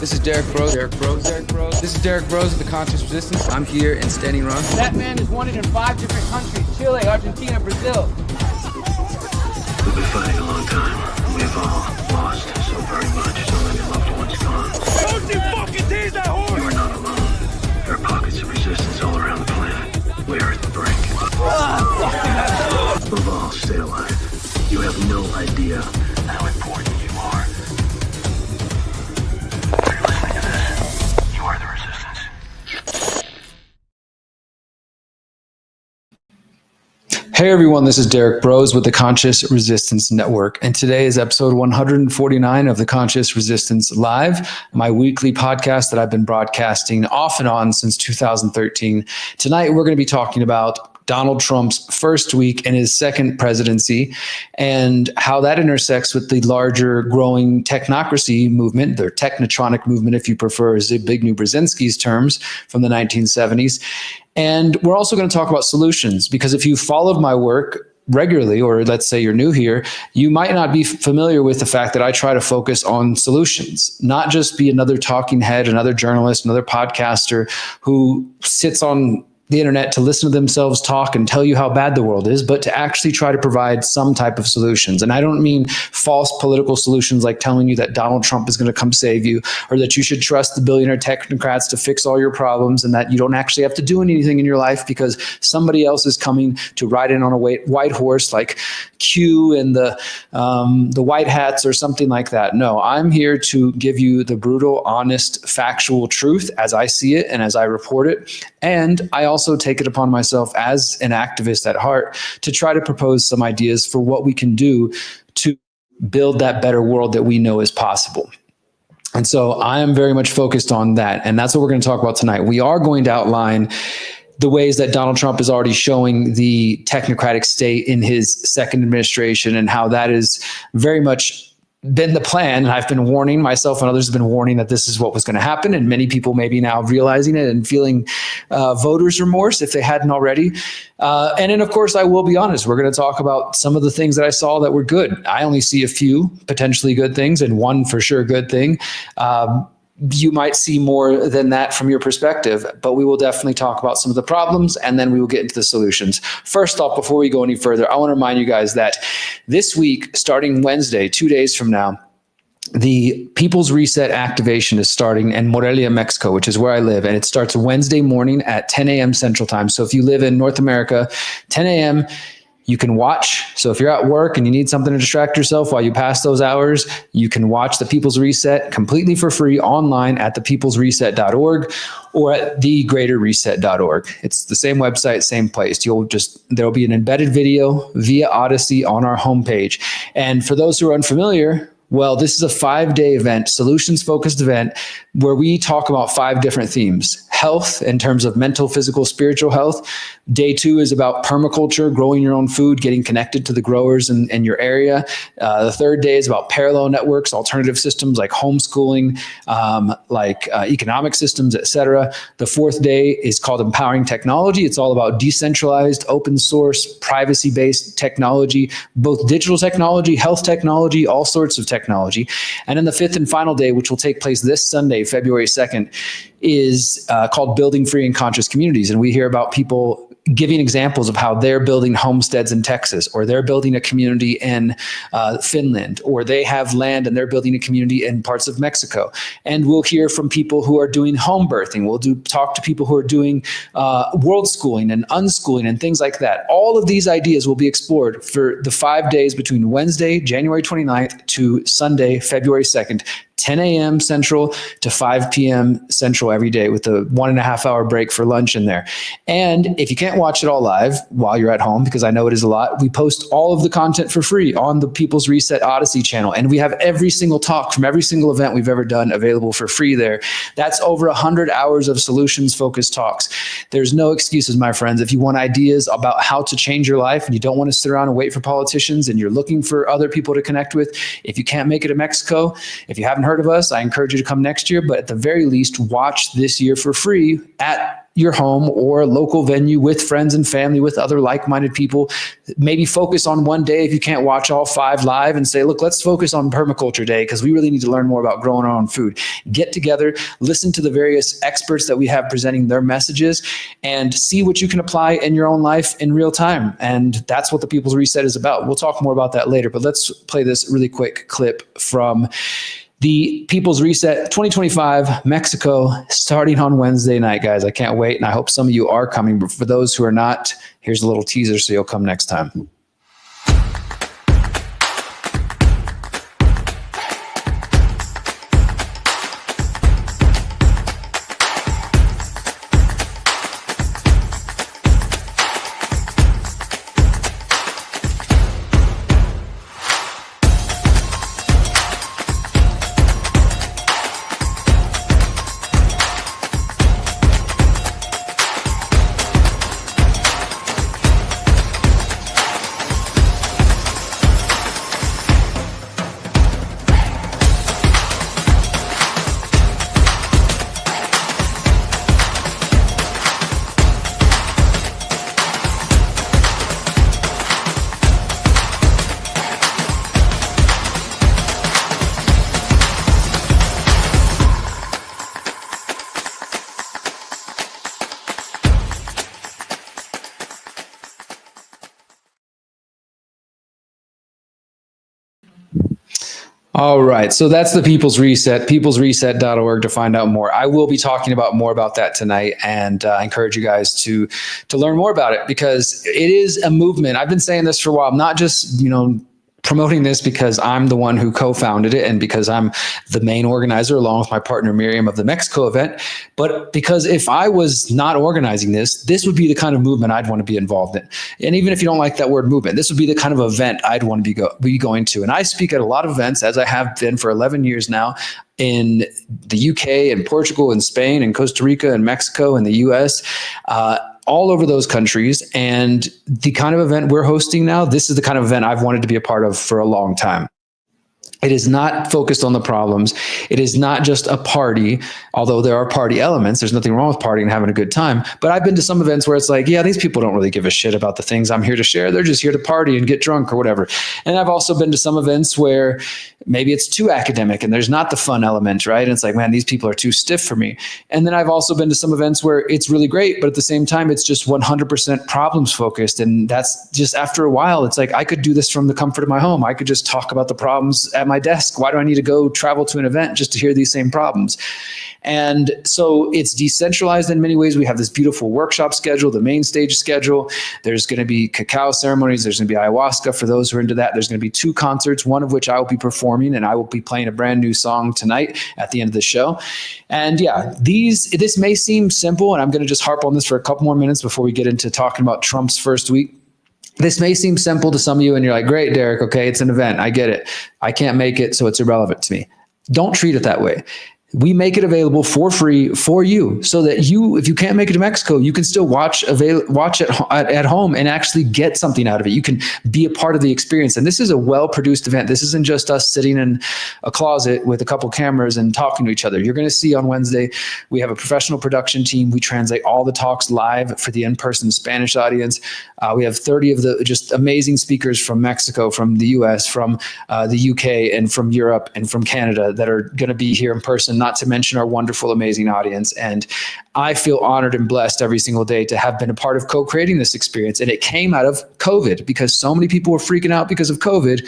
This is Derrick Broze. This is Derrick Broze of the Conscious Resistance. I'm here in Standing Rock. That man is wanted in 5 different countries: Chile, Argentina, Brazil. We've been fighting a long time. We've all lost so very much. So many loved ones gone. Don't you fucking tease that horse! You are not alone. There are pockets of resistance all around the planet. We are at the brink. Above all, stay alive. You have no idea how important you are. If you're listening to this, you are the resistance. Hey everyone, this is Derrick Broze with the Conscious Resistance Network, and today is episode 149 of the Conscious Resistance Live, my weekly podcast that I've been broadcasting off and on since 2013. Tonight we're going to be talking about Donald Trump's first week in his second presidency and how that intersects with the larger growing technocracy movement, the technotronic movement, if you prefer Zbigniew Brzezinski's terms from the 1970s. And we're also going to talk about solutions, because if you followed my work regularly, or let's say you're new here, you might not be familiar with the fact that I try to focus on solutions, not just be another talking head, another journalist, another podcaster who sits on the internet to listen to themselves talk and tell you how bad the world is, but to actually try to provide some type of solutions. And I don't mean false political solutions like telling you that Donald Trump is going to come save you, or that you should trust the billionaire technocrats to fix all your problems, and that you don't actually have to do anything in your life because somebody else is coming to ride in on a white horse like Q and the white hats or something like that. No, I'm here to give you the brutal, honest, factual truth as I see it and as I report it. And I also take it upon myself as an activist at heart to try to propose some ideas for what we can do to build that better world that we know is possible. And so I am very much focused on that. And that's what we're going to talk about tonight. We are going to outline the ways that Donald Trump is already showing the technocratic state in his second administration, and how that is very much been the plan. And I've been warning myself, and others have been warning that this is what was going to happen. And many people may be now realizing it and feeling voters' remorse if they hadn't already. And then, of course, I will be honest, we're going to talk about some of the things that I saw that were good. I only see a few potentially good things, and one for sure good thing. You might see more than that from your perspective, but we will definitely talk about some of the problems, and then we will get into the solutions. First off, before we go any further, I want to remind you guys that this week, starting Wednesday, 2 days from now, the People's Reset activation is starting in Morelia, Mexico, which is where I live. And it starts Wednesday morning at 10 a.m. Central Time. So if you live in North America, 10 a.m., you can watch. So if you're at work and you need something to distract yourself while you pass those hours, you can watch the People's Reset completely for free online at thepeoplesreset.org or at thegreaterreset.org. It's the same website, same place. There'll be an embedded video via Odyssey on our homepage. And for those who are unfamiliar, well, this is a 5-day event, solutions-focused event, where we talk about 5 different themes. Health, in terms of mental, physical, spiritual health. Day 2 is about permaculture, growing your own food, getting connected to the growers in your area. The 3rd day is about parallel networks, alternative systems like homeschooling, economic systems, etc. The 4th day is called Empowering Technology. It's all about decentralized, open source, privacy-based technology, both digital technology, health technology, all sorts of technology. And then the 5th and final day, which will take place this Sunday, February 2nd, is called Building Free and Conscious Communities. And we hear about people giving examples of how they're building homesteads in Texas, or they're building a community in Finland, or they have land and they're building a community in parts of Mexico. And we'll hear from people who are doing home birthing. We'll talk to people who are doing world schooling and unschooling and things like that. All of these ideas will be explored for the 5 days between Wednesday, January 29th to Sunday, February 2nd, 10 a.m. Central to 5 p.m. Central every day, with a 1.5 hour break for lunch in there. And if you can't watch it all live while you're at home, because I know it is a lot, we post all of the content for free on the People's Reset Odyssey channel. And we have every single talk from every single event we've ever done available for free there. That's over 100 hours of solutions-focused talks. There's no excuses, my friends. If you want ideas about how to change your life and you don't want to sit around and wait for politicians, and you're looking for other people to connect with, if you can't make it to Mexico, if you haven't heard of us, I encourage you to come next year, but at the very least, watch this year for free at your home or a local venue with friends and family, with other like-minded people. Maybe focus on one day if you can't watch all 5 live and say, look, let's focus on permaculture day because we really need to learn more about growing our own food. Get together, listen to the various experts that we have presenting their messages, and see what you can apply in your own life in real time. And that's what the People's Reset is about. We'll talk more about that later, but let's play this really quick clip from the People's Reset 2025 Mexico, starting on Wednesday night, guys. I can't wait, and I hope some of you are coming. But for those who are not, here's a little teaser so you'll come next time. All right, so that's the People's Reset, peoplesreset.org to find out more. I will be talking about more about that tonight, and I encourage you guys to learn more about it because it is a movement. I've been saying this for a while. I'm not just, promoting this because I'm the one who co-founded it and because I'm the main organizer along with my partner Miriam of the Mexico event, but because if I was not organizing this, this would be the kind of movement I'd want to be involved in. And even if you don't like that word movement, this would be the kind of event I'd want to be going to. And I speak at a lot of events, as I have been for 11 years now, in the UK and Portugal and Spain and Costa Rica and Mexico and the US, all over those countries. And the kind of event we're hosting now, this is the kind of event I've wanted to be a part of for a long time. It is not focused on the problems. It is not just a party, although there are party elements. There's nothing wrong with partying and having a good time. But I've been to some events where it's like, yeah, these people don't really give a shit about the things I'm here to share. They're just here to party and get drunk or whatever. And I've also been to some events where maybe it's too academic and there's not the fun element, right? And it's like, man, these people are too stiff for me. And then I've also been to some events where it's really great, but at the same time, it's just 100% problems focused. And that's just after a while, it's like, I could do this from the comfort of my home. I could just talk about the problems at my desk. Why do I need to go travel to an event just to hear these same problems? And so it's decentralized in many ways. We have this beautiful workshop schedule, the main stage schedule. There's going to be cacao ceremonies. There's going to be ayahuasca for those who are into that. There's going to be 2 concerts, one of which I will be performing, and I will be playing a brand new song tonight at the end of the show. And yeah, this may seem simple, and I'm going to just harp on this for a couple more minutes before we get into talking about Trump's first week. This may seem simple to some of you, and you're like, great, Derrick, okay, it's an event. I get it. I can't make it, so it's irrelevant to me. Don't treat it that way. We make it available for free for you so that you, if you can't make it to Mexico, you can still watch at home and actually get something out of it. You can be a part of the experience. And this is a well-produced event. This isn't just us sitting in a closet with a couple cameras and talking to each other. You're going to see on Wednesday, we have a professional production team. We translate all the talks live for the in-person Spanish audience. We have 30 of the just amazing speakers from Mexico, from the US, from the UK, and from Europe, and from Canada that are going to be here in person, not to mention our wonderful, amazing audience. And I feel honored and blessed every single day to have been a part of co-creating this experience. And it came out of COVID because so many people were freaking out because of COVID.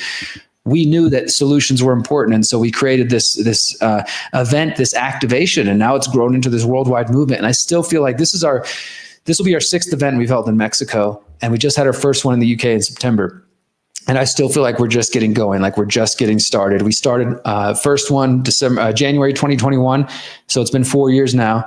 We knew that solutions were important. And so we created this event, this activation, and now it's grown into this worldwide movement. And I still feel like this will be our 6th event we've held in Mexico. And we just had our first one in the UK in September. And I still feel like we're just getting going, like we're just getting started. We started first one January 2021. So it's been 4 years now.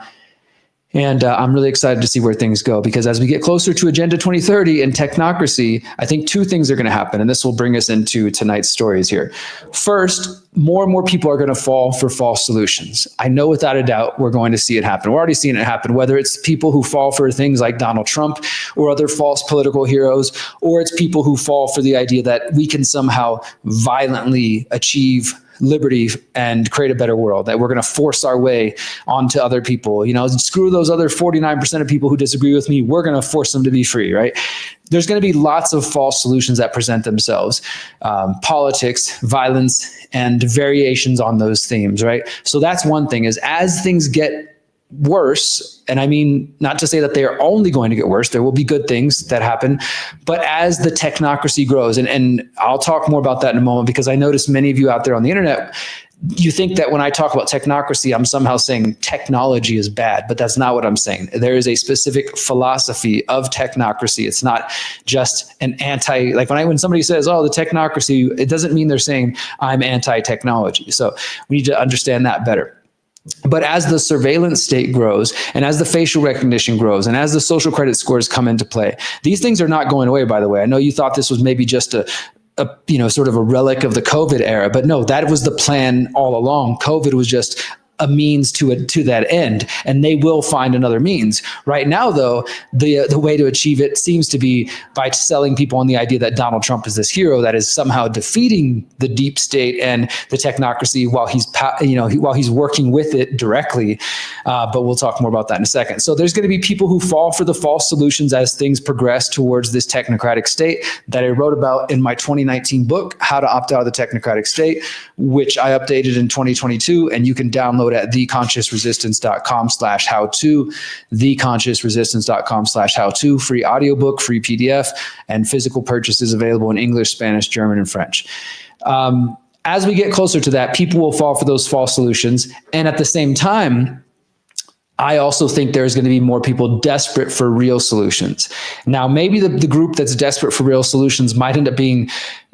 And I'm really excited to see where things go, because as we get closer to Agenda 2030 and Technocracy, I think 2 things are going to happen. And this will bring us into tonight's stories here. First, more and more people are going to fall for false solutions. I know without a doubt we're going to see it happen. We're already seeing it happen, whether it's people who fall for things like Donald Trump or other false political heroes, or it's people who fall for the idea that we can somehow violently achieve liberty and create a better world, that we're going to force our way onto other people. Screw those other 49% of people who disagree with me. We're going to force them to be free, right? There's going to be lots of false solutions that present themselves, politics, violence, and variations on those themes, right? So that's one thing, is as things get worse, and I mean, not to say that they are only going to get worse, there will be good things that happen, but as the technocracy grows, and I'll talk more about that in a moment, because I notice many of you out there on the internet, you think that when I talk about technocracy, I'm somehow saying technology is bad, but that's not what I'm saying. There is a specific philosophy of technocracy. It's not just an anti, like when somebody says, oh, the technocracy, it doesn't mean they're saying I'm anti-technology. So we need to understand that better. But as the surveillance state grows, and as the facial recognition grows, and as the social credit scores come into play, these things are not going away, by the way. I know you thought this was maybe just a sort of a relic of the COVID era, but no, that was the plan all along. COVID was just a means to that end, and they will find another means. Right now, though, the way to achieve it seems to be by selling people on the idea that Donald Trump is this hero that is somehow defeating the deep state and the technocracy while he's working with it directly. But we'll talk more about that in a second. So there's going to be people who fall for the false solutions as things progress towards this technocratic state that I wrote about in my 2019 book, How to Opt Out of the Technocratic State, which I updated in 2022, and you can download at theconsciousresistance.com/how-to, theconsciousresistance.com/how-to, free audiobook, free PDF, and physical purchases available in English, Spanish, German, and French. As we get closer to that, people will fall for those false solutions. And at the same time, I also think there's going to be more people desperate for real solutions. Now, maybe the group that's desperate for real solutions might end up being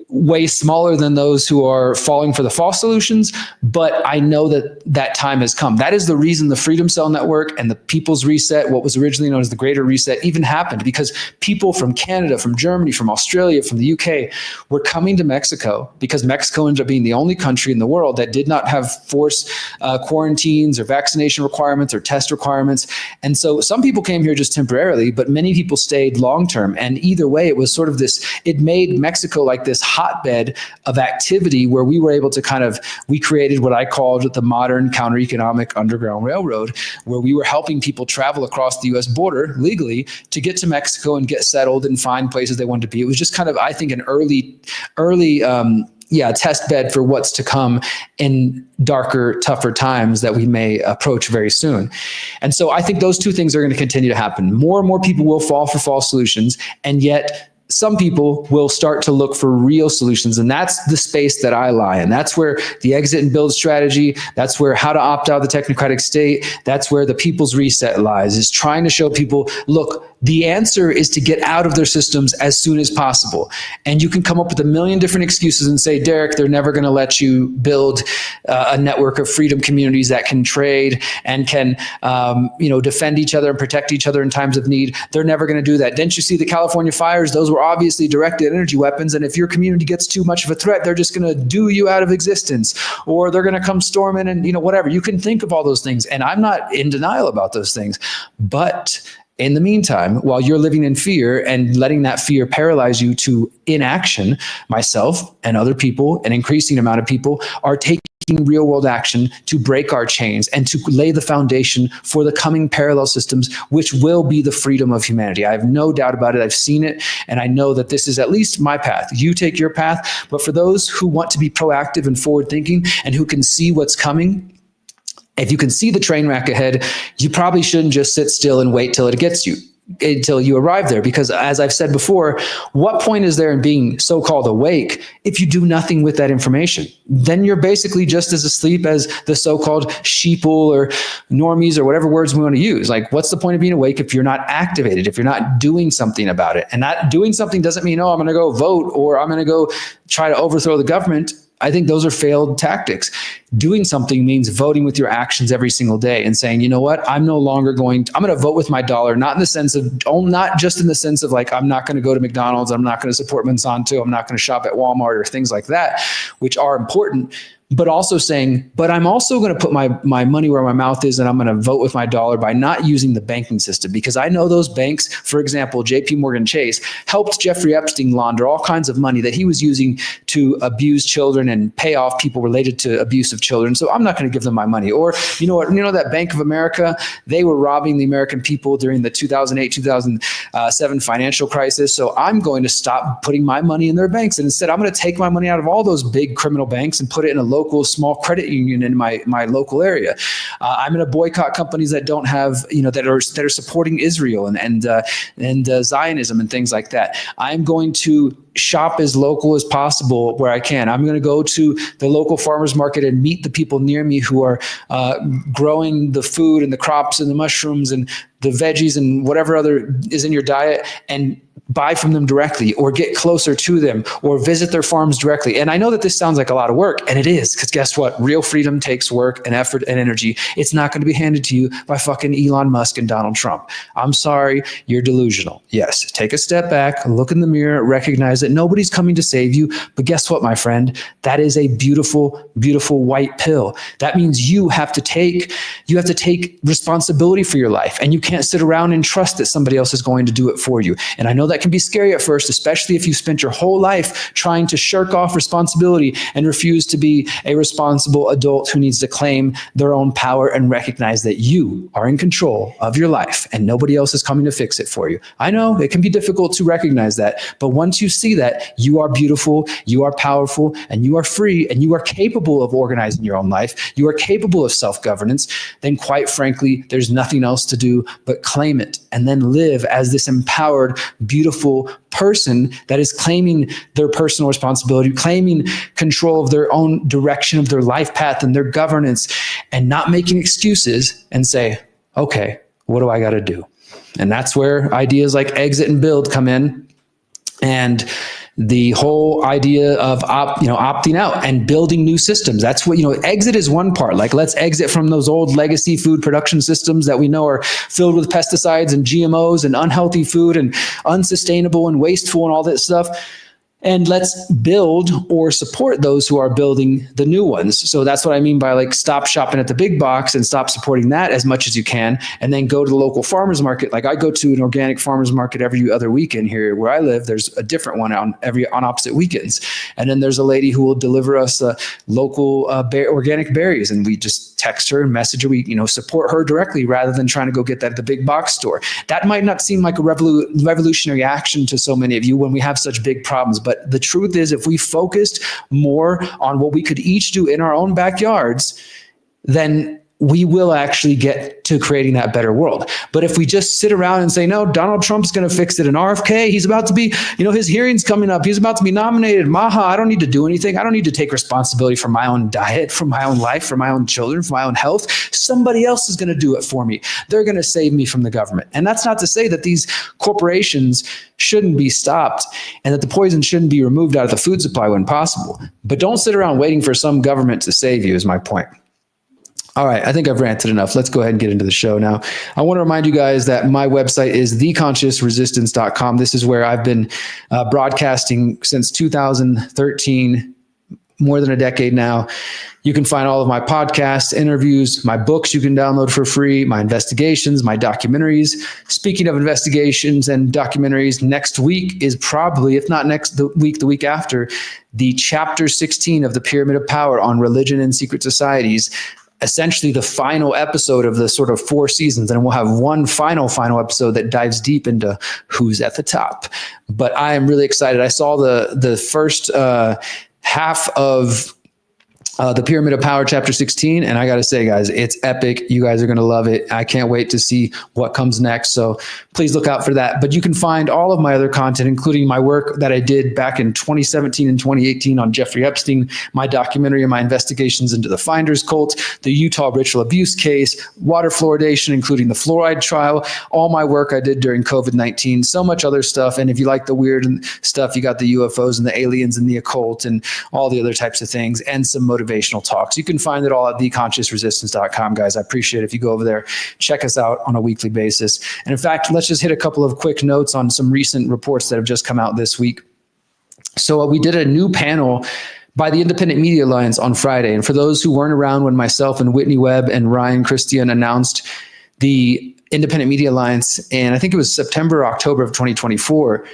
way smaller than those who are falling for the false solutions, but I know that time has come. That is the reason the Freedom Cell Network and the People's Reset, what was originally known as the Greater Reset, even happened, because people from Canada, from Germany, from Australia, from the UK were coming to Mexico, because Mexico ended up being the only country in the world that did not have forced quarantines or vaccination requirements or test requirements. And so some people came here just temporarily, but many people stayed long-term. And either way, it was sort of it made Mexico like this hotbed of activity where we were able to we created what I called the modern counter-economic underground railroad, where we were helping people travel across the US border legally to get to Mexico and get settled and find places they wanted to be. It was just I think, an early test bed for what's to come in darker, tougher times that we may approach very soon. And so I think those two things are going to continue to happen. More and more people will fall for false solutions, and yet some people will start to look for real solutions. And that's the space that I lie in. That's where the exit and build strategy, that's where How to Opt Out of the Technocratic State, that's where the People's Reset lies, is trying to show people, look, the answer is to get out of their systems as soon as possible. And you can come up with a million different excuses and say, Derrick, they're never going to let you build a network of freedom communities that can trade and can defend each other and protect each other in times of need. They're never going to do that. Didn't you see the California fires? Those were obviously directed energy weapons. And if your community gets too much of a threat, they're just going to do you out of existence, or they're going to come storming and whatever. You can think of all those things. And I'm not in denial about those things. But in the meantime, while you're living in fear and letting that fear paralyze you to inaction, myself and other people, an increasing amount of people, are taking real world action to break our chains and to lay the foundation for the coming parallel systems, which will be the freedom of humanity. I have no doubt about it. I've seen it, and I know that this is at least my path. You take your path, but for those who want to be proactive and forward thinking and who can see what's coming, if you can see the train wreck ahead, you probably shouldn't just sit still and wait till it gets you, until you arrive there. Because as I've said before, what point is there in being so-called awake if you do nothing with that information? Then you're basically just as asleep as the so-called sheeple or normies or whatever words we want to use. Like, what's the point of being awake if you're not activated, if you're not doing something about it? And that doing something doesn't mean, I'm going to go vote or I'm going to go try to overthrow the government. I think those are failed tactics. Doing something means voting with your actions every single day and saying, you know what, I'm going to vote with my dollar, not just in the sense of like, I'm not going to go to McDonald's, I'm not going to support Monsanto, I'm not going to shop at Walmart or things like that, which are important. but also saying, but I'm also going to put my money where my mouth is, and I'm going to vote with my dollar by not using the banking system, because I know those banks, for example, JP Morgan Chase, helped Jeffrey Epstein launder all kinds of money that he was using to abuse children and pay off people related to abuse of children. So I'm not going to give them my money. Or, you know what, that Bank of America, they were robbing the American people during the 2008, 2007 financial crisis. So I'm going to stop putting my money in their banks. And instead, I'm going to take my money out of all those big criminal banks and put it in a local small credit union in my local area. I'm going to boycott companies that don't have, that are supporting Israel and Zionism and things like that. I'm going to shop as local as possible where I can. I'm going to go to the local farmers market and meet the people near me who are growing the food and the crops and the mushrooms and the veggies and whatever other is in your diet, and buy from them directly, or get closer to them, or visit their farms directly. And I know that this sounds like a lot of work, and it is, because guess what? Real freedom takes work and effort and energy. It's not going to be handed to you by fucking Elon Musk and Donald Trump. I'm sorry, you're delusional. Yes, take a step back, look in the mirror, recognize that nobody's coming to save you. But guess what, my friend? That is a beautiful, beautiful white pill. That means you have to take responsibility for your life, and you can't sit around and trust that somebody else is going to do it for you. And I know that can be scary at first, especially if you spent your whole life trying to shirk off responsibility and refuse to be a responsible adult who needs to claim their own power and recognize that you are in control of your life and nobody else is coming to fix it for you. I know it can be difficult to recognize that, but once you see that, you are beautiful, you are powerful, and you are free, and you are capable of organizing your own life, you are capable of self-governance, then quite frankly, there's nothing else to do but claim it, and then live as this empowered, beautiful person that is claiming their personal responsibility, claiming control of their own direction of their life path and their governance, and not making excuses and say, okay, what do I got to do? And that's where ideas like exit and build come in. And the whole idea of opting out and building new systems. That's what, exit is one part. Like, let's exit from those old legacy food production systems that we know are filled with pesticides and GMOs and unhealthy food and unsustainable and wasteful and all that stuff. And let's build or support those who are building the new ones. So that's what I mean by stop shopping at the big box and stop supporting that as much as you can. And then go to the local farmers market. Like, I go to an organic farmers market every other weekend here where I live. There's a different one on opposite weekends. And then there's a lady who will deliver us local organic berries. And we just text her and message her. We, support her directly rather than trying to go get that at the big box store. That might not seem like a revolutionary action to so many of you when we have such big problems. But the truth is, if we focused more on what we could each do in our own backyards, then we will actually get to creating that better world. But if we just sit around and say, no, Donald Trump's going to fix it, and RFK, he's about to be, his hearing's coming up, he's about to be nominated, maha, I don't need to do anything. I don't need to take responsibility for my own diet, for my own life, for my own children, for my own health. Somebody else is going to do it for me. They're going to save me from the government. And that's not to say that these corporations shouldn't be stopped and that the poison shouldn't be removed out of the food supply when possible. But don't sit around waiting for some government to save you, is my point. All right, I think I've ranted enough. Let's go ahead and get into the show now. I want to remind you guys that my website is theconsciousresistance.com. This is where I've been broadcasting since 2013, more than a decade now. You can find all of my podcasts, interviews, my books you can download for free, my investigations, my documentaries. Speaking of investigations and documentaries, next week is probably, if not the week after, the chapter 16 of the Pyramid of Power on religion and secret societies. Essentially the final episode of the sort of 4 seasons. And we'll have one final episode that dives deep into who's at the top. But I am really excited. I saw the first half of the Pyramid of Power, Chapter 16. And I got to say, guys, it's epic. You guys are going to love it. I can't wait to see what comes next. So please look out for that. But you can find all of my other content, including my work that I did back in 2017 and 2018 on Jeffrey Epstein, my documentary and my investigations into the Finders cult, the Utah ritual abuse case, water fluoridation, including the fluoride trial, all my work I did during COVID-19, so much other stuff. And if you like the weird stuff, you got the UFOs and the aliens and the occult and all the other types of things, and some motivational talks. You can find it all at theconsciousresistance.com, guys. I appreciate it if you go over there, check us out on a weekly basis. And in fact, let's just hit a couple of quick notes on some recent reports that have just come out this week. So we did a new panel by the Independent Media Alliance on Friday. And for those who weren't around when myself and Whitney Webb and Ryan Christian announced the Independent Media Alliance, and I think it was September or October of 2024,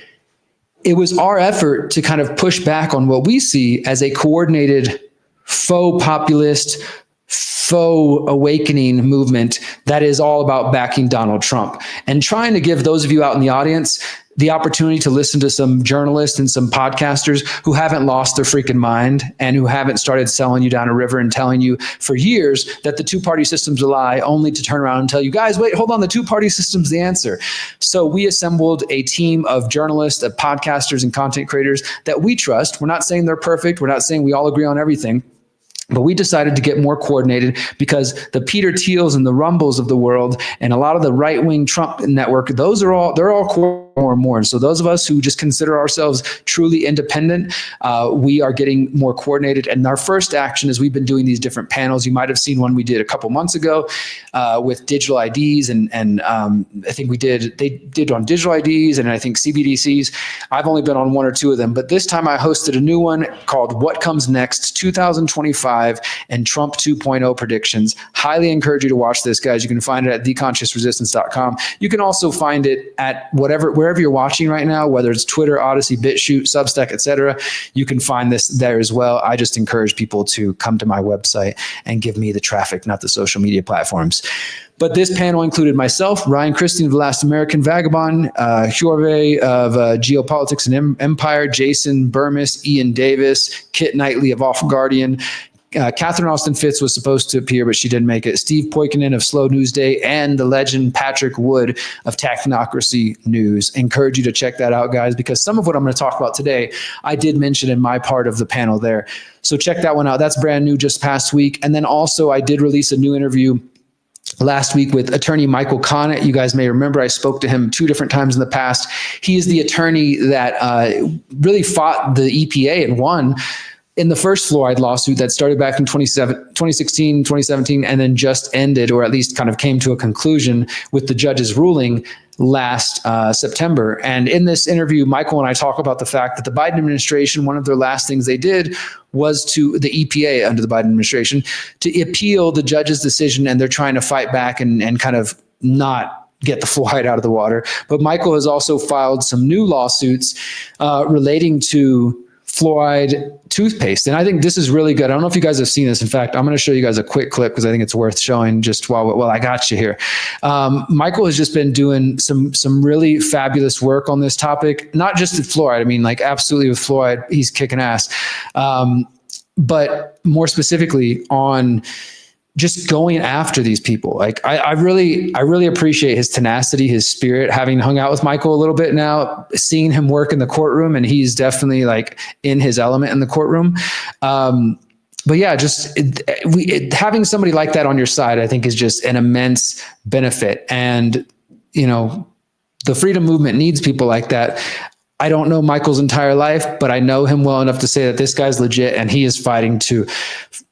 it was our effort to kind of push back on what we see as a coordinated faux populist, faux awakening movement that is all about backing Donald Trump, and trying to give those of you out in the audience the opportunity to listen to some journalists and some podcasters who haven't lost their freaking mind and who haven't started selling you down a river and telling you for years that the two-party system's a lie, only to turn around and tell you, guys, wait, hold on, the two-party system's the answer. So we assembled a team of journalists, of podcasters, and content creators that we trust. We're not saying they're perfect. We're not saying we all agree on everything. But we decided to get more coordinated because the Peter Thiels and the Rumbles of the world and a lot of the right-wing Trump network, they're all more and more. And so those of us who just consider ourselves truly independent, we are getting more coordinated. And our first action is we've been doing these different panels. You might have seen one we did a couple months ago with digital IDs. And I think they did on digital IDs and I think CBDCs. I've only been on one or two of them. But this time I hosted a new one called What Comes Next 2025 and Trump 2.0 Predictions. Highly encourage you to watch this, guys. You can find it at theconsciousresistance.com. You can also find it at wherever you're watching right now, whether it's Twitter, Odyssey, BitChute, Substack, etc. You can find this there as well. I just encourage people to come to my website and give me the traffic, not the social media platforms. But this panel included myself, Ryan Christian of The Last American Vagabond, Hjorve of Geopolitics and Empire, Jason Burmis, Ian Davis, Kit Knightley of Off Guardian, Catherine Austin Fitz was supposed to appear, but she didn't make it. Steve Poikonen of Slow News Day, and the legend Patrick Wood of Technocracy News. Encourage you to check that out, guys, because some of what I'm going to talk about today, I did mention in my part of the panel there. So check that one out. That's brand new just past week. And then also I did release a new interview last week with attorney Michael Connett. You guys may remember I spoke to him 2 different times in the past. He is the attorney that really fought the EPA and won in the first fluoride lawsuit that started back in 2016, 2017, and then just ended, or at least kind of came to a conclusion with the judge's ruling last September. And in this interview, Michael and I talk about the fact that the Biden administration, one of their last things they did was to the EPA under the Biden administration to appeal the judge's decision, and they're trying to fight back and kind of not get the fluoride out of the water. But Michael has also filed some new lawsuits relating to fluoride toothpaste. And I think this is really good. I don't know if you guys have seen this. In fact, I'm going to show you guys a quick clip because I think it's worth showing just while I got you here. Michael has just been doing some really fabulous work on this topic, not just with fluoride. I mean, like absolutely with fluoride, he's kicking ass. But more specifically on just going after these people. Like I really appreciate his tenacity, his spirit, having hung out with Michael a little bit now, seeing him work in the courtroom, and he's definitely like in his element in the courtroom. But yeah, just having somebody like that on your side, I think is just an immense benefit. And, you know, the freedom movement needs people like that. I don't know Michael's entire life, but I know him well enough to say that this guy's legit and he is fighting to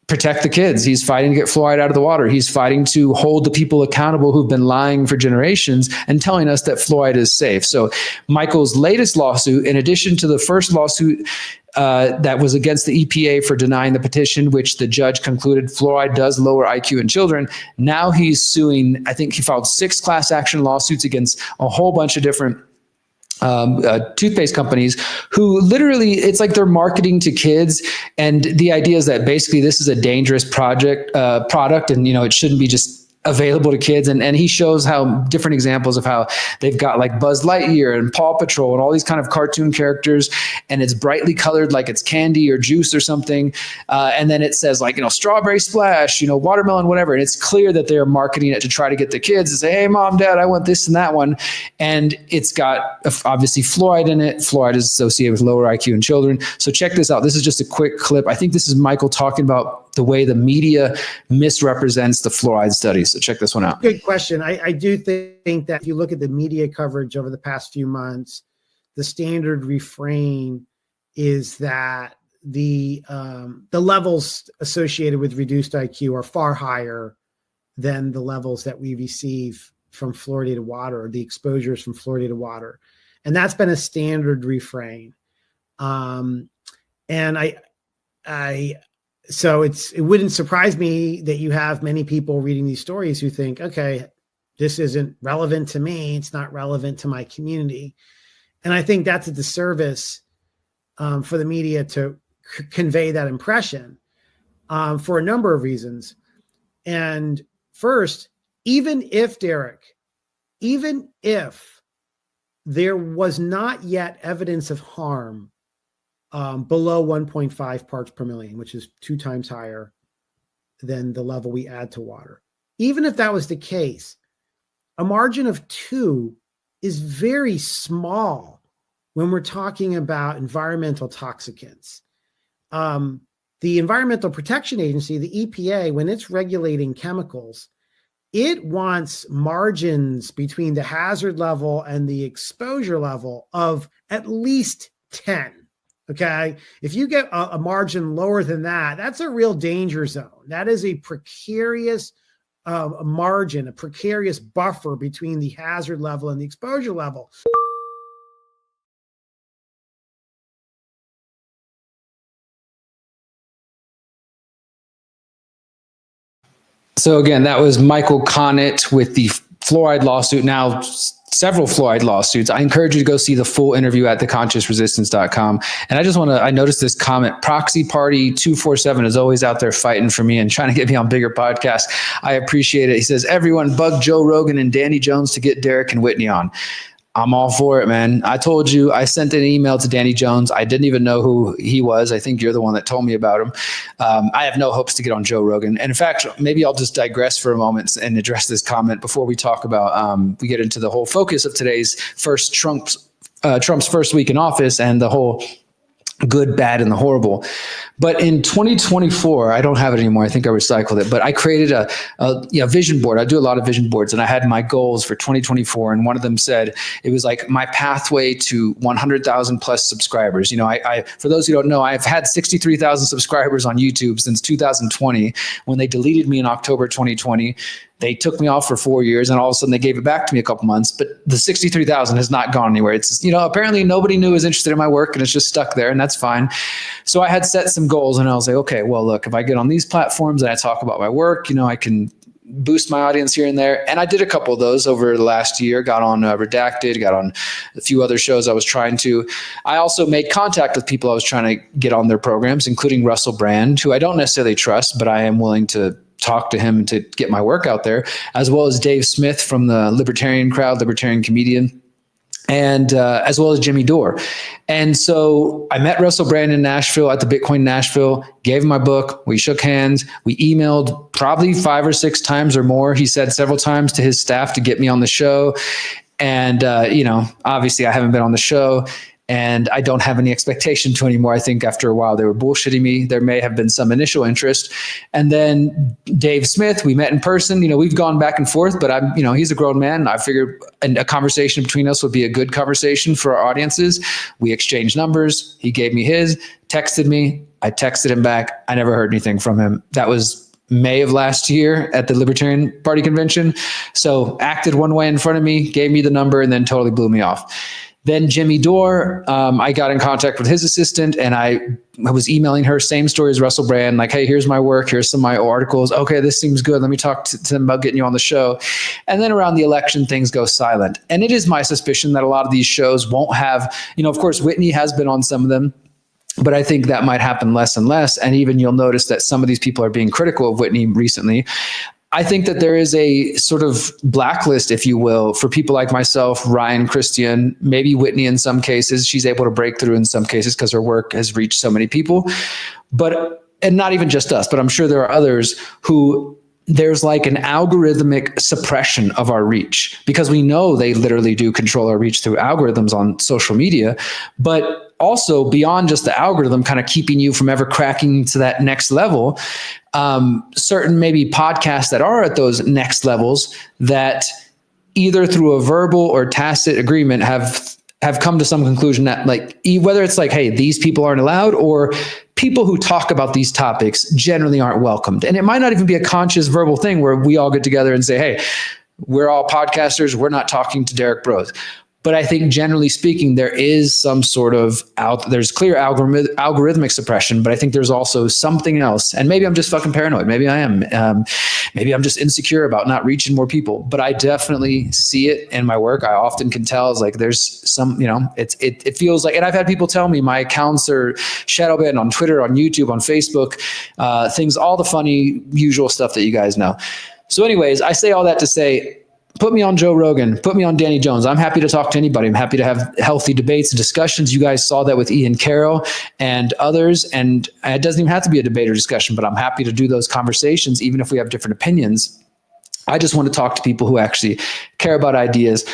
protect the kids. He's fighting to get fluoride out of the water. He's fighting to hold the people accountable who've been lying for generations and telling us that fluoride is safe. So Michael's latest lawsuit, in addition to the first lawsuit that was against the EPA for denying the petition, which the judge concluded fluoride does lower IQ in children, now he's suing, I think he filed 6 class action lawsuits against a whole bunch of different toothpaste companies who literally, it's like they're marketing to kids. And the idea is that basically this is a dangerous product and, you know, it shouldn't be just available to kids. And he shows how different examples of how they've got like Buzz Lightyear and Paw Patrol and all these kind of cartoon characters, and it's brightly colored like it's candy or juice or something. And then it says like, you know, strawberry splash, you know, watermelon, whatever. And it's clear that they're marketing it to try to get the kids to say, hey, mom, dad, I want this and that one. And it's got obviously fluoride in it. Fluoride is associated with lower IQ in children. So check this out. This is just a quick clip. I think this is Michael talking about the way the media misrepresents the fluoride studies. So check this one out. Good question. I do think that if you look at the media coverage over the past few months, the standard refrain is that the levels associated with reduced IQ are far higher than the levels that we receive from fluoridated water, or the exposures from fluoridated water. And that's been a standard refrain. And So it wouldn't surprise me that you have many people reading these stories who think, okay, this isn't relevant to me. It's not relevant to my community. And I think that's a disservice for the media to convey that impression for a number of reasons. And first, even if there was not yet evidence of harm below 1.5 parts per million, which is 2 times higher than the level we add to water, even if that was the case, a margin of 2 is very small when we're talking about environmental toxicants. The Environmental Protection Agency, the EPA, when it's regulating chemicals, it wants margins between the hazard level and the exposure level of at least 10. Okay. If you get a margin lower than that, that's a real danger zone. That is a precarious margin, a precarious buffer between the hazard level and the exposure level. So again, that was Michael Connett with the fluoride lawsuit, now several fluoride lawsuits. I encourage you to go see the full interview at theconsciousresistance.com. And I noticed this comment, Proxy Party 247 is always out there fighting for me and trying to get me on bigger podcasts. I appreciate it. He says, everyone bug Joe Rogan and Danny Jones to get Derrick and Whitney on. I'm all for it, man. I told you, I sent an email to Danny Jones. I didn't even know who he was. I think you're the one that told me about him. I have no hopes to get on Joe Rogan. And in fact, maybe I'll just digress for a moment and address this comment before we talk about, we get into the whole focus of today's Trump's first week in office and the whole good, bad, and the horrible. But in 2024, I don't have it anymore. I think I recycled it, but I created a vision board. I do a lot of vision boards, and I had my goals for 2024. And one of them said, it was like my pathway to 100,000 plus subscribers. You know, I for those who don't know, I've had 63,000 subscribers on YouTube since 2020. When they deleted me in October 2020, they took me off for 4 years, and all of a sudden they gave it back to me a couple months. But the 63,000 has not gone anywhere. It's, apparently nobody new is interested in my work, and it's just stuck there, and that's fine. So I had set some goals, and I was like, okay, well, look, if I get on these platforms and I talk about my work, I can boost my audience here and there. And I did a couple of those over the last year, got on Redacted, got on a few other shows I was trying to. I also made contact with people I was trying to get on their programs, including Russell Brand, who I don't necessarily trust, but I am willing to talk to him to get my work out there, as well as Dave Smith from the libertarian crowd, libertarian comedian, and as well as Jimmy Dore. And so I met Russell Brand in Nashville at the Bitcoin Nashville, gave him my book. We shook hands. We emailed probably 5 or 6 times or more. He said several times to his staff to get me on the show. And, obviously I haven't been on the show. And I don't have any expectation to anymore. I think after a while they were bullshitting me. There may have been some initial interest. And then Dave Smith, we met in person. We've gone back and forth, but he's a grown man. I figured a conversation between us would be a good conversation for our audiences. We exchanged numbers. He gave me his, texted me. I texted him back. I never heard anything from him. That was May of last year at the Libertarian Party convention. So acted one way in front of me, gave me the number, and then totally blew me off. Then Jimmy Dore, I got in contact with his assistant, and I was emailing her, same story as Russell Brand, like, hey, here's my work, here's some of my articles. Okay, this seems good. Let me talk to them about getting you on the show. And then around the election, things go silent. And it is my suspicion that a lot of these shows won't have, of course, Whitney has been on some of them, but I think that might happen less and less. And even you'll notice that some of these people are being critical of Whitney recently. I think that there is a sort of blacklist, if you will, for people like myself, Ryan, Christian, maybe Whitney in some cases. She's able to break through in some cases because her work has reached so many people. And not even just us, but I'm sure there are others who there's like an algorithmic suppression of our reach, because we know they literally do control our reach through algorithms on social media, but also beyond just the algorithm kind of keeping you from ever cracking to that next level. Certain maybe podcasts that are at those next levels that either through a verbal or tacit agreement have come to some conclusion that, like, whether it's like, hey, these people aren't allowed, or people who talk about these topics generally aren't welcomed. And it might not even be a conscious verbal thing where we all get together and say, hey, we're all podcasters, we're not talking to Derrick Broze. But I think generally speaking, there is some sort of there's clear algorithmic suppression, but I think there's also something else. And maybe I'm just fucking paranoid. Maybe I am. Maybe I'm just insecure about not reaching more people, but I definitely see it in my work. I often can tell it's like there's some, it feels like, and I've had people tell me my accounts are shadow banned on Twitter, on YouTube, on Facebook, things, all the funny, usual stuff that you guys know. So anyways, I say all that to say, put me on Joe Rogan, put me on Danny Jones. I'm happy to talk to anybody. I'm happy to have healthy debates and discussions. You guys saw that with Ian Carroll and others. And it doesn't even have to be a debate or discussion, but I'm happy to do those conversations, even if we have different opinions. I just want to talk to people who actually care about ideas.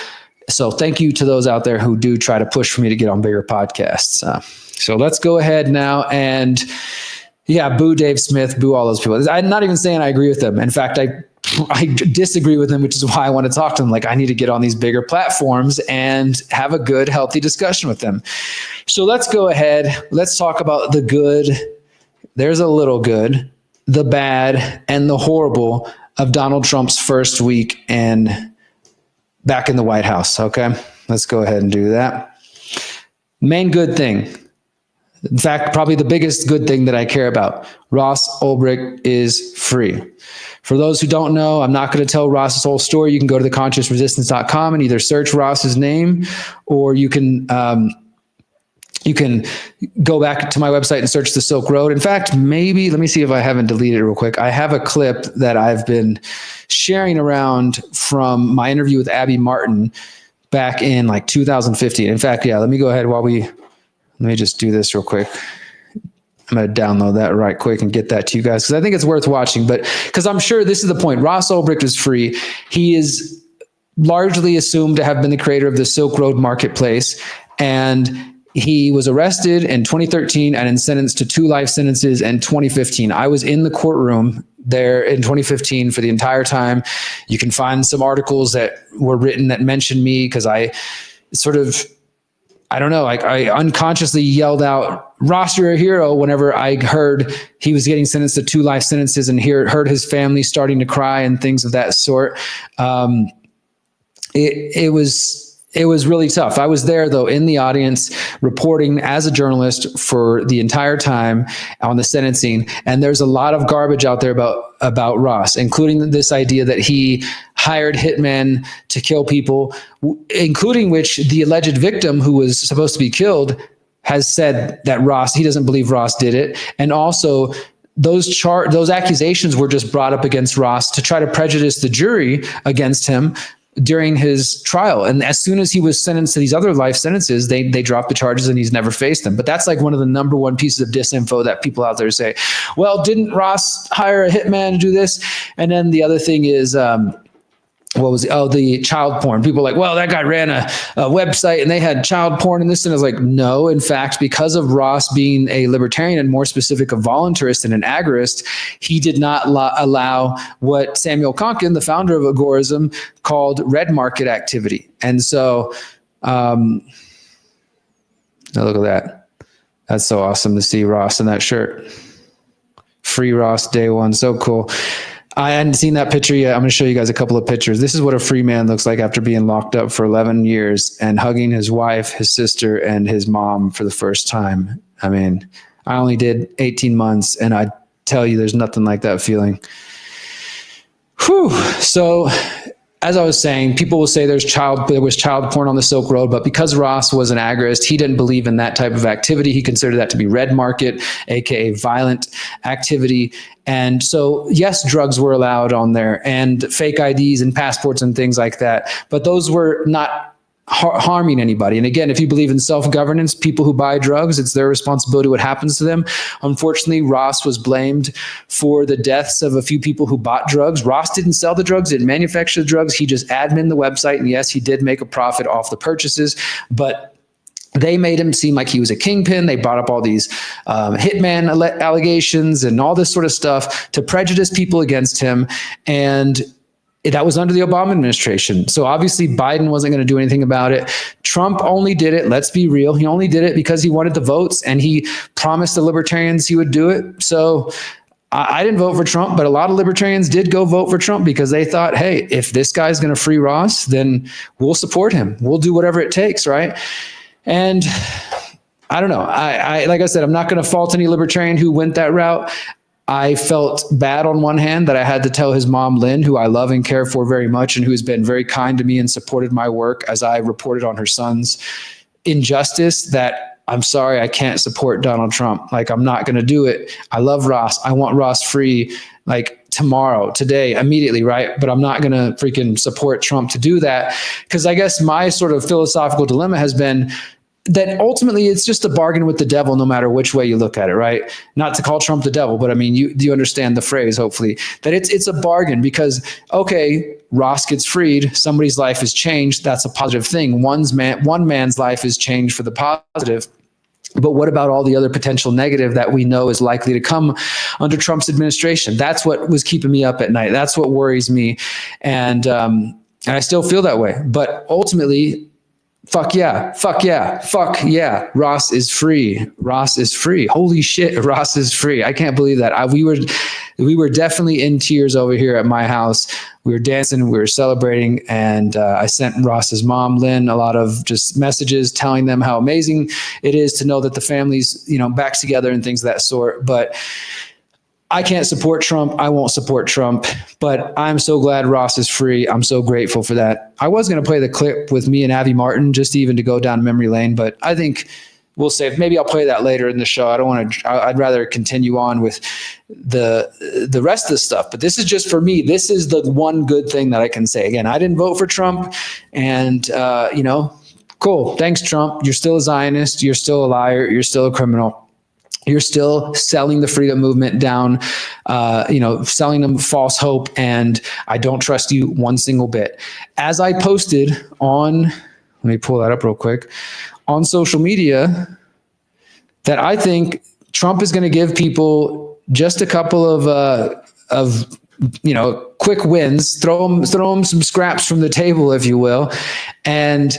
So thank you to those out there who do try to push for me to get on bigger podcasts. So let's go ahead now and boo Dave Smith, boo all those people. I'm not even saying I agree with them. In fact, I disagree with them, which is why I want to talk to them. Like, I need to get on these bigger platforms and have a good, healthy discussion with them. So let's go ahead. Let's talk about the good. There's a little good, the bad, and the horrible of Donald Trump's first week back in the White House. Okay, let's go ahead and do that. Main good thing. In fact, probably the biggest good thing that I care about. Ross Ulbricht is free. For those who don't know, I'm not going to tell Ross's whole story. You can go to theconsciousresistance.com and either search Ross's name, or you can go back to my website and search the Silk Road. In fact, maybe, let me see if I haven't deleted it real quick. I have a clip that I've been sharing around from my interview with Abby Martin back in like 2015. In fact, let me go ahead let me just do this real quick. I'm going to download that right quick and get that to you guys, because I think it's worth watching. But because I'm sure this is the point. Ross Ulbricht is free. He is largely assumed to have been the creator of the Silk Road Marketplace. And he was arrested in 2013 and then sentenced to 2 life sentences in 2015. I was in the courtroom there in 2015 for the entire time. You can find some articles that were written that mentioned me, because I unconsciously yelled out, "Ross, you're a hero," whenever I heard he was getting sentenced to 2 life sentences and heard his family starting to cry and things of that sort. It was really tough. I was there, though, in the audience, reporting as a journalist for the entire time on the sentencing. And there's a lot of garbage out there about Ross, including this idea that he hired hitmen to kill people, including which the alleged victim who was supposed to be killed has said that he doesn't believe Ross did it. And also, those accusations were just brought up against Ross to try to prejudice the jury against him during his trial. And as soon as he was sentenced to these other life sentences, they dropped the charges and he's never faced them. But that's like one of the number one pieces of disinfo that people out there say, well, didn't Ross hire a hitman to do this? And then the other thing is, the child porn. People are like, well, that guy ran a website and they had child porn and this. And I was like, no, in fact, because of Ross being a libertarian and more specific, a voluntarist and an agorist, he did not allow what Samuel Konkin, the founder of Agorism, called red market activity. And so, now look at that. That's so awesome to see Ross in that shirt. Free Ross day one. So cool. I hadn't seen that picture yet. I'm going to show you guys a couple of pictures. This is what a free man looks like after being locked up for 11 years and hugging his wife, his sister, and his mom for the first time. I mean, I only did 18 months, and I tell you, there's nothing like that feeling. Whew. So, as I was saying, people will say there was child porn on the Silk Road, but because Ross was an agorist, he didn't believe in that type of activity. He considered that to be red market, aka violent activity. And so, yes, drugs were allowed on there, and fake IDs and passports and things like that, but those were not harming anybody. And again, if you believe in self-governance, people who buy drugs, it's their responsibility what happens to them. Unfortunately, Ross was blamed for the deaths of a few people who bought drugs. Ross didn't sell the drugs, didn't manufacture the drugs. He just admin the website. And yes, he did make a profit off the purchases, but they made him seem like he was a kingpin. They brought up all these hitman allegations and all this sort of stuff to prejudice people against him. And that was under the Obama administration. So obviously Biden wasn't going to do anything about it. Trump only did it. Let's be real. He only did it because he wanted the votes and he promised the libertarians he would do it. So I didn't vote for Trump, but a lot of libertarians did go vote for Trump because they thought, hey, if this guy's going to free Ross, then we'll support him. We'll do whatever it takes, right? And I don't know. I like I said, I'm not going to fault any libertarian who went that route. I felt bad on one hand that I had to tell his mom, Lynn, who I love and care for very much and who's been very kind to me and supported my work as I reported on her son's injustice, that I'm sorry, I can't support Donald Trump. Like, I'm not going to do it. I love Ross. I want Ross free, like tomorrow, today, immediately, right? But I'm not going to freaking support Trump to do that. Because I guess my sort of philosophical dilemma has been that ultimately it's just a bargain with the devil, no matter which way you look at it, right? Not to call Trump the devil, but I mean, you understand the phrase, hopefully, that it's a bargain because, okay, Ross gets freed, somebody's life is changed. That's a positive thing. One man's life is changed for the positive. But what about all the other potential negative that we know is likely to come under Trump's administration? That's what was keeping me up at night. That's what worries me. And I still feel that way. But ultimately, fuck yeah. Ross is free. Ross is free. Holy shit, Ross is free. I can't believe that. We were definitely in tears over here at my house. We were dancing, we were celebrating, and I sent Ross's mom, Lynn, a lot of just messages telling them how amazing it is to know that the family's, back together and things of that sort. But I can't support Trump. I won't support Trump, but I'm so glad Ross is free. I'm so grateful for that. I was going to play the clip with me and Abby Martin, just even to go down memory lane, but I think we'll save. Maybe I'll play that later in the show. I don't want to. I'd rather continue on with the rest of the stuff. But this is just for me. This is the one good thing that I can say. Again, I didn't vote for Trump, and cool. Thanks, Trump. You're still a Zionist. You're still a liar. You're still a criminal. You're still selling the freedom movement down, selling them false hope, and I don't trust you one single bit. As I posted on, let me pull that up real quick, on social media, that I think Trump is going to give people just a couple of quick wins, throw them some scraps from the table, if you will, and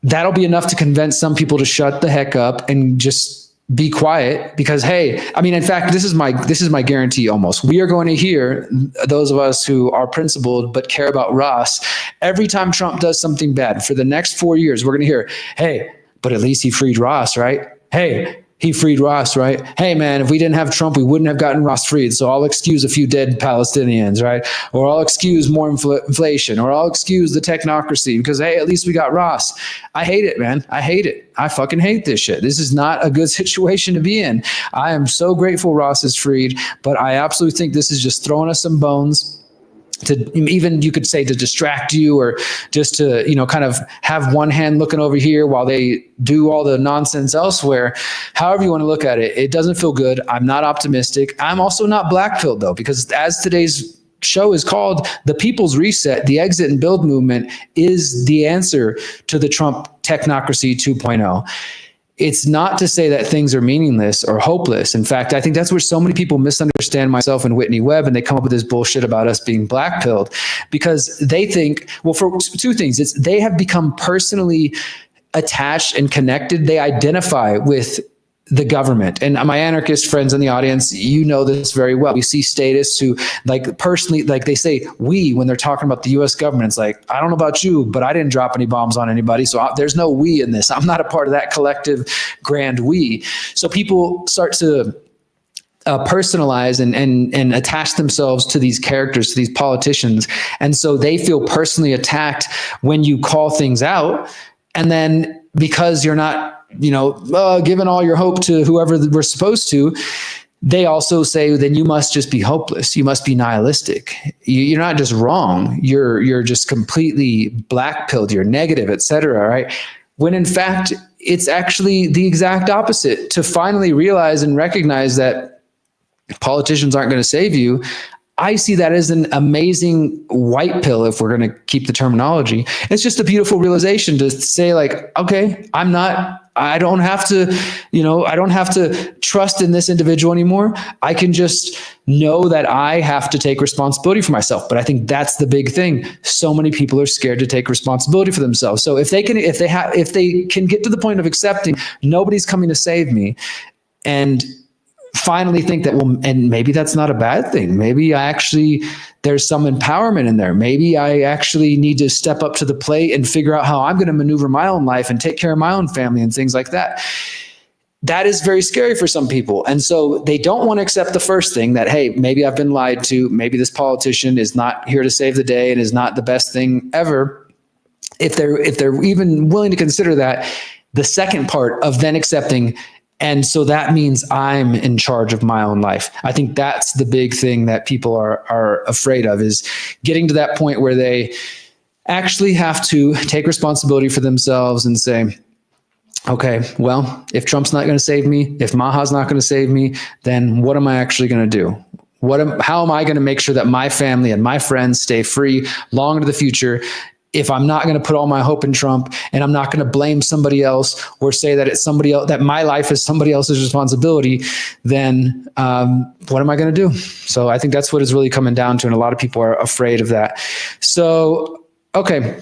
that'll be enough to convince some people to shut the heck up and just be quiet. Because, hey, I mean, in fact, this is my guarantee almost. We are going to hear, those of us who are principled but care about Ross, every time Trump does something bad for the next 4 years, we're going to hear, hey, but at least he freed Ross, right? Hey, he freed Ross, right? Hey, man, if we didn't have Trump, we wouldn't have gotten Ross freed. So I'll excuse a few dead Palestinians, right? Or I'll excuse more inflation, or I'll excuse the technocracy because, hey, at least we got Ross. I hate it, man. I hate it. I fucking hate this shit. This is not a good situation to be in. I am so grateful Ross is freed, but I absolutely think this is just throwing us some bones, to even, you could say, to distract you, or just to, kind of have one hand looking over here while they do all the nonsense elsewhere. However you want to look at it, it doesn't feel good. I'm not optimistic. I'm also not black-pilled, though, because as today's show is called, the People's Reset, the exit and build movement is the answer to the Trump technocracy 2.0. It's not to say that things are meaningless or hopeless. In fact, I think that's where so many people misunderstand myself and Whitney Webb, and they come up with this bullshit about us being black-pilled, because they think, well, for two things. It's they have become personally attached and connected. They identify with the government. And my anarchist friends in the audience, you know this very well. We see statists who, like, personally, like, they say we when they're talking about the U.S. government. It's like, I don't know about you, but I didn't drop any bombs on anybody, so there's no we in this. I'm not a part of that collective grand we. So people start to personalize and attach themselves to these characters, to these politicians, and so they feel personally attacked when you call things out. And then because you're not giving all your hope to whoever we're supposed to, they also say, then you must just be hopeless. You must be nihilistic. You're not just wrong. You're just completely black-pilled. You're negative, etc. Right? When in fact, it's actually the exact opposite. To finally realize and recognize that politicians aren't going to save you, I see that as an amazing white pill, if we're going to keep the terminology. It's just a beautiful realization to say, like, okay, I don't have to trust in this individual anymore. I can just know that I have to take responsibility for myself. But I think that's the big thing. So many people are scared to take responsibility for themselves. So if they can get to the point of accepting nobody's coming to save me, and finally think that, well, and maybe that's not a bad thing. Maybe there's some empowerment in there. Maybe I actually need to step up to the plate and figure out how I'm going to maneuver my own life and take care of my own family and things like that. That is very scary for some people. And so they don't want to accept the first thing, that, hey, maybe I've been lied to. Maybe this politician is not here to save the day and is not the best thing ever. If they're even willing to consider that, the second part of then accepting, and so that means I'm in charge of my own life. I think that's the big thing that people are afraid of, is getting to that point where they actually have to take responsibility for themselves and say, okay, well, if Trump's not going to save me, if Maha's not going to save me, then what am I actually going to do? How am I going to make sure that my family and my friends stay free long into the future? If I'm not going to put all my hope in Trump, and I'm not going to blame somebody else or say that it's somebody else, that my life is somebody else's responsibility, then what am I going to do? So I think that's what is really coming down to, and a lot of people are afraid of that. So, okay.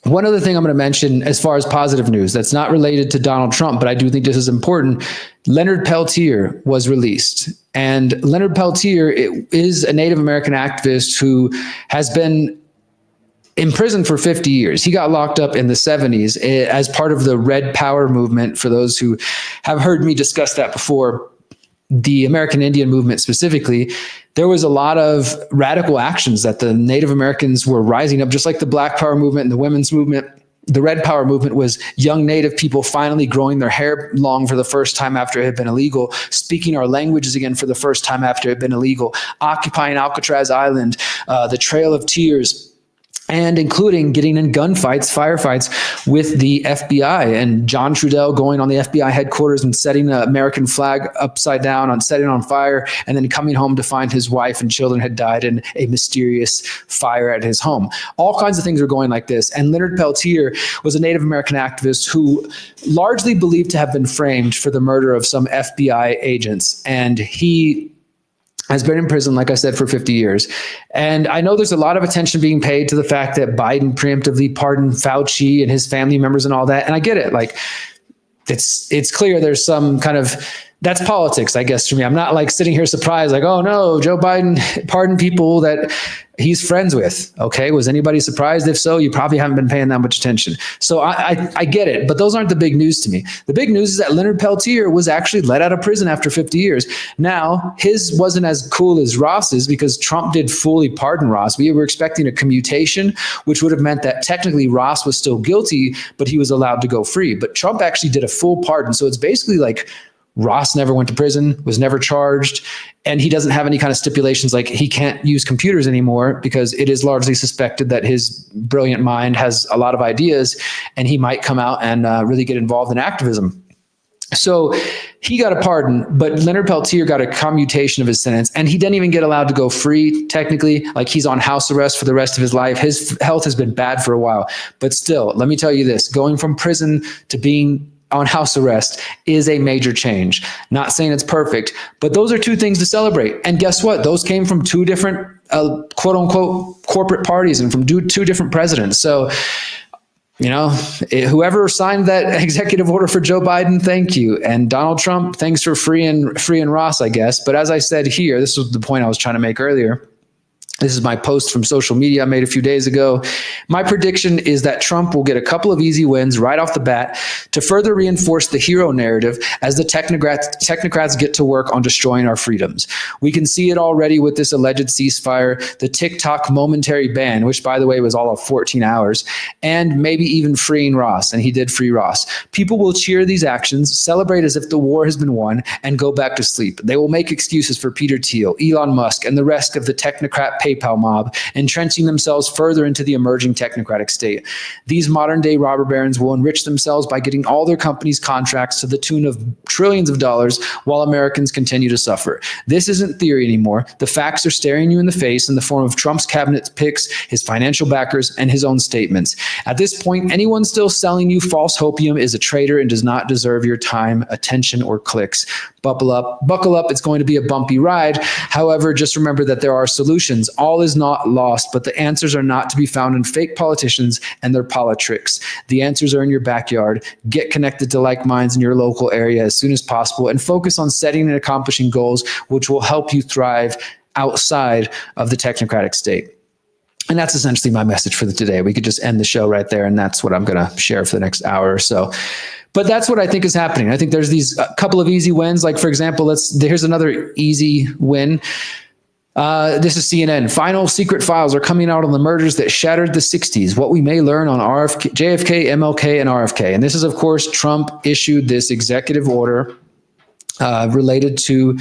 One other thing I'm going to mention as far as positive news that's not related to Donald Trump, but I do think this is important. Leonard Peltier was released. And Leonard Peltier is a Native American activist who has been in prison for 50 years. He got locked up in the 70s as part of the Red Power movement. For those who have heard me discuss that before, the American Indian movement specifically, there was a lot of radical actions that the Native Americans were rising up, just like the Black Power movement and the women's movement. The Red Power movement was young Native people finally growing their hair long for the first time after it had been illegal, speaking our languages again for the first time after it had been illegal, occupying Alcatraz Island, the Trail of Tears, and including getting in gunfights, firefights with the FBI, and John Trudell going on the FBI headquarters and setting the American flag upside down, setting it on fire, and then coming home to find his wife and children had died in a mysterious fire at his home. All kinds of things are going like this. And Leonard Peltier was a Native American activist who largely believed to have been framed for the murder of some FBI agents. And he has been in prison, like I said, for 50 years. And I know there's a lot of attention being paid to the fact that Biden preemptively pardoned Fauci and his family members and all that. And I get it. Like, it's clear there's some kind of, that's politics, I guess, for me. I'm not like sitting here surprised, like, oh no, Joe Biden pardoned people that he's friends with. Okay, was anybody surprised? If so, you probably haven't been paying that much attention. So I get it, but those aren't the big news to me. The big news is that Leonard Peltier was actually let out of prison after 50 years. Now, his wasn't as cool as Ross's because Trump did fully pardon Ross. We were expecting a commutation, which would have meant that technically Ross was still guilty, but he was allowed to go free. But Trump actually did a full pardon. So it's basically like Ross never went to prison, was never charged, and he doesn't have any kind of stipulations like he can't use computers anymore because it is largely suspected that his brilliant mind has a lot of ideas and he might come out and really get involved in activism. So he got a pardon, but Leonard Peltier got a commutation of his sentence, and he didn't even get allowed to go free, technically. Like, he's on house arrest for the rest of his life. His health has been bad for a while. But still, let me tell you this, going from prison to being on house arrest is a major change. Not saying it's perfect, but those are two things to celebrate. And guess what? Those came from two different quote unquote corporate parties and from two different presidents. So, you know, whoever signed that executive order for Joe Biden, thank you. And Donald Trump, thanks for freeing Ross, I guess. But as I said here, this was the point I was trying to make earlier. This is my post from social media I made a few days ago. My prediction is that Trump will get a couple of easy wins right off the bat to further reinforce the hero narrative as the technocrats get to work on destroying our freedoms. We can see it already with this alleged ceasefire, the TikTok momentary ban, which, by the way, was all of 14 hours, and maybe even freeing Ross, and he did free Ross. People will cheer these actions, celebrate as if the war has been won, and go back to sleep. They will make excuses for Peter Thiel, Elon Musk, and the rest of the technocrat PayPal mob, entrenching themselves further into the emerging technocratic state. These modern-day robber barons will enrich themselves by getting all their companies' contracts to the tune of trillions of dollars while Americans continue to suffer. This isn't theory anymore. The facts are staring you in the face in the form of Trump's cabinet picks, his financial backers, and his own statements. At this point, anyone still selling you false hopium is a traitor and does not deserve your time, attention, or clicks. buckle up. It's going to be a bumpy ride. However, just remember that there are solutions. All is not lost, but the answers are not to be found in fake politicians and their politricks. The answers are in your backyard. Get connected to like minds in your local area as soon as possible and focus on setting and accomplishing goals which will help you thrive outside of the technocratic state. And that's essentially my message for today. We could just end the show right there, and that's what I'm going to share for the next hour or so. But that's what I think is happening. I think there's these couple of easy wins. Like, for example, here's another easy win. This is CNN. Final secret files are coming out on the murders that shattered the 60s. What we may learn on JFK, MLK, and RFK. And this is, of course, Trump issued this executive order related to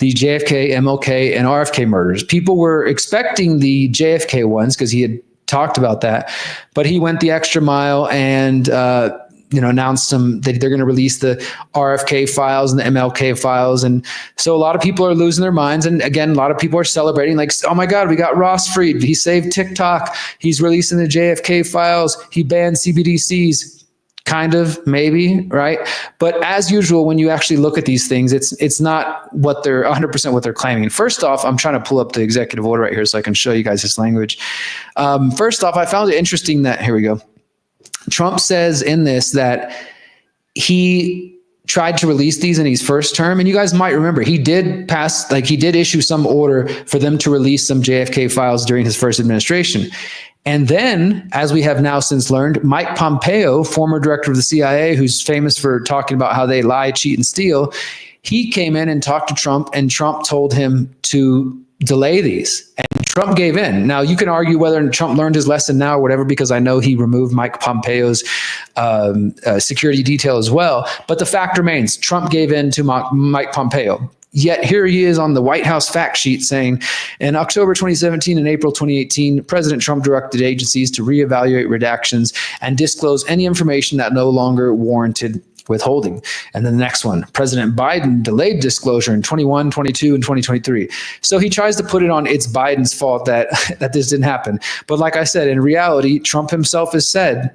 the JFK, MLK, and RFK murders. People were expecting the JFK ones because he had talked about that, but he went the extra mile and announced that they're going to release the RFK files and the MLK files. And so a lot of people are losing their minds. And again, a lot of people are celebrating, like, oh my God, we got Ross freed. He saved TikTok. He's releasing the JFK files. He banned CBDCs. Kind of, maybe, right? But as usual, when you actually look at these things, it's not what they're 100% what they're claiming. First off, I'm trying to pull up the executive order right here so I can show you guys this language. First off, I found it interesting that, here we go. Trump says in this that he tried to release these in his first term. And you guys might remember, he did issue some order for them to release some JFK files during his first administration. And then, as we have now since learned, Mike Pompeo, former director of the CIA, who's famous for talking about how they lie, cheat, and steal, he came in and talked to Trump, and Trump told him to delay these. And Trump gave in. Now, you can argue whether Trump learned his lesson now or whatever, because I know he removed Mike Pompeo's security detail as well. But the fact remains, Trump gave in to Mike Pompeo. Yet here he is on the White House fact sheet saying, in October 2017 and April 2018, President Trump directed agencies to reevaluate redactions and disclose any information that no longer warranted withholding. And then the next one, President Biden delayed disclosure in 21, 22, and 2023. So he tries to put it on it's Biden's fault that this didn't happen. But like I said, in reality, Trump himself has said,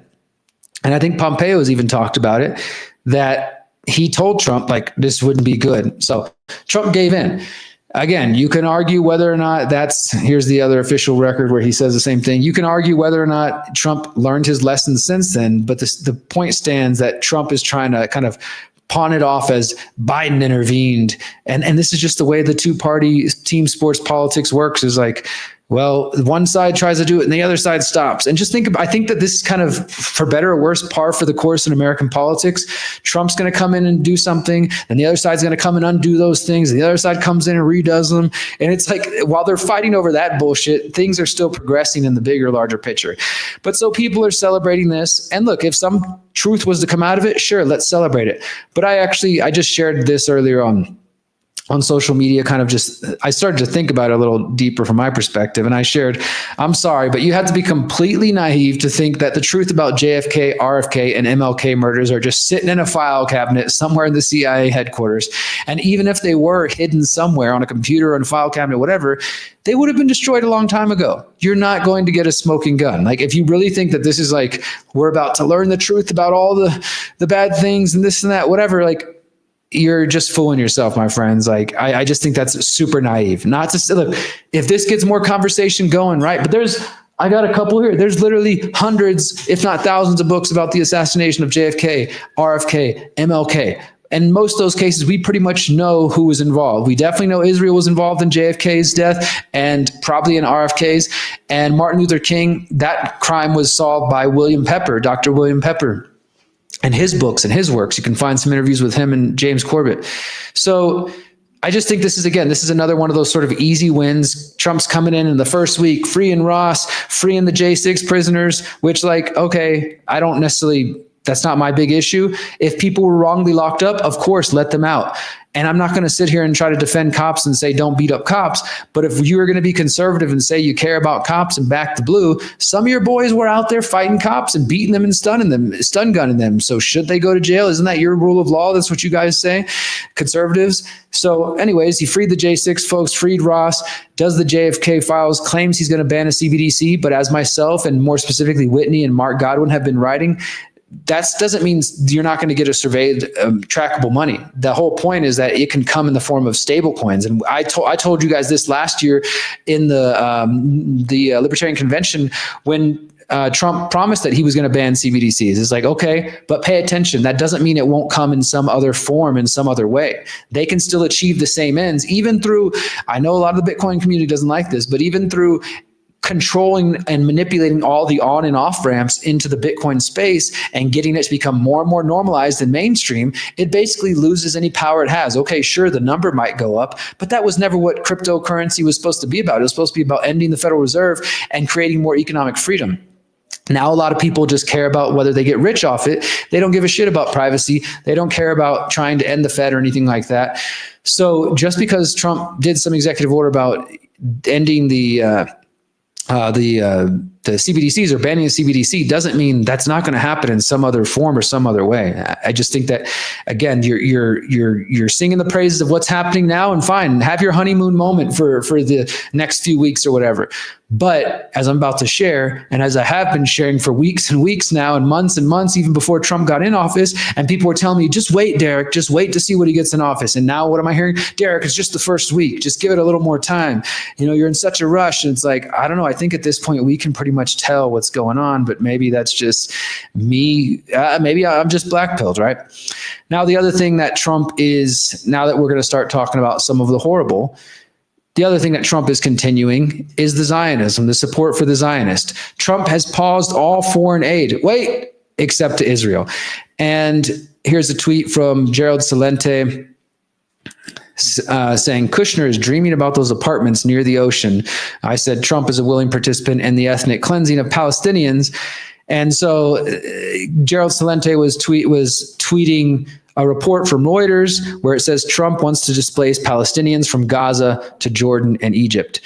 and I think Pompeo has even talked about it, that he told Trump, like, this wouldn't be good. So Trump gave in. Again, you can argue whether or not here's the other official record where he says the same thing. You can argue whether or not Trump learned his lessons since then, but the point stands that Trump is trying to kind of pawn it off as Biden intervened. And this is just the way the two-party team sports politics works, is like, well, one side tries to do it and the other side stops. And just I think that this is kind of, for better or worse, par for the course in American politics. Trump's going to come in and do something, and the other side's going to come and undo those things, and the other side comes in and redoes them. And it's like, while they're fighting over that bullshit, things are still progressing in the bigger, larger picture. But so people are celebrating this. And look, if some truth was to come out of it, sure, let's celebrate it. But I just shared this earlier on social media, I started to think about it a little deeper from my perspective. And I shared, I'm sorry, but you have to be completely naive to think that the truth about JFK, RFK, and MLK murders are just sitting in a file cabinet somewhere in the CIA headquarters. And even if they were hidden somewhere on a computer or in a file cabinet, whatever, they would have been destroyed a long time ago. You're not going to get a smoking gun. Like, if you really think that this is like, we're about to learn the truth about all the bad things and this and that, whatever, like, you're just fooling yourself, my friends. Like, I just think that's super naive. Not to say, look, if this gets more conversation going, right? But I got a couple here. There's literally hundreds, if not thousands, of books about the assassination of JFK, RFK, MLK. And most of those cases, we pretty much know who was involved. We definitely know Israel was involved in JFK's death and probably in RFK's. And Martin Luther King, that crime was solved by William Pepper, Dr. William Pepper. And his books and his works. You can find some interviews with him and James Corbett. So I just think this is another one of those sort of easy wins. Trump's coming in the first week, freeing Ross, freeing the J6 prisoners, which, like, okay, that's not my big issue. If people were wrongly locked up, of course, let them out. And I'm not going to sit here and try to defend cops and say, don't beat up cops. But if you are going to be conservative and say you care about cops and back the blue, some of your boys were out there fighting cops and beating them and stun gunning them. So should they go to jail? Isn't that your rule of law? That's what you guys say, conservatives. So anyways, he freed the J6 folks, freed Ross, does the JFK files, claims he's going to ban a CBDC. But as myself and more specifically Whitney and Mark Godwin have been writing, that doesn't mean you're not going to get a surveyed, trackable money. The whole point is that it can come in the form of stable coins. And I told you guys this last year in the Libertarian Convention when Trump promised that he was going to ban CBDCs. It's like, okay, but pay attention. That doesn't mean it won't come in some other form, in some other way. They can still achieve the same ends, even through, I know a lot of the Bitcoin community doesn't like this, but even through controlling and manipulating all the on and off ramps into the Bitcoin space and getting it to become more and more normalized and mainstream, it basically loses any power it has. Okay, sure, the number might go up, but that was never what cryptocurrency was supposed to be about. It was supposed to be about ending the Federal Reserve and creating more economic freedom. Now, a lot of people just care about whether they get rich off it. They don't give a shit about privacy. They don't care about trying to end the Fed or anything like that. So just because Trump did some executive order about ending the CBDCs or banning the CBDC doesn't mean that's not going to happen in some other form or some other way. I just think that, again, you're singing the praises of what's happening now, and fine, have your honeymoon moment for the next few weeks or whatever. But as I'm about to share, and as I have been sharing for weeks and weeks now, and months, even before Trump got in office, and people were telling me, just wait, Derrick, just wait to see what he gets in office. And now what am I hearing? Derrick, it's just the first week. Just give it a little more time. You know, you're in such a rush. And it's like, I don't know. I think at this point we can pretty much tell what's going on, but maybe that's just me. Maybe I'm just blackpilled, right? Now, the other thing that Trump is, now that we're going to start talking about some of the horrible, the other thing that Trump is continuing is the Zionism, the support for the Zionist. Trump has paused all foreign aid, except to Israel. And here's a tweet from Gerald Celente saying, Kushner is dreaming about those apartments near the ocean. I said Trump is a willing participant in the ethnic cleansing of Palestinians. And so Gerald Celente was tweeting a report from Reuters where it says Trump wants to displace Palestinians from Gaza to Jordan and Egypt.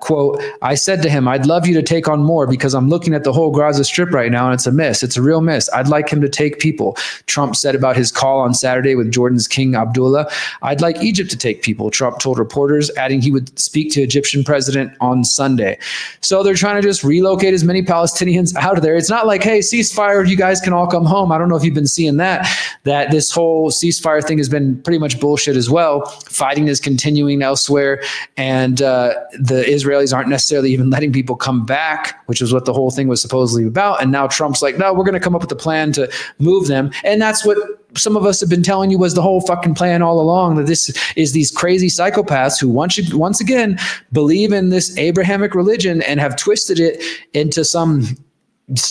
Quote, I said to him, I'd love you to take on more because I'm looking at the whole Gaza Strip right now and it's a miss. It's a real miss. I'd like him to take people. Trump said about his call on Saturday with Jordan's King Abdullah, I'd like Egypt to take people, Trump told reporters, adding he would speak to Egyptian president on Sunday. So they're trying to just relocate as many Palestinians out of there. It's not like, hey, ceasefire, you guys can all come home. I don't know if you've been seeing that this whole ceasefire thing has been pretty much bullshit as well. Fighting is continuing elsewhere, and the Israelis aren't necessarily even letting people come back, which is what the whole thing was supposedly about. And now Trump's like, no, we're going to come up with a plan to move them. And that's what some of us have been telling you was the whole fucking plan all along, that this is these crazy psychopaths who once again believe in this Abrahamic religion and have twisted it into some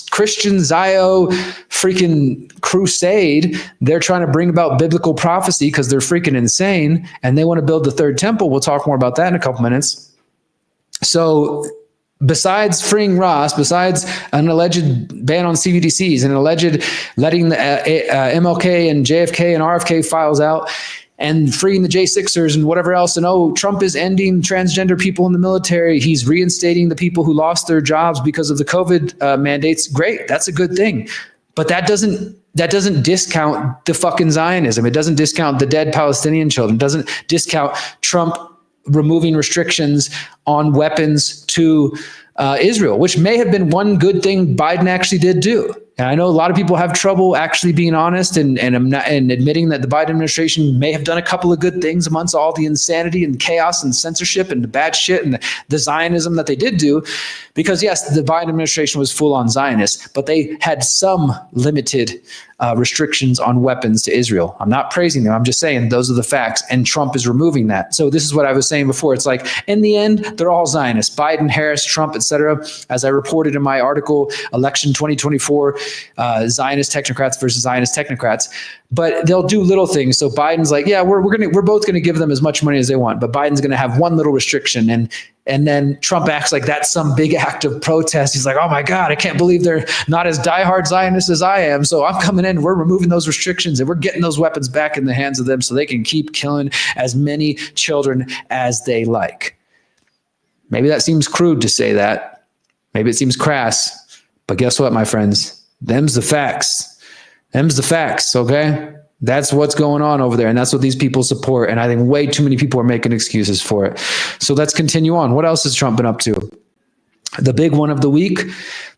Christian Zio freaking crusade. They're trying to bring about biblical prophecy because they're freaking insane and they want to build the third temple. We'll talk more about that in a couple minutes. So besides freeing Ross, besides an alleged ban on CBDCs and an alleged letting the MLK and JFK and RFK files out and freeing the J6ers and whatever else, and Trump is ending transgender people in the military. He's reinstating the people who lost their jobs because of the COVID mandates. Great, that's a good thing. But that doesn't discount the fucking Zionism. It doesn't discount the dead Palestinian children. It doesn't discount Trump removing restrictions on weapons to Israel, which may have been one good thing Biden actually did do. And I know a lot of people have trouble actually being honest and admitting that the Biden administration may have done a couple of good things amongst all the insanity and chaos and censorship and the bad shit and the Zionism that they did do. Because yes, the Biden administration was full on Zionist, but they had some limited restrictions on weapons to Israel. I'm not praising them. I'm just saying those are the facts. And Trump is removing that. So this is what I was saying before. It's like, in the end, they're all Zionists. Biden, Harris, Trump, etc. As I reported in my article, Election 2024, Zionist technocrats versus Zionist technocrats. But they'll do little things. So Biden's like, yeah, we're both gonna give them as much money as they want, but Biden's gonna have one little restriction, and then Trump acts like that's some big act of protest. He's like, oh my God, I can't believe they're not as diehard Zionists as I am. So I'm coming in, we're removing those restrictions, and we're getting those weapons back in the hands of them so they can keep killing as many children as they like. Maybe that seems crude to say that. Maybe it seems crass. But guess what, my friends? Them's the facts. Them's the facts, okay? That's what's going on over there, and that's what these people support, and I think way too many people are making excuses for it. So let's continue on. What else has Trump been up to? The big one of the week,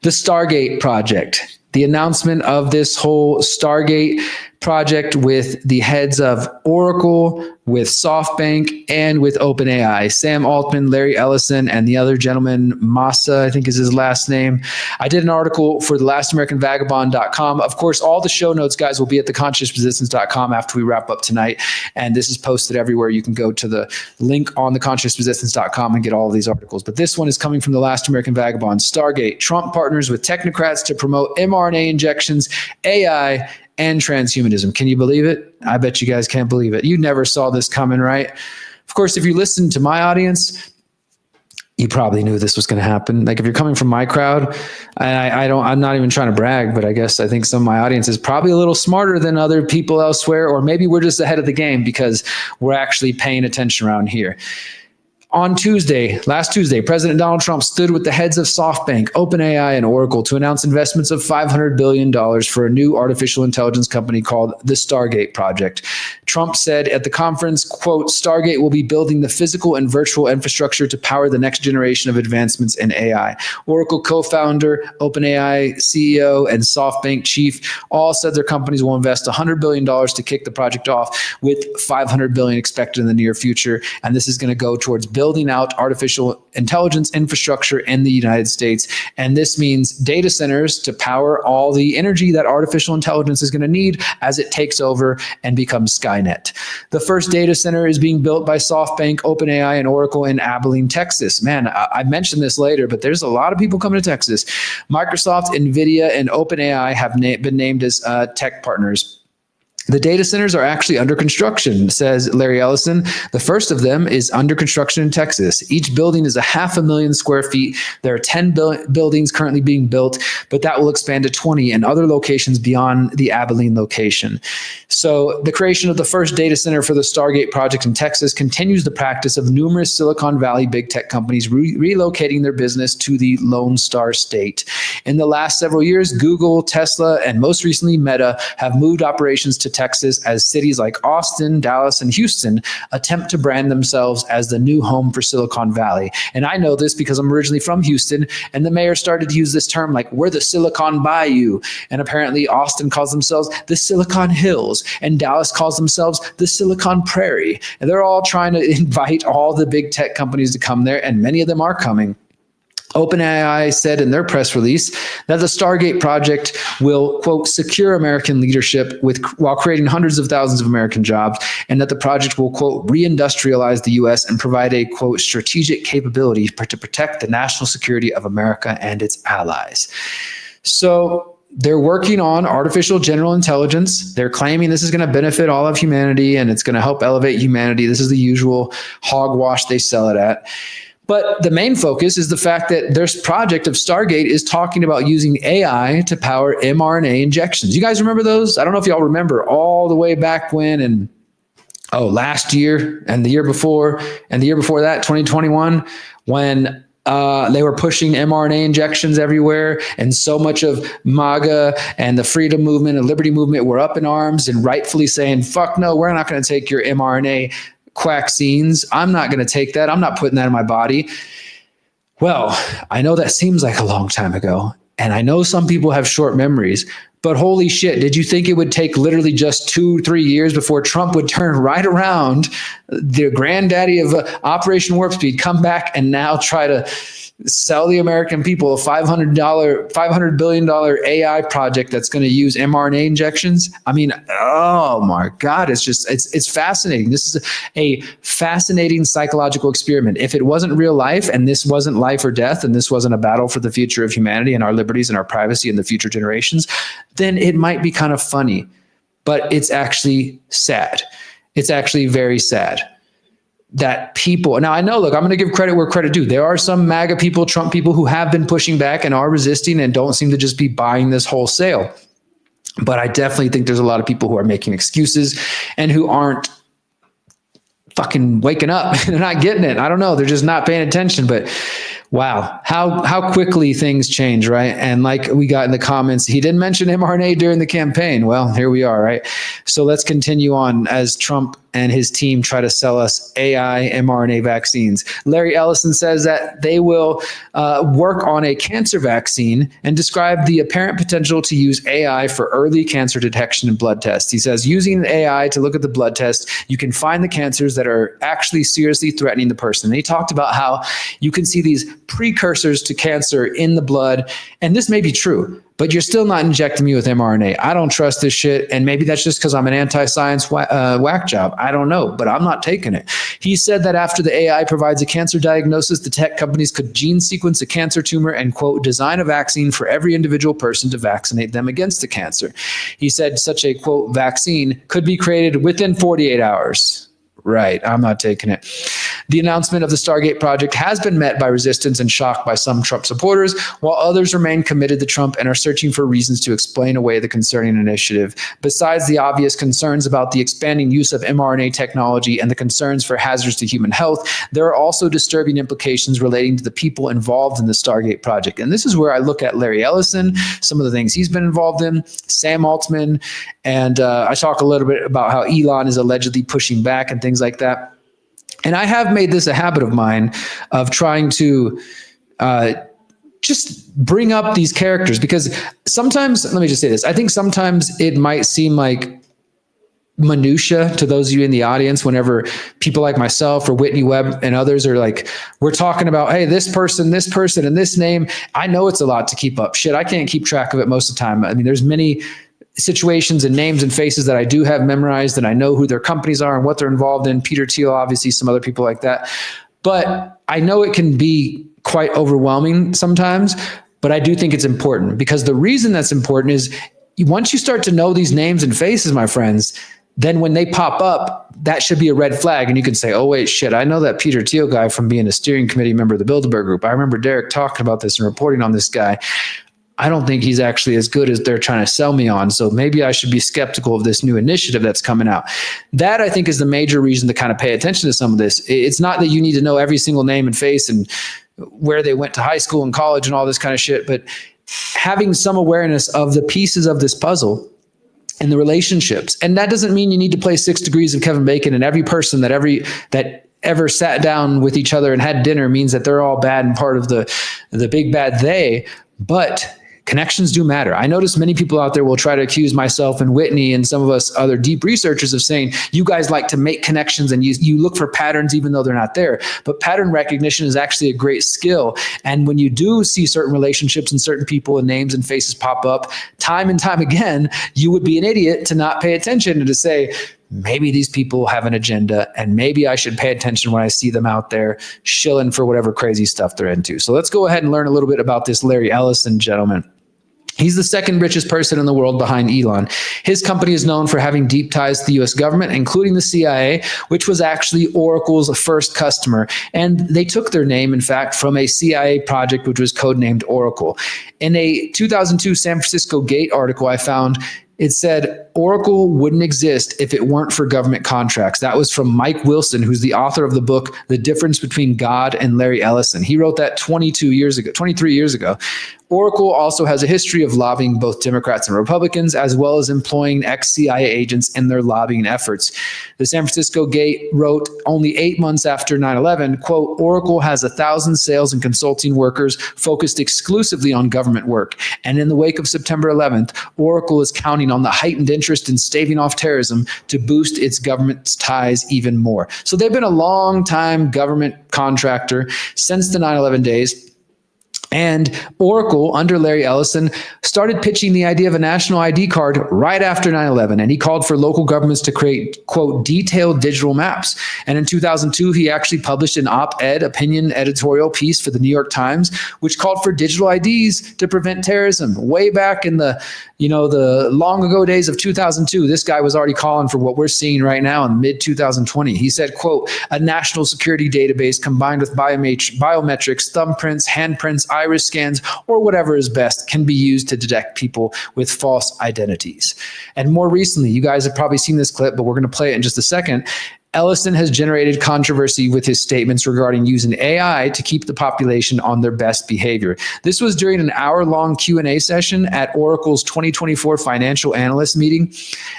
the Stargate project. the announcement of this whole Stargate project with the heads of Oracle, with SoftBank, and with OpenAI. Sam Altman, Larry Ellison, and the other gentleman, Massa, I think is his last name. I did an article for thelastamericanvagabond.com. Of course, all the show notes, guys, will be at theconsciousresistance.com after we wrap up tonight. And this is posted everywhere. You can go to the link on theconsciousresistance.com and get all of these articles. But this one is coming from the Last American Vagabond. Stargate, Trump partners with technocrats to promote mRNA injections, AI, and transhumanism. Can you believe it? I bet you guys can't believe it. You never saw this coming, right? Of course, if you listen to my audience, you probably knew this was going to happen. Like if you're coming from my crowd, I'm not even trying to brag, but I think some of my audience is probably a little smarter than other people elsewhere, or maybe we're just ahead of the game because we're actually paying attention around here. On last Tuesday, President Donald Trump stood with the heads of SoftBank, OpenAI, and Oracle to announce investments of $500 billion for a new artificial intelligence company called the Stargate Project. Trump said at the conference, quote, Stargate will be building the physical and virtual infrastructure to power the next generation of advancements in AI. Oracle co-founder, OpenAI CEO, and SoftBank chief all said their companies will invest $100 billion to kick the project off, with $500 billion expected in the near future. And this is going to go towards building out artificial intelligence infrastructure in the United States. And this means data centers to power all the energy that artificial intelligence is going to need as it takes over and becomes Skynet. The first data center is being built by SoftBank, OpenAI, and Oracle in Abilene, Texas. Man, I mentioned this later, but there's a lot of people coming to Texas. Microsoft, NVIDIA, and OpenAI have been named as tech partners. The data centers are actually under construction, says Larry Ellison. The first of them is under construction in Texas. Each building is 500,000 square feet. There are 10 buildings currently being built, but that will expand to 20 in other locations beyond the Abilene location. So the creation of the first data center for the Stargate project in Texas continues the practice of numerous Silicon Valley big tech companies relocating their business to the Lone Star State. In the last several years, Google, Tesla, and most recently Meta have moved operations to Texas as cities like Austin, Dallas, and Houston attempt to brand themselves as the new home for Silicon Valley. And I know this because I'm originally from Houston, and the mayor started to use this term like, we're the Silicon Bayou. And apparently Austin calls themselves the Silicon Hills, and Dallas calls themselves the Silicon Prairie. And they're all trying to invite all the big tech companies to come there, and many of them are coming. OpenAI said in their press release that the Stargate project will, quote, secure American leadership while creating hundreds of thousands of American jobs, and that the project will, quote, reindustrialize the U.S. and provide a, quote, strategic capability to protect the national security of America and its allies. So they're working on artificial general intelligence. They're claiming this is going to benefit all of humanity and it's going to help elevate humanity. This is the usual hogwash they sell it at. But the main focus is the fact that this project of Stargate is talking about using AI to power mRNA injections. You guys remember those? I don't know if y'all remember all the way back when, and last year and the year before and the year before that, 2021, when they were pushing mRNA injections everywhere, and so much of MAGA and the freedom movement and liberty movement were up in arms and rightfully saying, fuck no, we're not going to take your mRNA quackscenes. I'm not going to take that. I'm not putting that in my body. Well, I know that seems like a long time ago, and I know some people have short memories, but holy shit, did you think it would take literally just 2-3 years before Trump would turn right around, the granddaddy of Operation Warp Speed, come back and now try to sell the American people a $500 billion AI project that's going to use mRNA injections? I mean, oh my God, it's fascinating. This is a fascinating psychological experiment. If it wasn't real life, and this wasn't life or death, and this wasn't a battle for the future of humanity and our liberties and our privacy and the future generations, then it might be kind of funny, but it's actually sad. It's actually very sad that people, now I know, look, I'm going to give credit where credit due. There are some MAGA people, Trump people who have been pushing back and are resisting and don't seem to just be buying this wholesale. But I definitely think there's a lot of people who are making excuses and who aren't fucking waking up. They're not getting it. I don't know. They're just not paying attention. But wow, how quickly things change, right? And like we got in the comments, he didn't mention mRNA during the campaign. Well, here we are, right? So let's continue on as Trump and his team try to sell us AI mRNA vaccines. Larry Ellison says that they will work on a cancer vaccine and describe the apparent potential to use AI for early cancer detection and blood tests. He says using AI to look at the blood test, you can find the cancers that are actually seriously threatening the person. And he talked about how you can see these precursors to cancer in the blood. And this may be true, but you're still not injecting me with mRNA. I don't trust this shit. And maybe that's just because I'm an anti-science whack job. I don't know, but I'm not taking it. He said that after the AI provides a cancer diagnosis, the tech companies could gene sequence a cancer tumor and, quote, design a vaccine for every individual person to vaccinate them against the cancer. He said such a, quote, vaccine could be created within 48 hours. Right, I'm not taking it. The announcement of the Stargate project has been met by resistance and shock by some Trump supporters, while others remain committed to Trump and are searching for reasons to explain away the concerning initiative. Besides the obvious concerns about the expanding use of mRNA technology and the concerns for hazards to human health, there are also disturbing implications relating to the people involved in the Stargate project. And this is where I look at Larry Ellison, some of the things he's been involved in, Sam Altman, and I talk a little bit about how Elon is allegedly pushing back and things like that. And I have made this a habit of mine of trying to just bring up these characters, because sometimes, let me just say this, I think sometimes it might seem like minutia to those of you in the audience whenever people like myself or Whitney Webb and others are like, we're talking about, hey, this person, and this name. I know it's a lot to keep up. Shit, I can't keep track of it most of the time. I mean, there's many situations and names and faces that I do have memorized, and I know who their companies are and what they're involved in. Peter Thiel, obviously, some other people like that. But I know it can be quite overwhelming sometimes, but I do think it's important, because the reason that's important is once you start to know these names and faces, my friends, then when they pop up, that should be a red flag. And you can say, oh, wait, shit, I know that Peter Thiel guy from being a steering committee member of the Bilderberg Group. I remember Derrick talking about this and reporting on this guy. I don't think he's actually as good as they're trying to sell me on. So maybe I should be skeptical of this new initiative that's coming out. That, I think, is the major reason to kind of pay attention to some of this. It's not that you need to know every single name and face and where they went to high school and college and all this kind of shit, but having some awareness of the pieces of this puzzle and the relationships. And that doesn't mean you need to play 6 Degrees of Kevin Bacon, and every person that ever sat down with each other and had dinner means that they're all bad and part of the big bad they. But connections do matter. I notice many people out there will try to accuse myself and Whitney and some of us other deep researchers of saying, you guys like to make connections and you look for patterns even though they're not there. But pattern recognition is actually a great skill. And when you do see certain relationships and certain people and names and faces pop up time and time again, you would be an idiot to not pay attention and to say, maybe these people have an agenda, and maybe I should pay attention when I see them out there shilling for whatever crazy stuff they're into. So let's go ahead and learn a little bit about this Larry Ellison gentleman. He's the second richest person in the world behind Elon. His company is known for having deep ties to the US government, including the CIA, which was actually Oracle's first customer. And they took their name, in fact, from a CIA project which was codenamed Oracle. In a 2002 San Francisco Gate article I found, it said Oracle wouldn't exist if it weren't for government contracts. That was from Mike Wilson, who's the author of the book, The Difference Between God and Larry Ellison. He wrote that 23 years ago. Oracle also has a history of lobbying both Democrats and Republicans, as well as employing ex-CIA agents in their lobbying efforts. The San Francisco Gate wrote only 8 months after 9/11, quote, Oracle has 1,000 sales and consulting workers focused exclusively on government work. And in the wake of September 11th, Oracle is counting on the heightened interest in staving off terrorism to boost its government ties even more. So they've been a long time government contractor since the 9/11 days. And Oracle, under Larry Ellison, started pitching the idea of a national ID card right after 9/11. And he called for local governments to create, quote, detailed digital maps. And in 2002, he actually published an op-ed opinion editorial piece for the New York Times, which called for digital IDs to prevent terrorism. Way back in the long ago days of 2002, this guy was already calling for what we're seeing right now in mid-2020. He said, quote, a national security database combined with biometrics, thumbprints, handprints, iris scans, or whatever is best can be used to detect people with false identities. And more recently, you guys have probably seen this clip, but we're going to play it in just a second. Ellison has generated controversy with his statements regarding using AI to keep the population on their best behavior. This was during an hour-long Q&A session at Oracle's 2024 financial analyst meeting,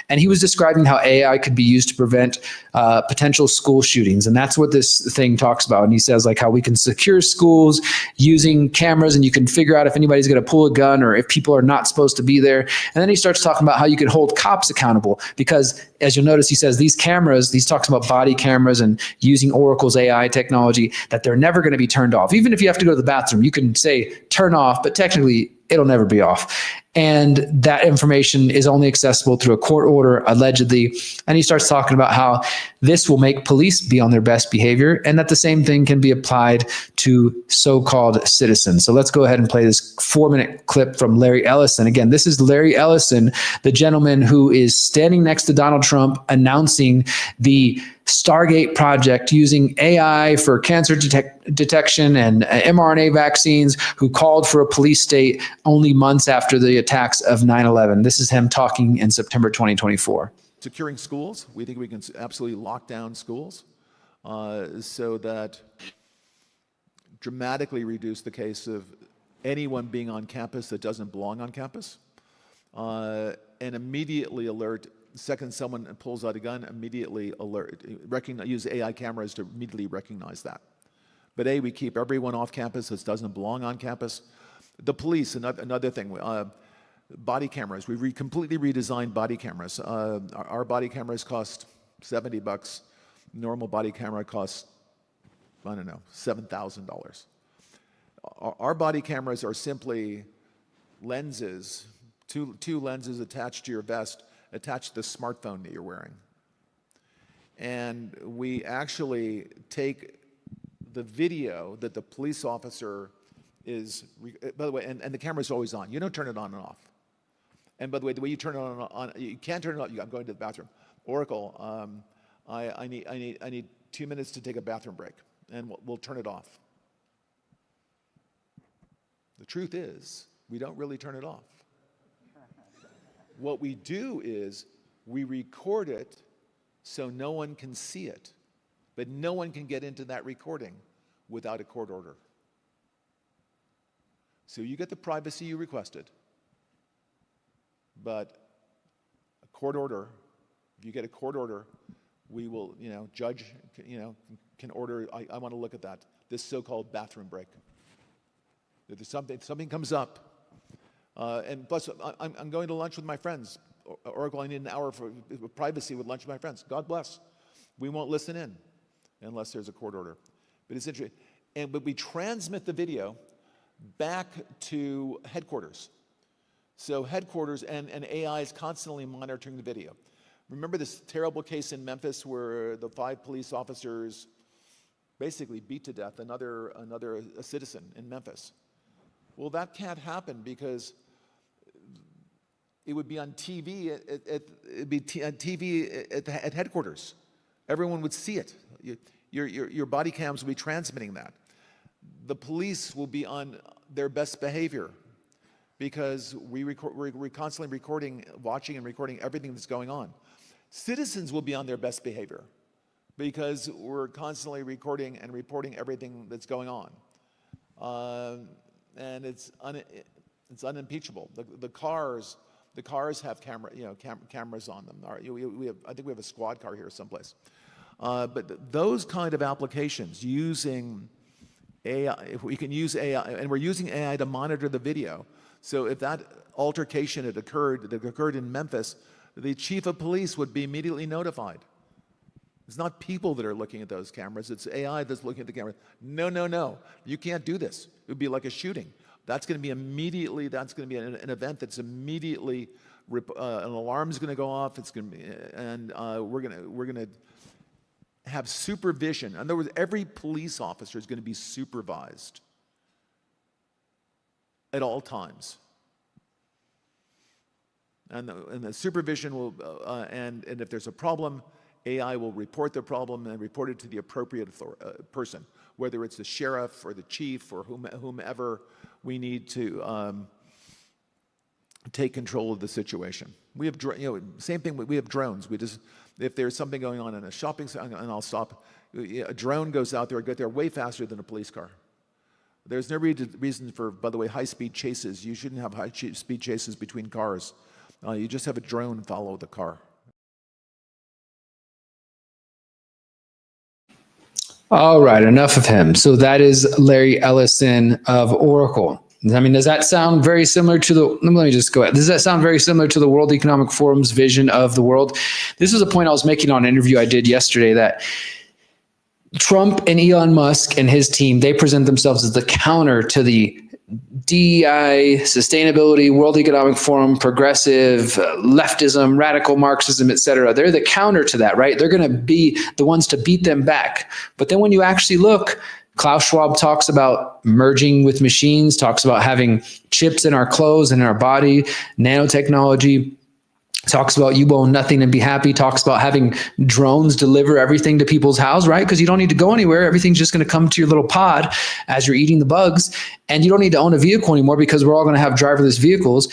and he was describing how AI could be used to prevent potential school shootings, and that's what this thing talks about. And he says like how we can secure schools using cameras, and you can figure out if anybody's going to pull a gun or if people are not supposed to be there. And then he starts talking about how you could hold cops accountable because, as you'll notice, he says these cameras, he's talking about body cameras and using Oracle's AI technology, that they're never going to be turned off. Even if you have to go to the bathroom, you can say turn off, but technically it'll never be off. And that information is only accessible through a court order, allegedly. And he starts talking about how this will make police be on their best behavior and that the same thing can be applied to so-called citizens. So let's go ahead and play this 4-minute clip from Larry Ellison. Again, this is Larry Ellison, the gentleman who is standing next to Donald Trump announcing the Stargate project using AI for cancer detection and mRNA vaccines, who called for a police state only months after the attacks of 9/11. This is him talking in September 2024. Securing schools, we think we can absolutely lock down schools so that dramatically reduce the case of anyone being on campus that doesn't belong on campus, and immediately alert. Second, someone pulls out a gun, immediately alert. Use AI cameras to immediately recognize that. But we keep everyone off campus that doesn't belong on campus. The police, another thing. Body cameras. We completely redesigned body cameras. Our body cameras cost $70. Normal body camera costs, I don't know, $7,000. Our body cameras are simply lenses, two lenses attached to your vest, attached to the smartphone that you're wearing. And we actually take the video that the police officer is, by the way, and the camera's always on. You don't turn it on and off. And by the way you turn it on, you can't turn it on. I'm going to the bathroom. Oracle, I need 2 minutes to take a bathroom break, and we'll turn it off. The truth is, we don't really turn it off. What we do is we record it so no one can see it, but no one can get into that recording without a court order. So you get the privacy you requested, but a court order, if you get a court order, we will, judge, can order, I want to look at that, this so-called bathroom break. If there's something comes up, and plus, I'm going to lunch with my friends. Oracle, I need an hour for privacy with lunch with my friends. God bless. We won't listen in unless there's a court order. But it's interesting. But we transmit the video back to headquarters. So headquarters and AI is constantly monitoring the video. Remember this terrible case in Memphis where the 5 police officers basically beat to death a citizen in Memphis? Well, that can't happen because it would be on TV at headquarters. Everyone would see it. Your body cams will be transmitting that. The police will be on their best behavior because we're constantly watching and recording everything that's going on. Citizens will be on their best behavior because we're constantly recording and reporting everything that's going on. And it's unimpeachable. The cars have cameras on them. I think we have a squad car here someplace. But those kind of applications using AI, if we can use AI, and we're using AI to monitor the video. So if that altercation that occurred in Memphis, the chief of police would be immediately notified. It's not people that are looking at those cameras. It's AI that's looking at the camera. No. You can't do this. It would be like a shooting. That's going to be immediately, that's going to be an event that's immediately, an alarm's going to go off. It's going to be, and we're going to have supervision. In other words, every police officer is going to be supervised at all times. And the supervision will, and if there's a problem, AI will report the problem and report it to the appropriate person, whether it's the sheriff or the chief or whomever we need to take control of the situation. We have, same thing. We have drones. We just, if there's something going on in a shopping center, and I'll stop, a drone goes out there, get there way faster than a police car. There's no reason for, by the way, high-speed chases. You shouldn't have high-speed chases between cars. You just have a drone follow the car. All right, enough of him. So that is Larry Ellison of Oracle. I mean, does that sound very similar to the, let me just go ahead. Does that sound very similar to the World Economic Forum's vision of the world? This is a point I was making on an interview I did yesterday, that Trump and Elon Musk and his team, they present themselves as the counter to the DEI, sustainability, World Economic Forum, progressive, leftism, radical Marxism, etc. They're the counter to that, right? They're going to be the ones to beat them back. But then when you actually look, Klaus Schwab talks about merging with machines, talks about having chips in our clothes and in our body, nanotechnology, talks about you own nothing and be happy, talks about having drones deliver everything to people's house, right? Because you don't need to go anywhere. Everything's just going to come to your little pod as you're eating the bugs. And you don't need to own a vehicle anymore because we're all going to have driverless vehicles.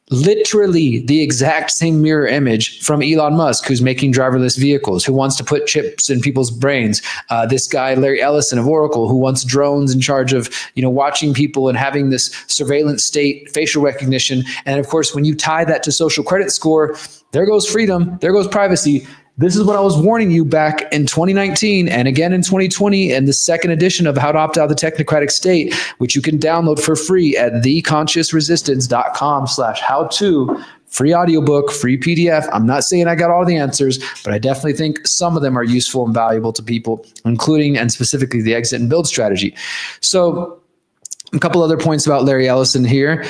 Literally the exact same mirror image from Elon Musk, who's making driverless vehicles, who wants to put chips in people's brains. This guy, Larry Ellison of Oracle, who wants drones in charge of, watching people and having this surveillance state, facial recognition. And of course, when you tie that to social credit score, there goes freedom, there goes privacy. This is what I was warning you back in 2019 and again in 2020 and the second edition of How to Opt Out of the Technocratic State, which you can download for free at theconsciousresistance.com/how-to. Free audiobook, free PDF. I'm not saying I got all the answers, but I definitely think some of them are useful and valuable to people, including and specifically the exit and build strategy. So a couple other points about Larry Ellison here.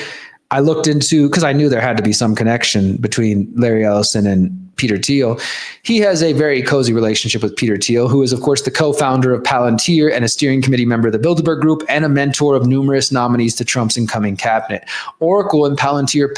I looked into, because I knew there had to be some connection between Larry Ellison and Peter Thiel. He has a very cozy relationship with Peter Thiel, who is, of course, the co-founder of Palantir and a steering committee member of the Bilderberg Group and a mentor of numerous nominees to Trump's incoming cabinet. Oracle and Palantir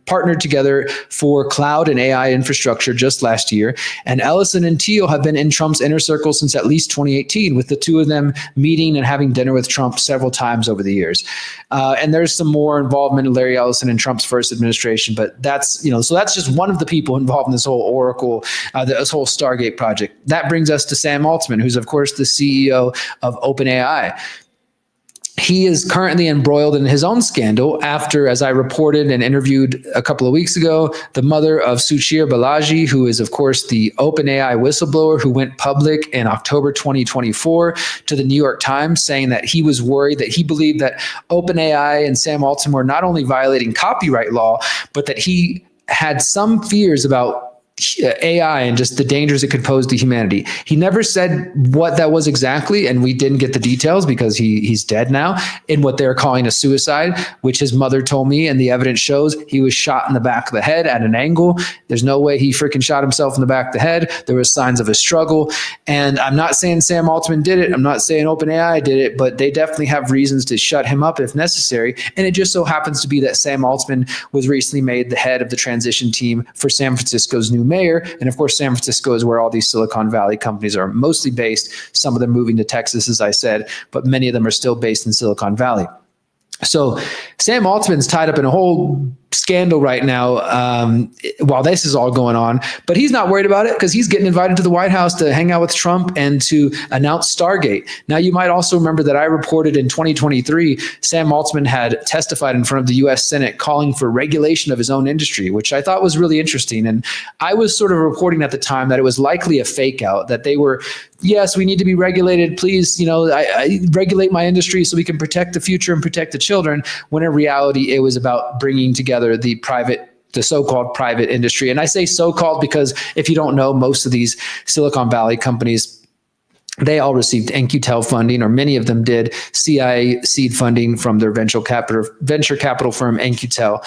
partnered together for cloud and AI infrastructure just last year, and Ellison and Thiel have been in Trump's inner circle since at least 2018, with the two of them meeting and having dinner with Trump several times over the years. And there's some more involvement in Larry Ellison in Trump's first administration, but that's, so that's just one of the people involved in this whole Oracle, this whole Stargate project. That brings us to Sam Altman, who's of course the CEO of OpenAI. He is currently embroiled in his own scandal after, as I reported and interviewed a couple of weeks ago, the mother of Suchir Balaji, who is, of course, the OpenAI whistleblower who went public in October 2024 to the New York Times, saying that he was worried, that he believed that OpenAI and Sam Altman were not only violating copyright law, but that he had some fears about AI and just the dangers it could pose to humanity. He never said what that was exactly, and we didn't get the details because he's dead now, in what they're calling a suicide, which his mother told me, and the evidence shows he was shot in the back of the head at an angle. There's no way he freaking shot himself in the back of the head. There was signs of a struggle, and I'm not saying Sam Altman did it. I'm not saying OpenAI did it, but they definitely have reasons to shut him up if necessary, and it just so happens to be that Sam Altman was recently made the head of the transition team for San Francisco's new mayor. And of course, San Francisco is where all these Silicon Valley companies are mostly based. Some of them moving to Texas, as I said, but many of them are still based in Silicon Valley. So Sam Altman's tied up in a whole scandal right now while this is all going on, but he's not worried about it because he's getting invited to the White House to hang out with Trump and to announce Stargate. Now, you might also remember that I reported in 2023, Sam Altman had testified in front of the US Senate calling for regulation of his own industry, which I thought was really interesting. And I was sort of reporting at the time that it was likely a fake out, that they were, yes, we need to be regulated. Please, I regulate my industry so we can protect the future and protect the children, when in reality, it was about bringing together the so-called private industry. And I say so-called because if you don't know, most of these Silicon Valley companies, they all received NQTEL funding, or many of them did, CIA seed funding from their venture capital firm NQTEL.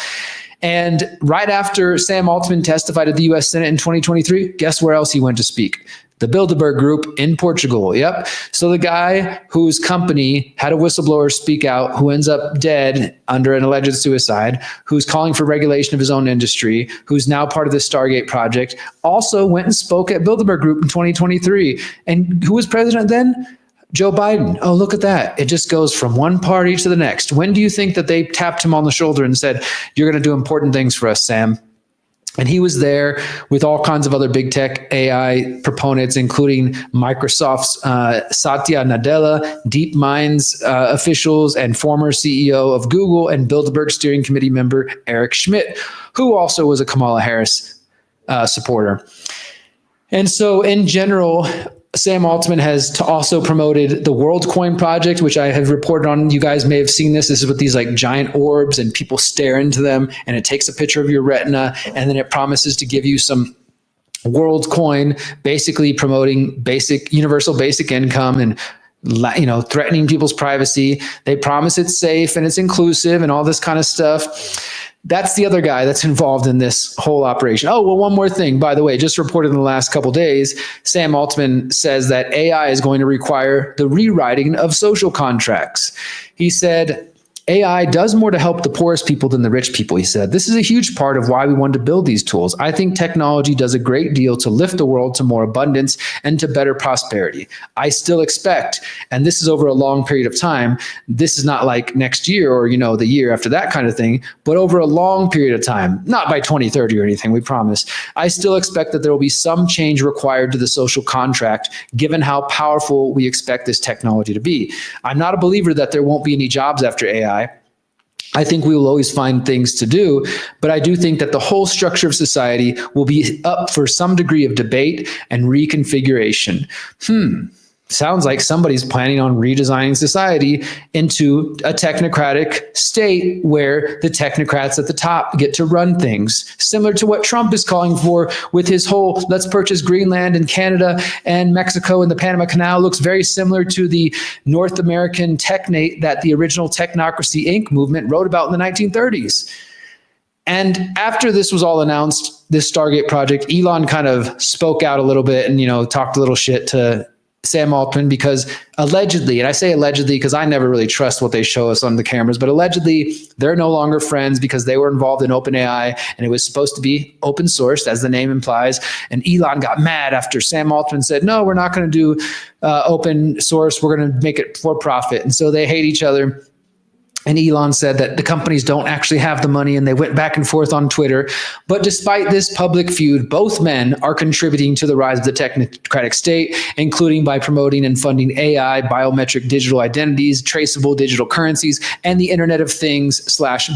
And right after Sam Altman testified at the US Senate in 2023, guess where else he went to speak? The Bilderberg Group in Portugal. Yep. So the guy whose company had a whistleblower speak out, who ends up dead under an alleged suicide, who's calling for regulation of his own industry, who's now part of the Stargate project, also went and spoke at Bilderberg Group in 2023. And who was president then? Joe Biden. Oh, look at that. It just goes from one party to the next. When do you think that they tapped him on the shoulder and said, you're going to do important things for us, Sam? And he was there with all kinds of other big tech AI proponents, including Microsoft's Satya Nadella, DeepMind's officials, and former CEO of Google and Bilderberg steering committee member Eric Schmidt, who also was a Kamala Harris supporter. And so in general, Sam Altman has also promoted the WorldCoin project, which I have reported on. You guys may have seen this. This is with these like giant orbs and people stare into them, and it takes a picture of your retina, and then it promises to give you some WorldCoin, basically promoting universal basic income and threatening people's privacy. They promise it's safe and it's inclusive and all this kind of stuff. That's the other guy that's involved in this whole operation. Oh, well, one more thing, by the way, just reported in the last couple of days, Sam Altman says that AI is going to require the rewriting of social contracts. He said, AI does more to help the poorest people than the rich people, he said. This is a huge part of why we wanted to build these tools. I think technology does a great deal to lift the world to more abundance and to better prosperity. I still expect, and this is over a long period of time, this is not like next year or, the year after that kind of thing, but over a long period of time, not by 2030 or anything, we promise. I still expect that there will be some change required to the social contract, given how powerful we expect this technology to be. I'm not a believer that there won't be any jobs after AI. I think we will always find things to do, but I do think that the whole structure of society will be up for some degree of debate and reconfiguration. Sounds like somebody's planning on redesigning society into a technocratic state where the technocrats at the top get to run things, similar to what Trump is calling for with his whole let's purchase Greenland and Canada and Mexico and the Panama Canal. Looks very similar to the North American technate that the original Technocracy Inc. movement wrote about in the 1930s. And after this was all announced, this Stargate project, Elon kind of spoke out a little bit and, talked a little shit to Sam Altman, because allegedly, and I say allegedly because I never really trust what they show us on the cameras, but allegedly they're no longer friends because they were involved in OpenAI and it was supposed to be open sourced, as the name implies. And Elon got mad after Sam Altman said, no, we're not going to do open source. We're going to make it for profit. And so they hate each other. And Elon said that the companies don't actually have the money, and they went back and forth on Twitter. But despite this public feud, both men are contributing to the rise of the technocratic state, including by promoting and funding AI, biometric digital identities, traceable digital currencies, and the Internet of Things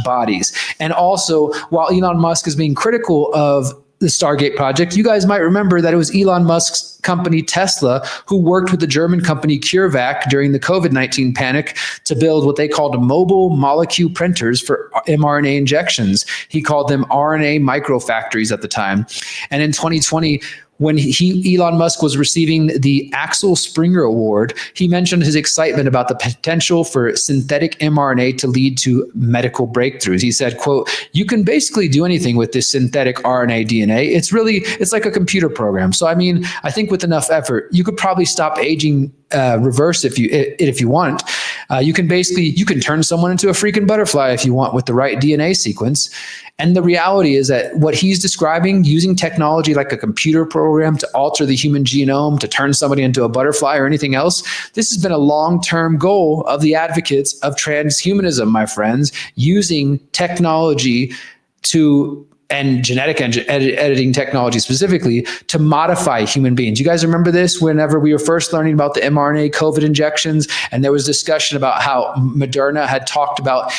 / bodies. And also, while Elon Musk is being critical of the Stargate project, you guys might remember that it was Elon Musk's company Tesla who worked with the German company CureVac during the COVID-19 panic to build what they called mobile molecule printers for mRNA injections. He called them RNA microfactories at the time. And in 2020, when Elon Musk was receiving the Axel Springer Award, he mentioned his excitement about the potential for synthetic mRNA to lead to medical breakthroughs. He said, quote, you can basically do anything with this synthetic RNA DNA. It's like a computer program. So, I think with enough effort, you could probably stop aging reverse if you want. You can turn someone into a freaking butterfly if you want with the right DNA sequence. And the reality is that what he's describing, using technology like a computer program to alter the human genome, to turn somebody into a butterfly or anything else, this has been a long-term goal of the advocates of transhumanism, my friends, using technology and genetic editing technology specifically to modify human beings. You guys remember this whenever we were first learning about the mRNA COVID injections, and there was discussion about how Moderna had talked about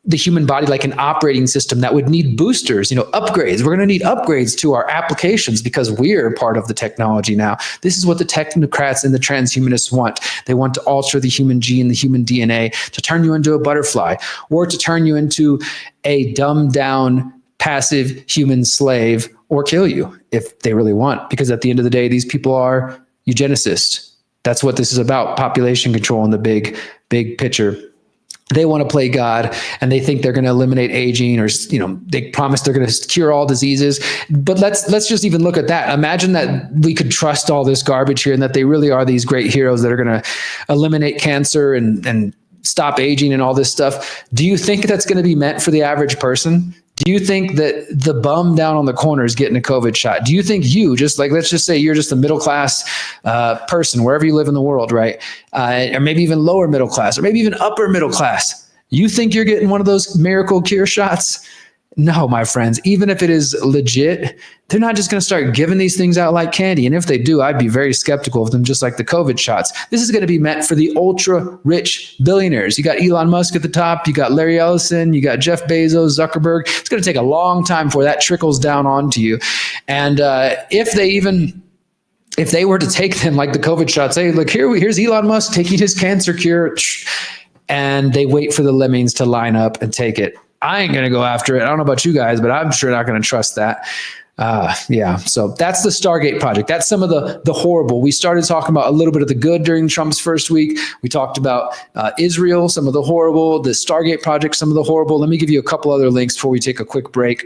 the human body like an operating system that would need boosters, upgrades. We're going to need upgrades to our applications because we're part of the technology now. This is what the technocrats and the transhumanists want. They want to alter the human gene, the human DNA, to turn you into a butterfly or to turn you into a dumbed down, passive human slave, or kill you if they really want. Because at the end of the day, these people are eugenicists. That's what this is about, population control in the big picture. They want to play God, and they think they're going to eliminate aging, or they promise they're going to cure all diseases. But let's just even look at that. Imagine that we could trust all this garbage here, and that they really are these great heroes that are going to eliminate cancer and stop aging and all this stuff. Do you think that's going to be meant for the average person? Do you think that the bum down on the corner is getting a COVID shot? Do you think let's just say you're just a middle-class person, wherever you live in the world, right? Or maybe even lower middle class, or maybe even upper middle class. You think you're getting one of those miracle cure shots? No, my friends, even if it is legit, they're not just going to start giving these things out like candy. And if they do, I'd be very skeptical of them, just like the COVID shots. This is going to be meant for the ultra rich billionaires. You got Elon Musk at the top, you got Larry Ellison, you got Jeff Bezos, Zuckerberg. It's going to take a long time before that trickles down onto you. And if they were to take them like the COVID shots, say, look, here's Elon Musk taking his cancer cure, and they wait for the lemmings to line up and take it. I ain't going to go after it. I don't know about you guys, but I'm sure not going to trust that. So that's the Stargate project. That's some of the horrible. We started talking about a little bit of the good during Trump's first week. We talked about Israel, some of the horrible, the Stargate project, some of the horrible. Let me give you a couple other links before we take a quick break.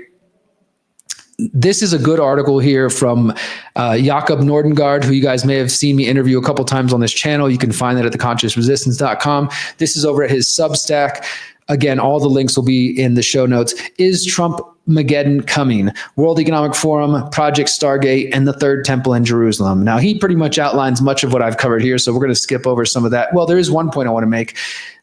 This is a good article here from Jakob Nordengard, who you guys may have seen me interview a couple times on this channel. You can find that at theconsciousresistance.com. This is over at his Substack. Again, all the links will be in the show notes. Is Trump-mageddon coming? World Economic Forum, Project Stargate, and the Third Temple in Jerusalem. Now, he pretty much outlines much of what I've covered here, so we're going to skip over some of that. Well, there is one point I want to make.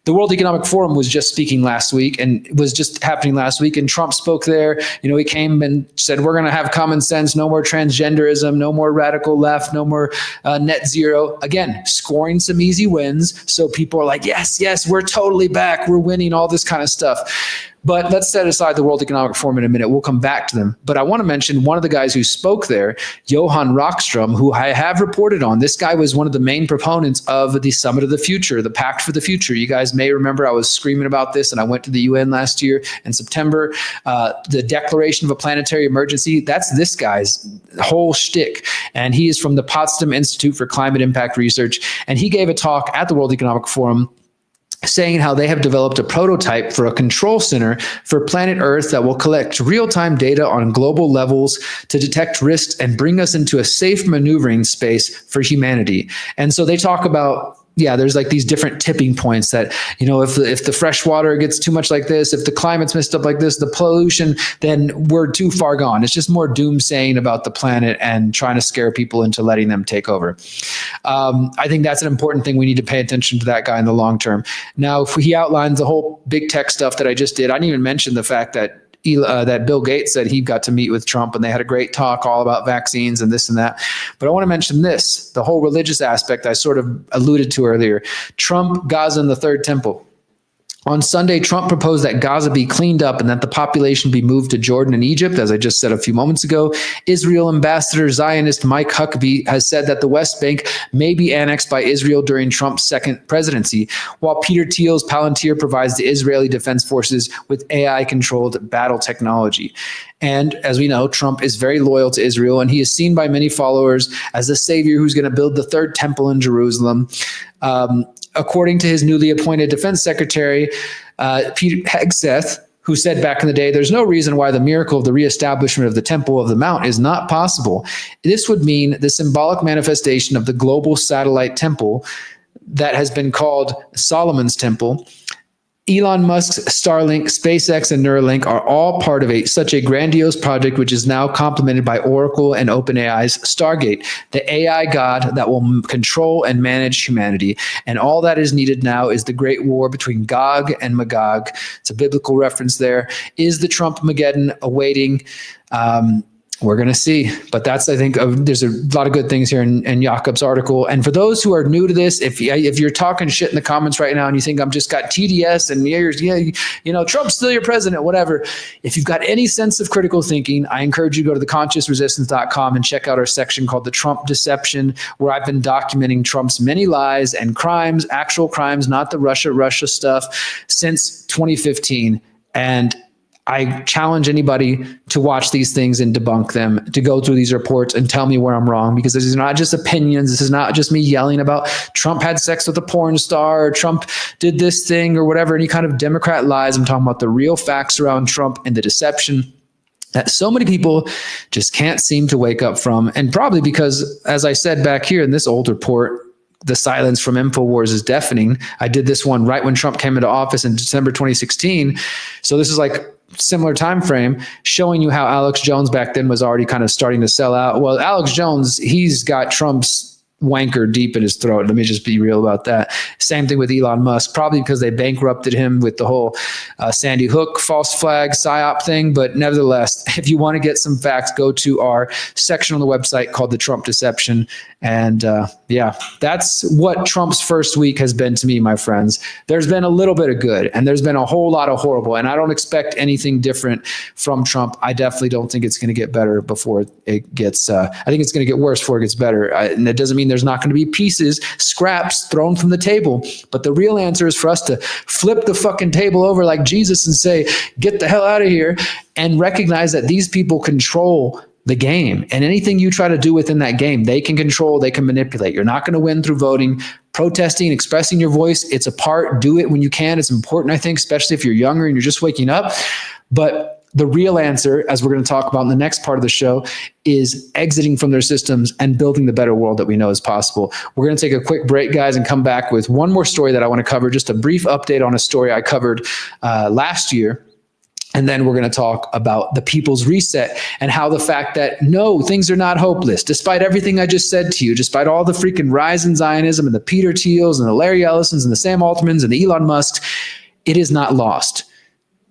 The World Economic Forum was just speaking last week, and it was just happening last week, and Trump spoke there. You know, he came and said, we're going to have common sense, no more transgenderism, no more radical left, no more net zero. Again, scoring some easy wins. So people are like, yes, we're totally back. We're winning, all this kind of stuff. But let's set aside the World Economic Forum in a minute. We'll come back to them. But I want to mention one of the guys who spoke there, Johan Rockström, who I have reported on. This guy was one of the main proponents of the Summit of the Future, the Pact for the Future. You guys may remember I was screaming about this, and I went to the UN last year in September. The Declaration of a Planetary Emergency, that's this guy's whole shtick. And he is from the Potsdam Institute for Climate Impact Research. And he gave a talk at the World Economic Forum saying how they have developed a prototype for a control center for planet Earth that will collect real-time data on global levels to detect risks and bring us into a safe maneuvering space for humanity. And so they talk about, there's like these different tipping points that, you know, if the fresh water gets too much like this, if the climate's messed up like this, the pollution, then we're too far gone. It's just more doomsaying about the planet and trying to scare people into letting them take over. I think that's an important thing. We need to pay attention to that guy in the long term. Now, if he outlines the whole big tech stuff that I just did, I didn't even mention the fact that that Bill Gates said he got to meet with Trump and they had a great talk all about vaccines and this and that. But I want to mention this, the whole religious aspect I sort of alluded to earlier. Trump, Gaza, and the Third Temple. On Sunday, Trump proposed that Gaza be cleaned up and that the population be moved to Jordan and Egypt, as I just said a few moments ago. Israel ambassador Zionist Mike Huckabee has said that the West Bank may be annexed by Israel during Trump's second presidency, while Peter Thiel's Palantir provides the Israeli Defense Forces with AI-controlled battle technology. And as we know, Trump is very loyal to Israel, and he is seen by many followers as the savior who's going to build the third temple in Jerusalem. According to his newly appointed defense secretary, Pete Hegseth, who said back in the day, there's no reason why the miracle of the reestablishment of the Temple of the Mount is not possible. This would mean the symbolic manifestation of the global satellite temple that has been called Solomon's Temple. Elon Musk's Starlink, SpaceX, and Neuralink are all part of such a grandiose project, which is now complemented by Oracle and OpenAI's Stargate, the AI god that will control and manage humanity. And all that is needed now is the great war between Gog and Magog. It's a biblical reference there. Is the Trump-mageddon awaiting? We're going to see. But that's, I think, there's a lot of good things here in Jakob's article. And for those who are new to this, if you're talking shit in the comments right now and you think I'm just got TDS and Trump's still your president, whatever. If you've got any sense of critical thinking, I encourage you to go to theconsciousresistance.com and check out our section called The Trump Deception, where I've been documenting Trump's many lies and crimes, actual crimes, not the Russia stuff, since 2015. And I challenge anybody to watch these things and debunk them, to go through these reports and tell me where I'm wrong, because this is not just opinions. This is not just me yelling about Trump had sex with a porn star or Trump did this thing or whatever, any kind of Democrat lies. I'm talking about the real facts around Trump and the deception that so many people just can't seem to wake up from. And probably because, as I said back here in this old report, the silence from InfoWars is deafening. I did this one right when Trump came into office in December 2016. So this is like similar time frame, showing you how Alex Jones back then was already kind of starting to sell out. Well, Alex Jones, he's got Trump's wanker deep in his throat. Let me just be real about that. Same thing with Elon Musk, probably because they bankrupted him with the whole Sandy Hook false flag psyop thing. But nevertheless, if you want to get some facts, go to our section on the website called The Trump Deception. And yeah, that's what Trump's first week has been to me, my friends. There's been a little bit of good and there's been a whole lot of horrible. And I don't expect anything different from Trump. I definitely don't think it's going to get better before it gets, I think it's going to get worse before it gets better. And that doesn't mean there's not going to be pieces, scraps thrown from the table. But the real answer is for us to flip the fucking table over like Jesus and say, get the hell out of here, and recognize that these people control the game, and anything you try to do within that game, they can control, they can manipulate. You're not going to win through voting, protesting, expressing your voice. It's a part. Do it when you can. It's important, I think, especially if you're younger and you're just waking up. But the real answer, as we're going to talk about in the next part of the show, is exiting from their systems and building the better world that we know is possible. We're going to take a quick break, guys, and come back with one more story that I want to cover. Just a brief update on a story I covered last year. And then we're going to talk about the People's Reset and how the fact that, no, things are not hopeless. Despite everything I just said to you, despite all the freaking rise in Zionism and the Peter Thiels and the Larry Ellisons and the Sam Altmans and the Elon Musks, it is not lost.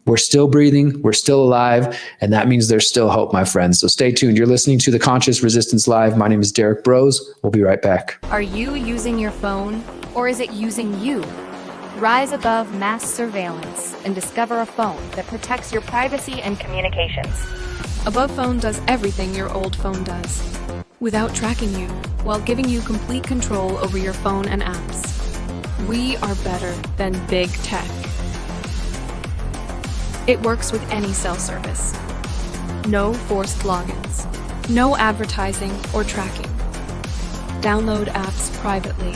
We're still breathing. We're still alive. And that means there's still hope, my friends. So stay tuned. You're listening to The Conscious Resistance Live. My name is Derrick Broze. We'll be right back. Are you using your phone, or is it using you? Rise above mass surveillance and discover a phone that protects your privacy and communications. Above Phone does everything your old phone does, without tracking you, while giving you complete control over your phone and apps. We are better than big tech. It works with any cell service. No forced logins, no advertising or tracking. Download apps privately.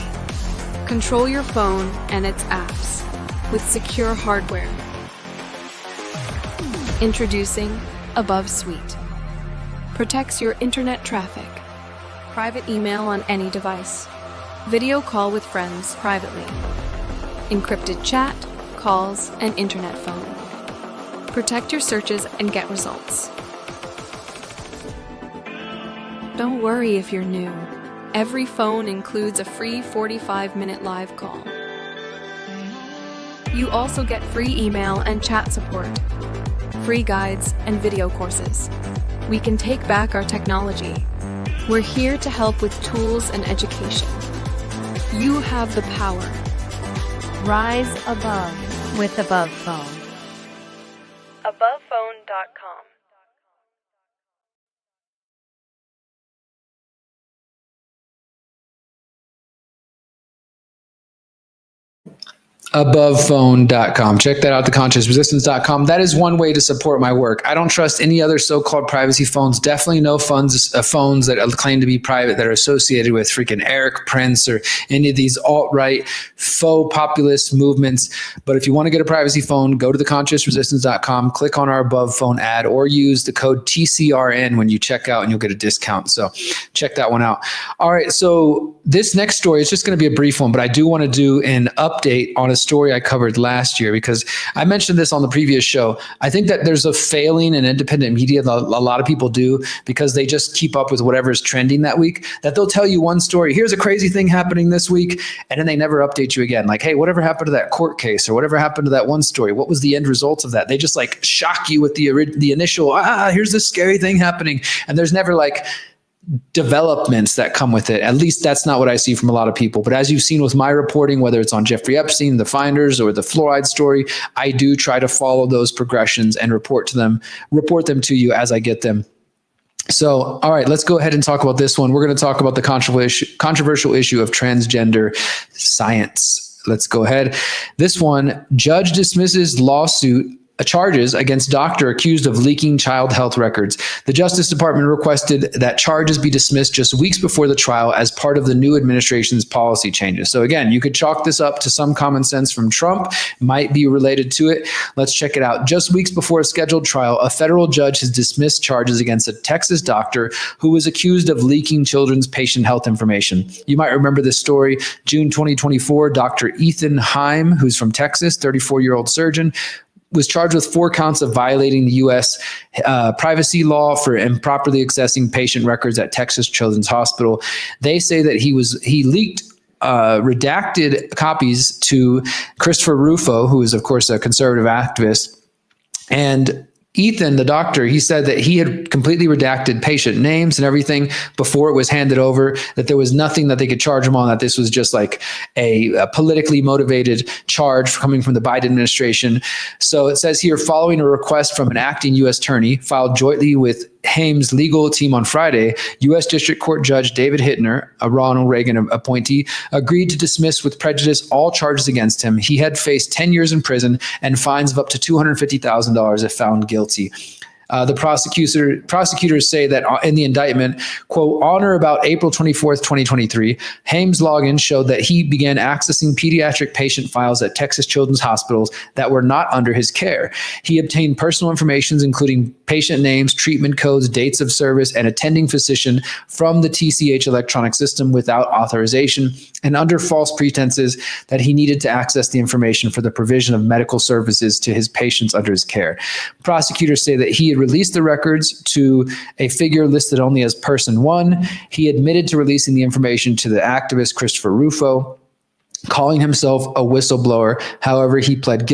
Control your phone and its apps with secure hardware. Introducing Above Suite. Protects your internet traffic. Private email on any device. Video call with friends privately. Encrypted chat, calls, and internet phone. Protect your searches and get results. Don't worry if you're new. Every phone includes a free 45-minute live call. You also get free email and chat support, free guides and video courses. We can take back our technology. We're here to help with tools and education. You have the power. Rise above with Above Phone. AbovePhone.com. AbovePhone.com. Check that out, theconsciousresistance.com. That is one way to support my work. I don't trust any other so-called privacy phones. Definitely no phones that claim to be private that are associated with freaking Eric Prince or any of these alt-right faux populist movements. But if you want to get a privacy phone, go to theconsciousresistance.com, click on our Above Phone ad, or use the code TCRN when you check out and you'll get a discount. So check that one out. All right, so this next story is just going to be a brief one, but I do want to do an update on a story I covered last year because I mentioned this on the previous show. I think that there's a failing in independent media that a lot of people do because they just keep up with whatever's trending that week, that they'll tell you one story. Here's a crazy thing happening this week. And then they never update you again. Like, hey, whatever happened to that court case or whatever happened to that one story? What was the end result of that? They just like shock you with the initial, here's this scary thing happening. And there's never like developments that come with it. At least that's not what I see from a lot of people. But as you've seen with my reporting, whether it's on Jeffrey Epstein, the Finders, or the fluoride story, I do try to follow those progressions and report them to you as I get them. So, all right, let's go ahead and talk about this one. We're going to talk about the controversial issue of transgender science. Let's go ahead. This one, judge dismisses lawsuit charges against doctor accused of leaking child health records. The Justice Department requested that charges be dismissed just weeks before the trial as part of the new administration's policy changes. So again, you could chalk this up to some common sense from Trump, might be related to it. Let's check it out. Just weeks before a scheduled trial, a federal judge has dismissed charges against a Texas doctor who was accused of leaking children's patient health information. You might remember this story. June 2024, Dr. Ethan Heim, who's from Texas, 34-year-old surgeon, was charged with 4 counts of violating the U.S. Privacy law for improperly accessing patient records at Texas Children's Hospital. They say that he leaked redacted copies to Christopher Rufo, who is, of course, a conservative activist. And Ethan, the doctor, he said that he had completely redacted patient names and everything before it was handed over, that there was nothing that they could charge him on, that this was just like a politically motivated charge coming from the Biden administration. So it says here, following a request from an acting U.S. attorney filed jointly with Haim's legal team on Friday, U.S. District Court Judge David Hittner, a Ronald Reagan appointee, agreed to dismiss with prejudice all charges against him. He had faced 10 years in prison and fines of up to $250,000 if found guilty. The prosecutors say that in the indictment, quote, on or about April 24th, 2023, Haim's login showed that he began accessing pediatric patient files at Texas Children's Hospitals that were not under his care. He obtained personal information, including patient names, treatment codes, dates of service, and attending physician from the TCH electronic system without authorization and under false pretenses that he needed to access the information for the provision of medical services to his patients under his care. Prosecutors say that he had released the records to a figure listed only as person 1. He admitted to releasing the information to the activist Christopher Rufo, calling himself a whistleblower. However, he pled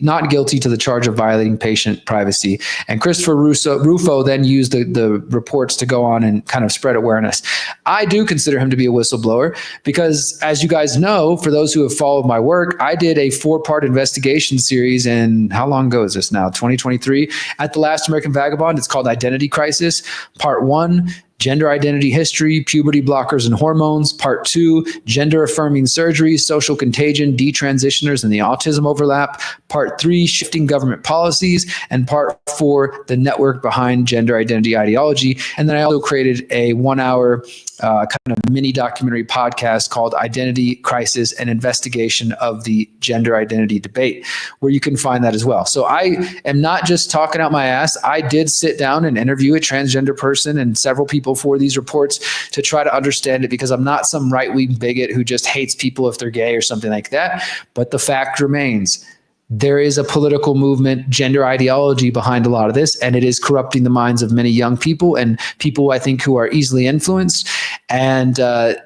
not guilty to the charge of violating patient privacy. And Christopher Rufo then used the reports to go on and kind of spread awareness. I do consider him to be a whistleblower because, as you guys know, for those who have followed my work, I did a 4-part investigation series in, how long ago is this now? 2023 at The Last American Vagabond. It's called Identity Crisis. Part 1, gender identity history, puberty blockers and hormones. Part 2, gender affirming surgery, social contagion, detransitioners and the autism overlap. Part 3, shifting government policies. And Part 4, the network behind gender identity ideology. And then I also created a 1-hour kind of mini documentary podcast called Identity Crisis, an investigation of the gender identity debate, where you can find that as well. So I am not just talking out my ass. I did sit down and interview a transgender person and several people for these reports to try to understand it, because I'm not some right-wing bigot who just hates people if they're gay or something like that. But the fact remains, there is a political movement, gender ideology behind a lot of this, and it is corrupting the minds of many young people and people, I think, who are easily influenced. And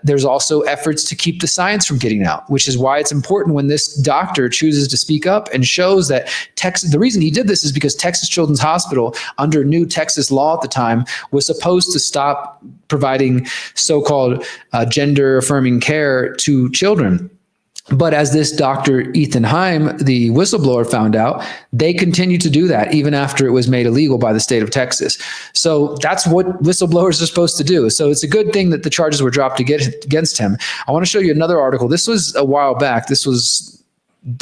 there's also efforts to keep the science from getting out, which is why it's important when this doctor chooses to speak up and shows that the reason he did this is because Texas Children's Hospital, under new Texas law at the time, was supposed to stop providing so-called gender-affirming care to children. But as this Dr. Ethan Haim, the whistleblower, found out, they continued to do that even after it was made illegal by the state of Texas. So that's what whistleblowers are supposed to do. So it's a good thing that the charges were dropped against him. I want to show you another article. This was a while back. This was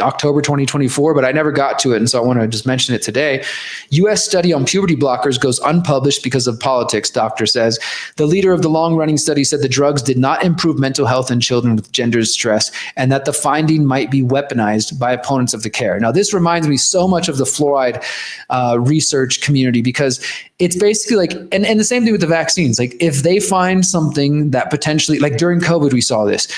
October 2024, but I never got to it, and so I want to just mention it today. U.S. study on puberty blockers goes unpublished because of politics, doctor says. The leader of the long-running study said the drugs did not improve mental health in children with gender stress, and that the finding might be weaponized by opponents of the care. Now, this reminds me so much of the fluoride research community, because it's basically like, and the same thing with the vaccines. Like, if they find something that potentially, like during COVID, we saw this.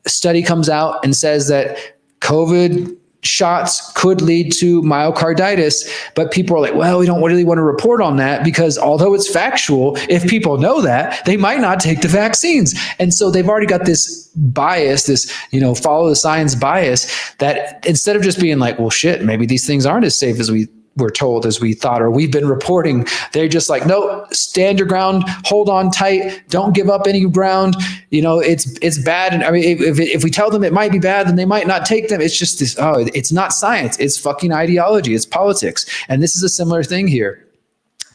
A study comes out and says that COVID shots could lead to myocarditis, but people are like, well, we don't really want to report on that, because although it's factual, if people know that, they might not take the vaccines. And so they've already got this bias, this, follow the science bias, that instead of just being like, well, shit, maybe these things aren't as safe as we were told, as we thought, or we've been reporting, they're just like, no, stand your ground, hold on tight, don't give up any ground. It's bad. And I mean, if we tell them it might be bad, then they might not take them. It's just this, it's not science. It's fucking ideology. It's politics. And this is a similar thing here.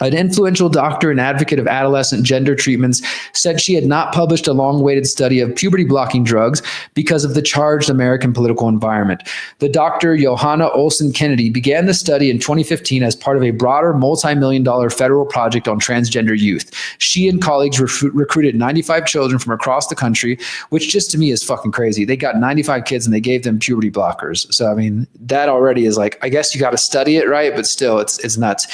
An influential doctor and advocate of adolescent gender treatments said she had not published a long-awaited study of puberty-blocking drugs because of the charged American political environment. The Dr. Johanna Olsen Kennedy began the study in 2015 as part of a broader multi-million-dollar federal project on transgender youth. She and colleagues recruited 95 children from across the country, which just to me is fucking crazy. They got 95 kids and they gave them puberty blockers. So, I mean, that already is like, I guess you got to study it, right? But still, it's nuts.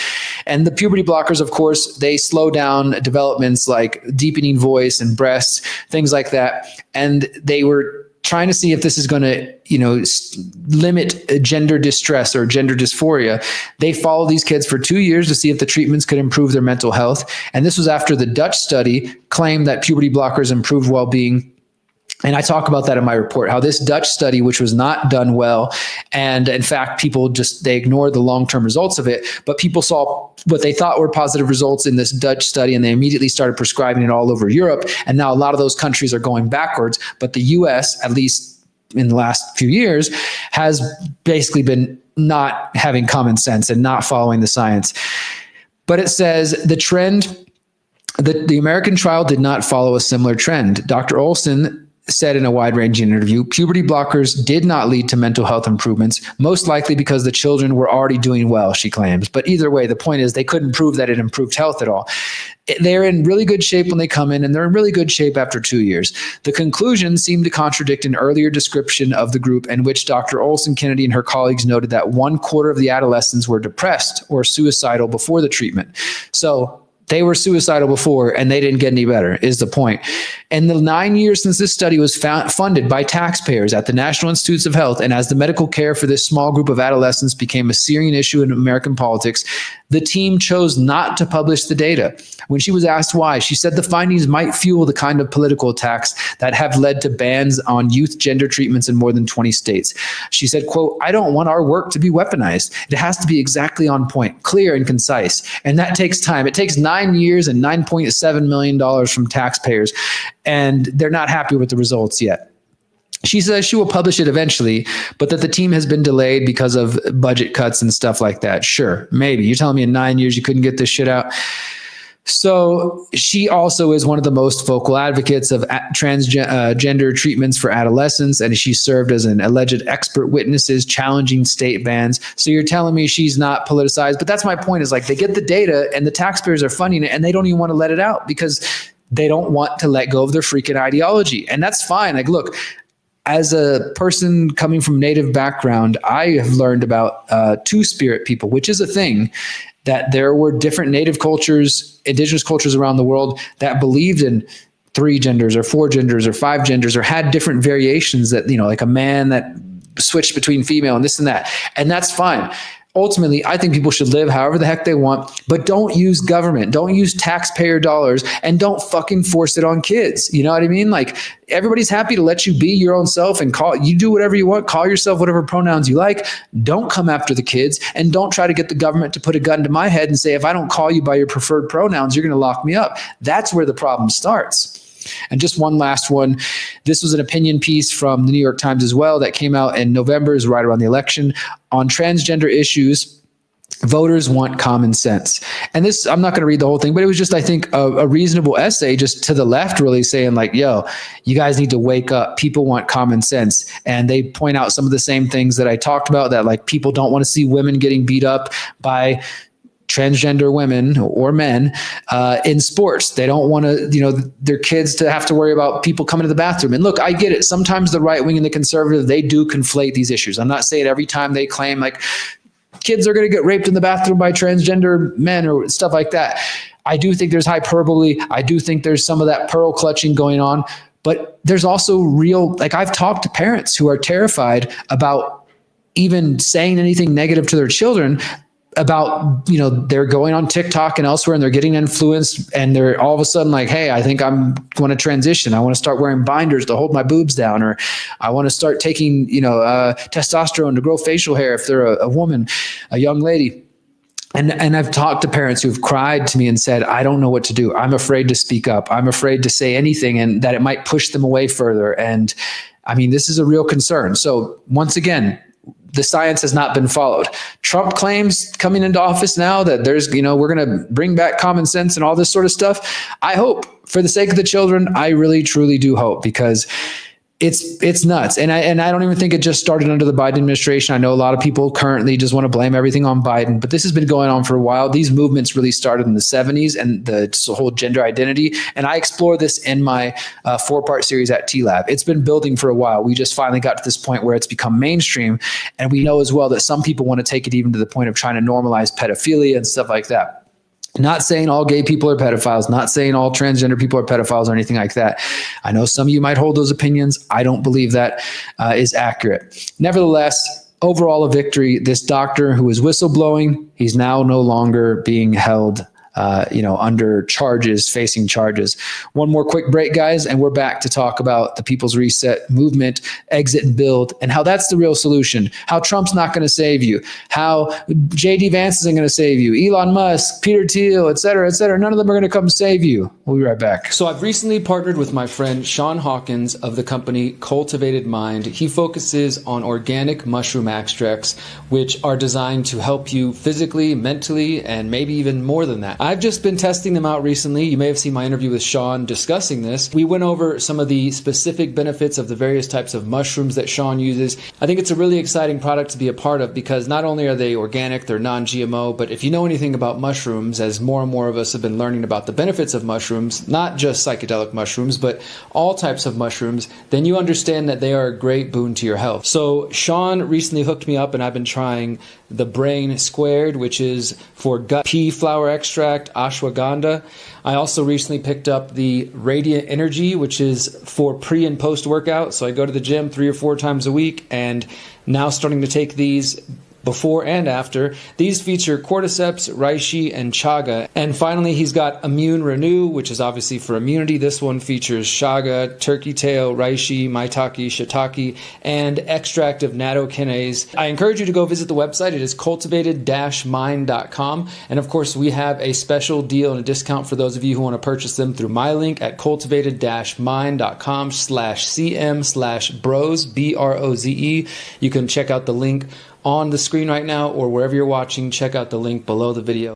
And the puberty blockers, of course, they slow down developments like deepening voice and breasts, things like that. And they were trying to see if this is going to, limit gender distress or gender dysphoria. They followed these kids for 2 years to see if the treatments could improve their mental health. And this was after the Dutch study claimed that puberty blockers improved well-being. And I talk about that in my report, how this Dutch study, which was not done well, and in fact, people they ignored the long-term results of it, but people saw what they thought were positive results in this Dutch study, and they immediately started prescribing it all over Europe. And now a lot of those countries are going backwards, but the US, at least in the last few years, has basically been not having common sense and not following the science. But it says the trend, the American trial did not follow a similar trend. Dr. Olson said in a wide-ranging interview, puberty blockers did not lead to mental health improvements, most likely because the children were already doing well, she claims. But either way, the point is they couldn't prove that it improved health at all. They're in really good shape when they come in, and they're in really good shape after 2 years. The conclusions seem to contradict an earlier description of the group in which Dr. Olson Kennedy and her colleagues noted that 1/4 of the adolescents were depressed or suicidal before the treatment. So they were suicidal before and they didn't get any better, is the point. In the 9 years since this study was funded by taxpayers at the National Institutes of Health, and as the medical care for this small group of adolescents became a searing issue in American politics, the team chose not to publish the data. When she was asked why, she said the findings might fuel the kind of political attacks that have led to bans on youth gender treatments in more than 20 states. She said, quote, "I don't want our work to be weaponized. It has to be exactly on point, clear and concise. And that takes time. It takes 9 years and $9.7 million from taxpayers. And they're not happy with the results yet." She says she will publish it eventually, but that the team has been delayed because of budget cuts and stuff like that. Sure, maybe. You're telling me in 9 years you couldn't get this shit out? So she also is one of the most vocal advocates of transgender treatments for adolescents, and she served as an alleged expert witnesses challenging state bans. So you're telling me she's not politicized, but that's my point, is like they get the data and the taxpayers are funding it and they don't even want to let it out because they don't want to let go of their freaking ideology. And that's fine. Like, look, as a person coming from Native background, I have learned about two-spirit people, which is a thing, that there were different Native cultures, indigenous cultures around the world that believed in 3 genders or 4 genders or 5 genders, or had different variations that, like a man that switched between female and this and that. And that's fine. Ultimately, I think people should live however the heck they want, but don't use government, don't use taxpayer dollars, and don't fucking force it on kids. You know what I mean? Like, everybody's happy to let you be your own self and you do whatever you want, call yourself whatever pronouns you like. Don't come after the kids, and don't try to get the government to put a gun to my head and say, if I don't call you by your preferred pronouns, you're going to lock me up. That's where the problem starts. And just one last one. This was an opinion piece from the New York Times as well that came out in November, is right around the election, on transgender issues. Voters want common sense. And this, I'm not going to read the whole thing, but it was just, I think, a reasonable essay just to the left, really saying like, yo, you guys need to wake up. People want common sense. And they point out some of the same things that I talked about, that like people don't want to see women getting beat up by transgender women or men in sports. They don't want to, their kids to have to worry about people coming to the bathroom. And look, I get it. Sometimes the right wing and the conservative, they do conflate these issues. I'm not saying every time they claim like kids are going to get raped in the bathroom by transgender men or stuff like that. I do think there's hyperbole. I do think there's some of that pearl clutching going on, but there's also real, like I've talked to parents who are terrified about even saying anything negative to their children about, they're going on TikTok and elsewhere and they're getting influenced, and they're all of a sudden like, hey, I think I'm going to transition. I want to start wearing binders to hold my boobs down, or I want to start taking, testosterone to grow facial hair if they're a woman, a young lady. And I've talked to parents who've cried to me and said, I don't know what to do. I'm afraid to speak up. I'm afraid to say anything, and that it might push them away further. And I mean, this is a real concern. So once again, the science has not been followed. Trump claims coming into office now that there's, we're going to bring back common sense and all this sort of stuff. I hope, for the sake of the children, I really, truly do hope, because it's nuts. And I don't even think it just started under the Biden administration. I know a lot of people currently just want to blame everything on Biden, but this has been going on for a while. These movements really started in the 70s, and the whole gender identity. And I explore this in my 4-part series at T-Lab. It's been building for a while. We just finally got to this point where it's become mainstream. And we know as well that some people want to take it even to the point of trying to normalize pedophilia and stuff like that. Not saying all gay people are pedophiles, not saying all transgender people are pedophiles or anything like that. I know some of you might hold those opinions. I don't believe that is accurate. Nevertheless, overall a victory. This doctor who was whistleblowing, he's now no longer being held under charges, facing charges. One more quick break, guys, and we're back to talk about the People's Reset movement, exit and build, and how that's the real solution. How Trump's not going to save you. How JD Vance isn't going to save you. Elon Musk, Peter Thiel, et cetera, et cetera. None of them are going to come save you. We'll be right back. So I've recently partnered with my friend Sean Hawkins of the company Cultivated Mind. He focuses on organic mushroom extracts, which are designed to help you physically, mentally, and maybe even more than that. I've just been testing them out recently. You may have seen my interview with Sean discussing this. We went over some of the specific benefits of the various types of mushrooms that Sean uses. I think it's a really exciting product to be a part of because not only are they organic, they're non-GMO, but if you know anything about mushrooms, as more and more of us have been learning about the benefits of mushrooms, not just psychedelic mushrooms, but all types of mushrooms, then you understand that they are a great boon to your health. So Sean recently hooked me up and I've been trying the Brain Squared, which is for gut pea flower extract, ashwagandha. I also recently picked up the Radiant Energy, which is for pre and post workout. So I go to the gym 3 or 4 times a week and now starting to take these before and after. These feature cordyceps, reishi, and chaga. And finally, he's got Immune Renew, which is obviously for immunity. This one features chaga, turkey tail, reishi, maitake, shiitake, and extract of nattokinase. I encourage you to go visit the website. It is cultivated-mind.com. And of course, we have a special deal and a discount for those of you who want to purchase them through my link at cultivated-mind.com/cm/broze, BROZE. You can check out the link on the screen right now or wherever you're watching. Check out the link below the video.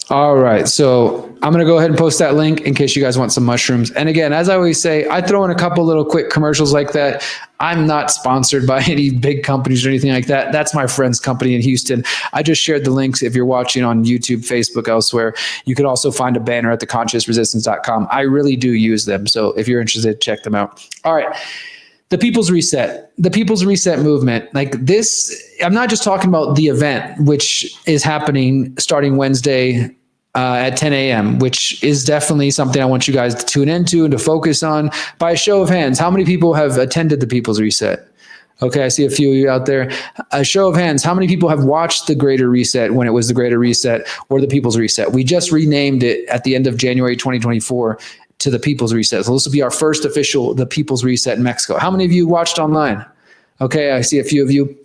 All right, so I'm going to go ahead and post that link in case you guys want some mushrooms. And again, as I always say, I throw in a couple little quick commercials like that. I'm not sponsored by any big companies or anything like that. That's my friend's company in Houston. I just shared the links. If you're watching on YouTube, Facebook, elsewhere, you can also find a banner at theconsciousresistance.com. I really do use them. So if you're interested, check them out. All right. The People's Reset movement, like this, I'm not just talking about the event, which is happening starting Wednesday at 10 a.m., which is definitely something I want you guys to tune into and to focus on. By a show of hands, how many people have attended the People's Reset? Okay, I see a few of you out there. A show of hands, how many people have watched the Greater Reset when it was the Greater Reset or the People's Reset? We just renamed it at the end of January 2024 to the People's Reset. So this will be our first official, the People's Reset in Mexico. How many of you watched online? Okay, I see a few of you.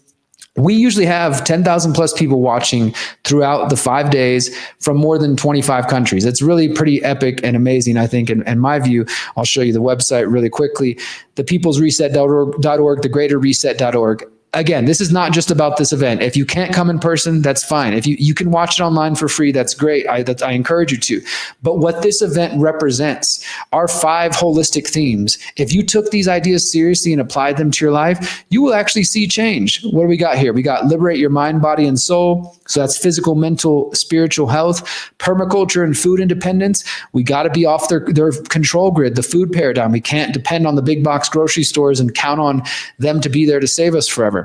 We usually have 10,000 plus people watching throughout the 5 days from more than 25 countries. It's really pretty epic and amazing, I think, in my view. I'll show you the website really quickly. thepeoplesreset.org, thegreaterreset.org. Again, this is not just about this event. If you can't come in person, that's fine. If you can watch it online for free, that's great. I encourage you to. But what this event represents are 5 holistic themes. If you took these ideas seriously and applied them to your life, you will actually see change. What do we got here? We got liberate your mind, body, and soul. So that's physical, mental, spiritual health, permaculture, and food independence. We got to be off their control grid, the food paradigm. We can't depend on the big box grocery stores and count on them to be there to save us forever.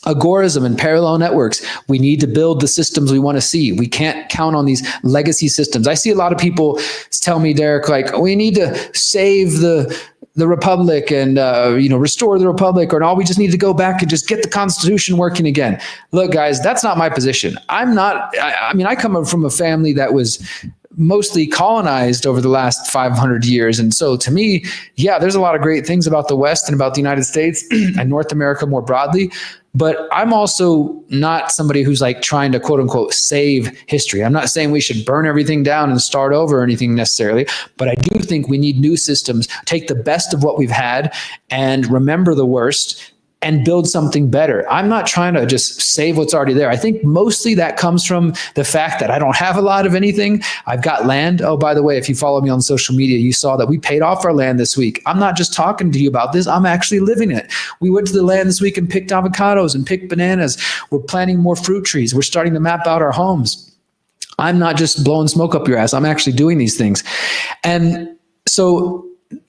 Agorism and parallel networks. We need to build the systems we want to see. We can't count on these legacy systems. I see a lot of people tell me, Derrick, like, we need to save the republic and restore the republic, or no, we just need to go back and just get the Constitution working again. Look, guys, that's not my position. I come from a family that was mostly colonized over the last 500 years. And so to me, yeah, there's a lot of great things about the West and about the United States and North America more broadly. But I'm also not somebody who's like trying to quote unquote save history. I'm not saying we should burn everything down and start over or anything necessarily, but I do think we need new systems, take the best of what we've had and remember the worst and build something better. I'm not trying to just save what's already there. I think mostly that comes from the fact that I don't have a lot of anything. I've got land. Oh, by the way, if you follow me on social media, you saw that we paid off our land this week. I'm not just talking to you about this. I'm actually living it. We went to the land this week and picked avocados and picked bananas. We're planting more fruit trees. We're starting to map out our homes. I'm not just blowing smoke up your ass. I'm actually doing these things. And so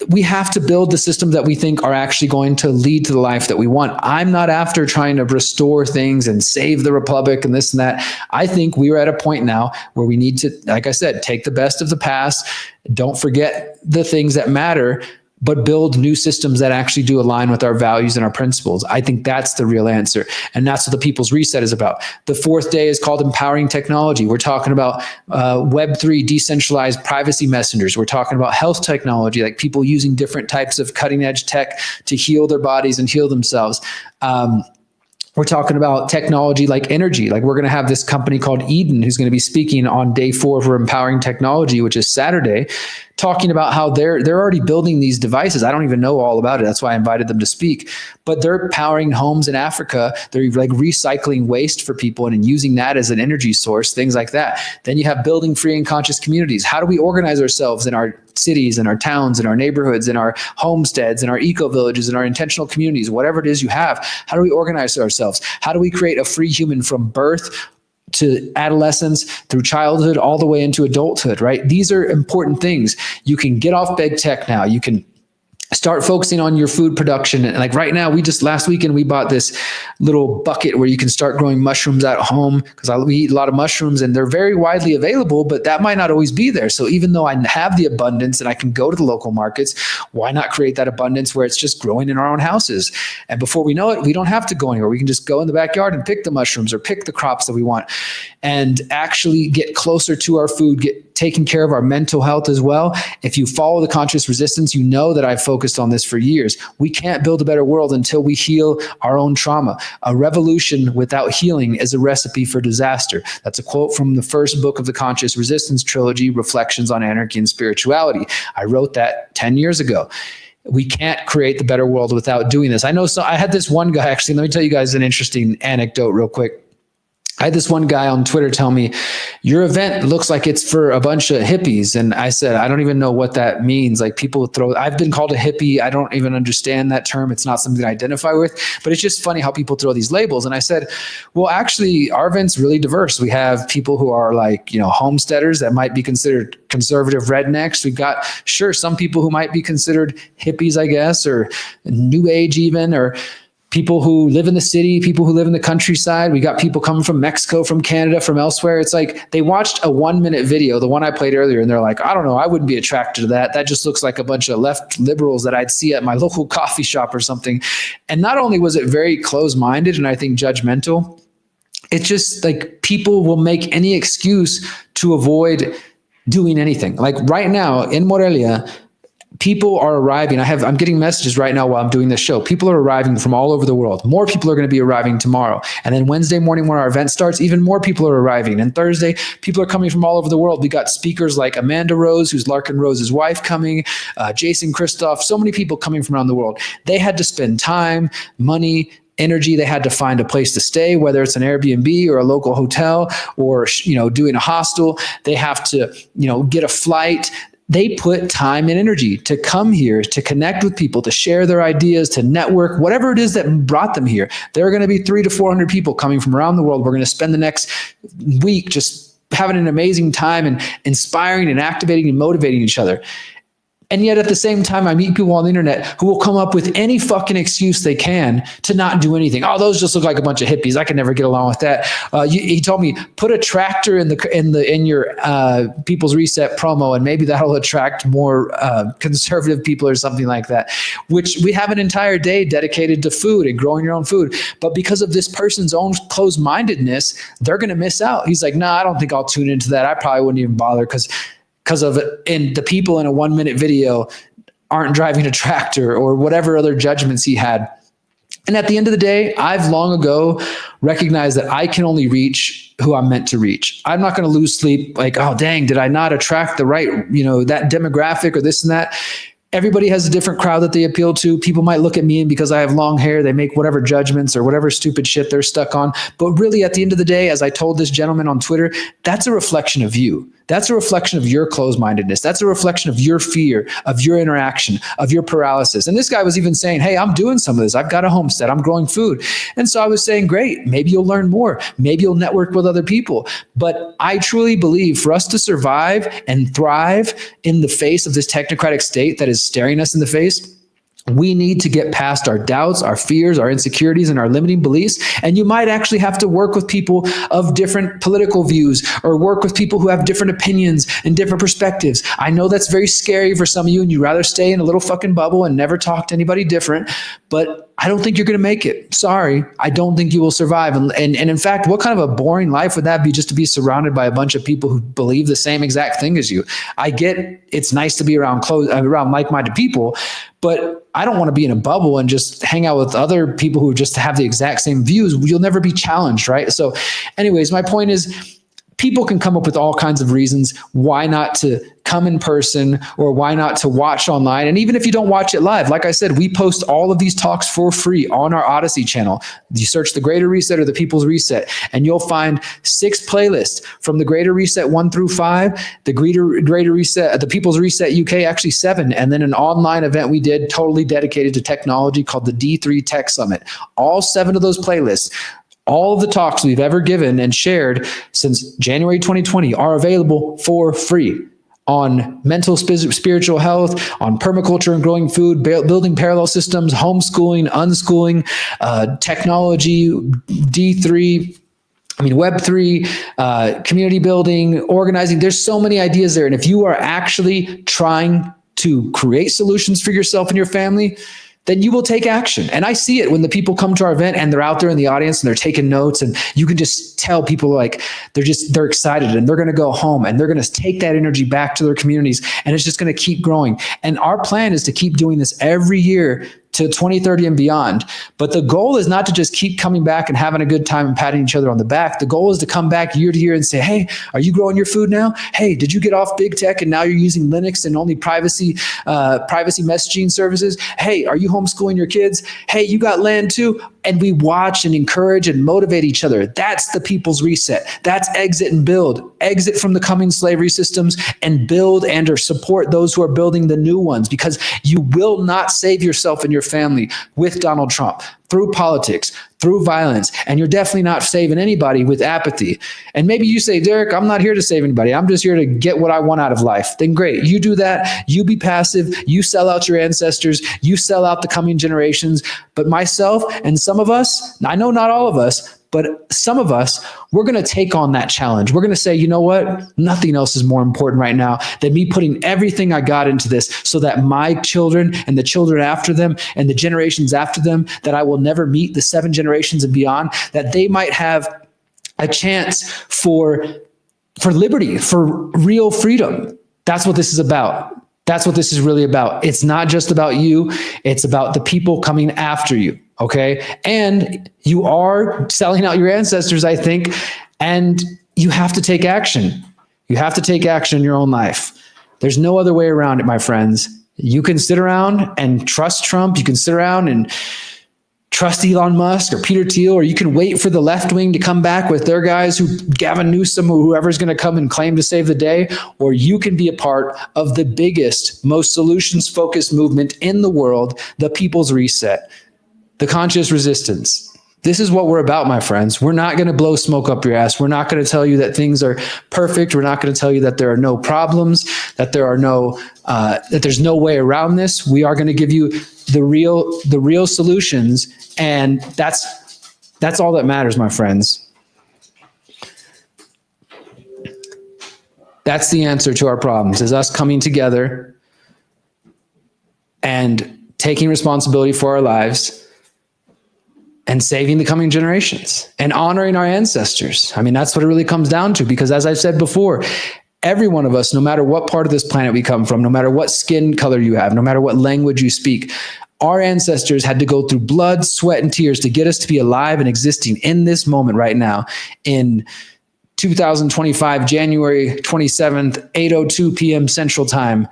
we have to build the systems that we think are actually going to lead to the life that we want. I'm not after trying to restore things and save the republic and this and that. I think we are at a point now where we need to, like I said, take the best of the past. Don't forget the things that matter, but build new systems that actually do align with our values and our principles. I think that's the real answer. And that's what the People's Reset is about. The fourth day is called Empowering Technology. We're talking about Web3, decentralized privacy messengers. We're talking about health technology, like people using different types of cutting edge tech to heal their bodies and heal themselves. We're talking about technology like energy. Like we're going to have this company called Eden who's going to be speaking on day 4 for Empowering Technology, which is Saturday, talking about how they're already building these devices. I don't even know all about it. That's why I invited them to speak. But they're powering homes in Africa. They're like recycling waste for people and using that as an energy source, things like that. Then you have building free and conscious communities. How do we organize ourselves in our cities and our towns and our neighborhoods and our homesteads and our eco villages and our intentional communities, whatever it is you have? How do we organize ourselves? How do we create a free human from birth to adolescence, through childhood, all the way into adulthood, right? These are important things. You can get off big tech now. You can start focusing on your food production. And like right now, last weekend, we bought this little bucket where you can start growing mushrooms at home, because we eat a lot of mushrooms and they're very widely available, but that might not always be there. So even though I have the abundance and I can go to the local markets, why not create that abundance where it's just growing in our own houses? And before we know it, we don't have to go anywhere. We can just go in the backyard and pick the mushrooms or pick the crops that we want and actually get closer to our food, get taking care of our mental health as well. If you follow the conscious resistance, you know that I've focused on this for years. We can't build a better world until we heal our own trauma. A revolution without healing is a recipe for disaster. That's a quote from the first book of the Conscious Resistance trilogy, Reflections on Anarchy and Spirituality. I wrote that 10 years ago. We can't create the better world without doing this. I know. So I had this one guy, actually, let me tell you guys an interesting anecdote real quick. I had this one guy on Twitter tell me, your event looks like it's for a bunch of hippies. And I said, I don't even know what that means. Like I've been called a hippie. I don't even understand that term. It's not something I identify with, but it's just funny how people throw these labels. And I said, well, actually our event's really diverse. We have people who are like, homesteaders that might be considered conservative rednecks. We've got, some people who might be considered hippies, I guess, or new age even, or people who live in the city, people who live in the countryside. We got people coming from Mexico, from Canada, from elsewhere. It's like they watched a 1-minute video, the one I played earlier, and they're like, I don't know, I wouldn't be attracted to that. That just looks like a bunch of left liberals that I'd see at my local coffee shop or something. And not only was it very close-minded and I think judgmental, it's just like people will make any excuse to avoid doing anything. Like right now in Morelia, people are arriving. I'm getting messages right now while I'm doing this show. People are arriving from all over the world. More people are going to be arriving tomorrow. And then Wednesday morning when our event starts, even more people are arriving. And Thursday, people are coming from all over the world. We got speakers like Amanda Rose, who's Larkin Rose's wife, coming, Jason Christoph, so many people coming from around the world. They had to spend time, money, energy. They had to find a place to stay, whether it's an Airbnb or a local hotel or, doing a hostel. They have to, get a flight. They put time and energy to come here, to connect with people, to share their ideas, to network, whatever it is that brought them here. There are going to be 300 to 400 people coming from around the world. We're going to spend the next week just having an amazing time and inspiring and activating and motivating each other. And yet at the same time, I meet people on the internet who will come up with any fucking excuse they can to not do anything. Oh, those just look like a bunch of hippies. I can never get along with that. He told me, put a tractor in your People's Reset promo, and maybe that'll attract more conservative people or something like that. Which we have an entire day dedicated to food and growing your own food. But because of this person's own closed-mindedness, they're going to miss out. He's like, I don't think I'll tune into that. I probably wouldn't even bother because of it, and the people in a 1-minute video aren't driving a tractor or whatever other judgments he had. And at the end of the day, I've long ago recognized that I can only reach who I'm meant to reach. I'm not going to lose sleep like, oh, dang, did I not attract the right, that demographic or this and that? Everybody has a different crowd that they appeal to. People might look at me and because I have long hair, they make whatever judgments or whatever stupid shit they're stuck on. But really, at the end of the day, as I told this gentleman on Twitter, that's a reflection of you. that's a reflection of your closed-mindedness. That's a reflection of your fear, of your interaction, of your paralysis. And this guy was even saying, hey, I'm doing some of this. I've got a homestead. I'm growing food. And so I was saying, great, maybe you'll learn more. Maybe you'll network with other people. But I truly believe for us to survive and thrive in the face of this technocratic state that is staring us in the face, we need to get past our doubts, our fears, our insecurities, and our limiting beliefs. And you might actually have to work with people of different political views or work with people who have different opinions and different perspectives. I know that's very scary for some of you, and you'd rather stay in a little fucking bubble and never talk to anybody different. But I don't think you're going to make it. Sorry, I don't think you will survive. And in fact, what kind of a boring life would that be, just to be surrounded by a bunch of people who believe the same exact thing as you? I get it's nice to be around like-minded people, but I don't want to be in a bubble and just hang out with other people who just have the exact same views. You'll never be challenged, right? So anyways, my point is, people can come up with all kinds of reasons why not to come in person or why not to watch online. And even if you don't watch it live, like I said, we post all of these talks for free on our Odyssey channel. You search the Greater Reset or the People's Reset, and you'll find 6 playlists from the Greater Reset 1 through 5, the Greater Reset, the People's Reset UK, actually 7, and then an online event we did totally dedicated to technology called the D3 Tech Summit. All 7 of those playlists, all of the talks we've ever given and shared since January 2020 are available for free on mental, spiritual health, on permaculture and growing food, building parallel systems, homeschooling, unschooling, technology, Web3, community building, organizing. There's so many ideas there. And if you are actually trying to create solutions for yourself and your family, then you will take action. And I see it when the people come to our event and they're out there in the audience and they're taking notes, and you can just tell people like they're excited and they're going to go home and they're going to take that energy back to their communities, and it's just going to keep growing. And our plan is to keep doing this every year to 2030 and beyond. But the goal is not to just keep coming back and having a good time and patting each other on the back. The goal is to come back year to year and say, hey, are you growing your food now? Hey, did you get off big tech and now you're using Linux and only privacy messaging services? Hey, are you homeschooling your kids? Hey, you got land too? And we watch and encourage and motivate each other. That's the People's Reset. That's exit and build. Exit from the coming slavery systems and build and or support those who are building the new ones, because you will not save yourself and your family with Donald Trump, through politics, through violence, and you're definitely not saving anybody with apathy. And maybe you say, Derrick, I'm not here to save anybody. I'm just here to get what I want out of life. Then great, you do that. You be passive. You sell out your ancestors. You sell out the coming generations. But myself and some of us, I know not all of us, but some of us, we're going to take on that challenge. We're going to say, you know what? Nothing else is more important right now than me putting everything I got into this so that my children and the children after them and the generations after them that I will never meet, the 7 generations and beyond, that they might have a chance for liberty, for real freedom. That's what this is about. That's what this is really about. It's not just about you. It's about the people coming after you. Okay. And you are selling out your ancestors, I think, and you have to take action. You have to take action in your own life. There's no other way around it, my friends. You can sit around and trust Trump. You can sit around and trust Elon Musk or Peter Thiel, or you can wait for the left wing to come back with their guys, who Gavin Newsom or whoever's going to come and claim to save the day, or you can be a part of the biggest, most solutions-focused movement in the world, the People's Reset. The conscious resistance. This is what we're about, my friends. We're not going to blow smoke up your ass. We're not going to tell you that things are perfect. We're not going to tell you that there are no problems, that there's no way around this. We are going to give you the real solutions, and that's all that matters, my friends. That's the answer to our problems, is us coming together and taking responsibility for our lives and saving the coming generations and honoring our ancestors. I mean, that's what it really comes down to, because as I've said before, every one of us, no matter what part of this planet we come from, no matter what skin color you have, no matter what language you speak, our ancestors had to go through blood, sweat, and tears to get us to be alive and existing in this moment right now in 2025, January 27th, 8:02 p.m. Central Time.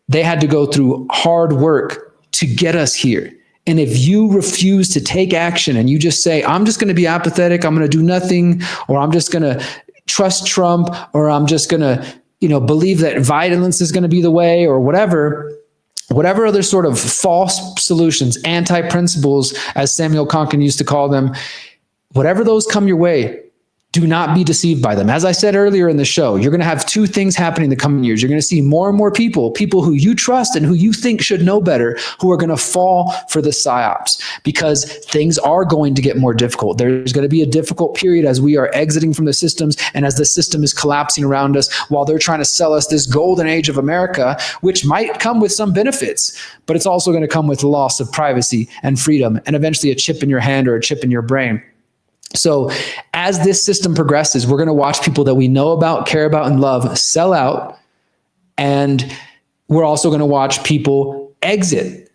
They had to go through hard work to get us here. And if you refuse to take action and you just say, I'm just going to be apathetic, I'm going to do nothing, or I'm just going to trust Trump, or I'm just going to, believe that violence is going to be the way, or whatever other sort of false solutions, anti-principles, as Samuel Konkin used to call them, whatever those come your way, do not be deceived by them. As I said earlier in the show, you're going to have two things happening in the coming years. You're going to see more and more people who you trust and who you think should know better, who are going to fall for the psyops, because things are going to get more difficult. There's going to be a difficult period as we are exiting from the systems and as the system is collapsing around us, while they're trying to sell us this golden age of America, which might come with some benefits, but it's also going to come with the loss of privacy and freedom, and eventually a chip in your hand or a chip in your brain. So as this system progresses, we're going to watch people that we know about, care about, and love sell out. And we're also going to watch people exit.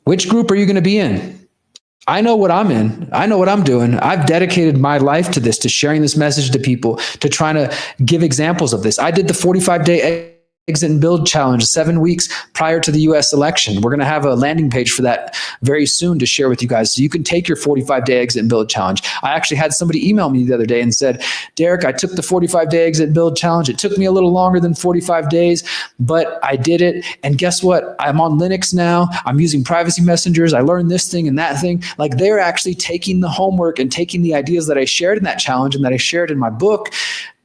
Which group are you going to be in? I know what I'm in. I know what I'm doing. I've dedicated my life to this, to sharing this message to people, to trying to give examples of this. I did the 45-day exit and build challenge 7 weeks prior to the US election. We're going to have a landing page for that very soon to share with you guys. So you can take your 45-day exit and build challenge. I actually had somebody email me the other day and said, Derrick, I took the 45-day exit and build challenge. It took me a little longer than 45 days, but I did it. And guess what? I'm on Linux now. I'm using privacy messengers. I learned this thing and that thing. Like, they're actually taking the homework and taking the ideas that I shared in that challenge and that I shared in my book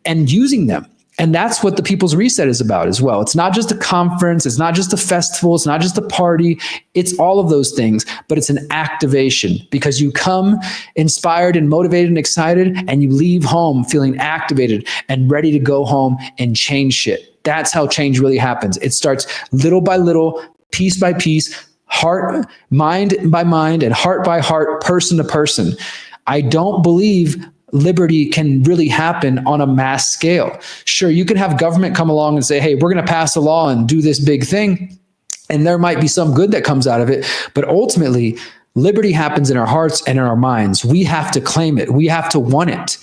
and using them. And that's what the People's Reset is about as well. It's not just a conference. It's not just a festival. It's not just a party. It's all of those things, but it's an activation, because you come inspired and motivated and excited, and you leave home feeling activated and ready to go home and change shit. That's how change really happens. It starts little by little, piece by piece, heart, mind by mind, and heart by heart, person to person. I don't believe liberty can really happen on a mass scale. Sure, you can have government come along and say, hey, we're going to pass a law and do this big thing, and there might be some good that comes out of it. But ultimately, liberty happens in our hearts and in our minds. We have to claim it. We have to want it.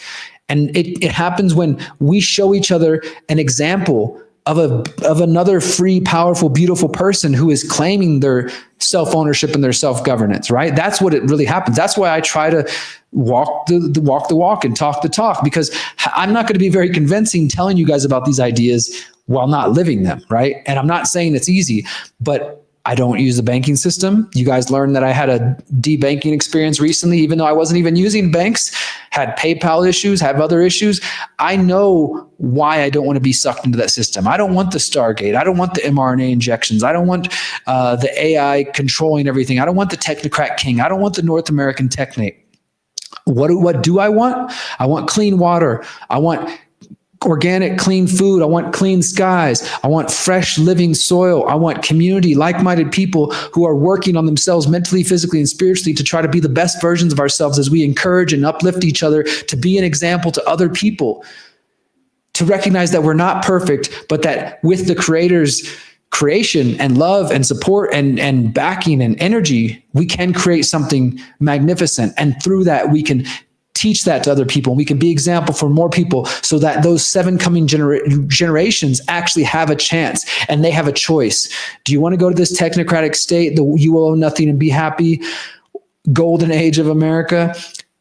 And it happens when we show each other an example of another free, powerful, beautiful person who is claiming their self-ownership and their self-governance, right? That's what it really happens. That's why I try to walk the walk and talk the talk, because I'm not going to be very convincing telling you guys about these ideas while not living them, right? And I'm not saying it's easy, but I don't use the banking system. You guys learned that I had a debanking experience recently, even though I wasn't even using banks, had PayPal issues, have other issues. I know why I don't want to be sucked into that system. I don't want the Stargate. I don't want the mRNA injections. I don't want the AI controlling everything. I don't want the technocrat king. I don't want the North American technate. What do I want? I want clean water. I want organic, clean food. I want clean skies. I want fresh living soil. I want community, like-minded people who are working on themselves mentally, physically, and spiritually to try to be the best versions of ourselves as we encourage and uplift each other to be an example to other people, to recognize that we're not perfect, but that with the Creator's creation and love and support and backing and energy, we can create something magnificent. And through that, we can teach that to other people, and we can be example for more people, so that those 7 coming generations actually have a chance and they have a choice. Do you want to go to this technocratic state, the you will own nothing and be happy golden age of America?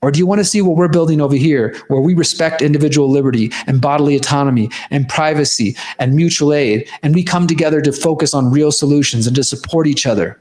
Or do you want to see what we're building over here, where we respect individual liberty and bodily autonomy and privacy and mutual aid, and we come together to focus on real solutions and to support each other?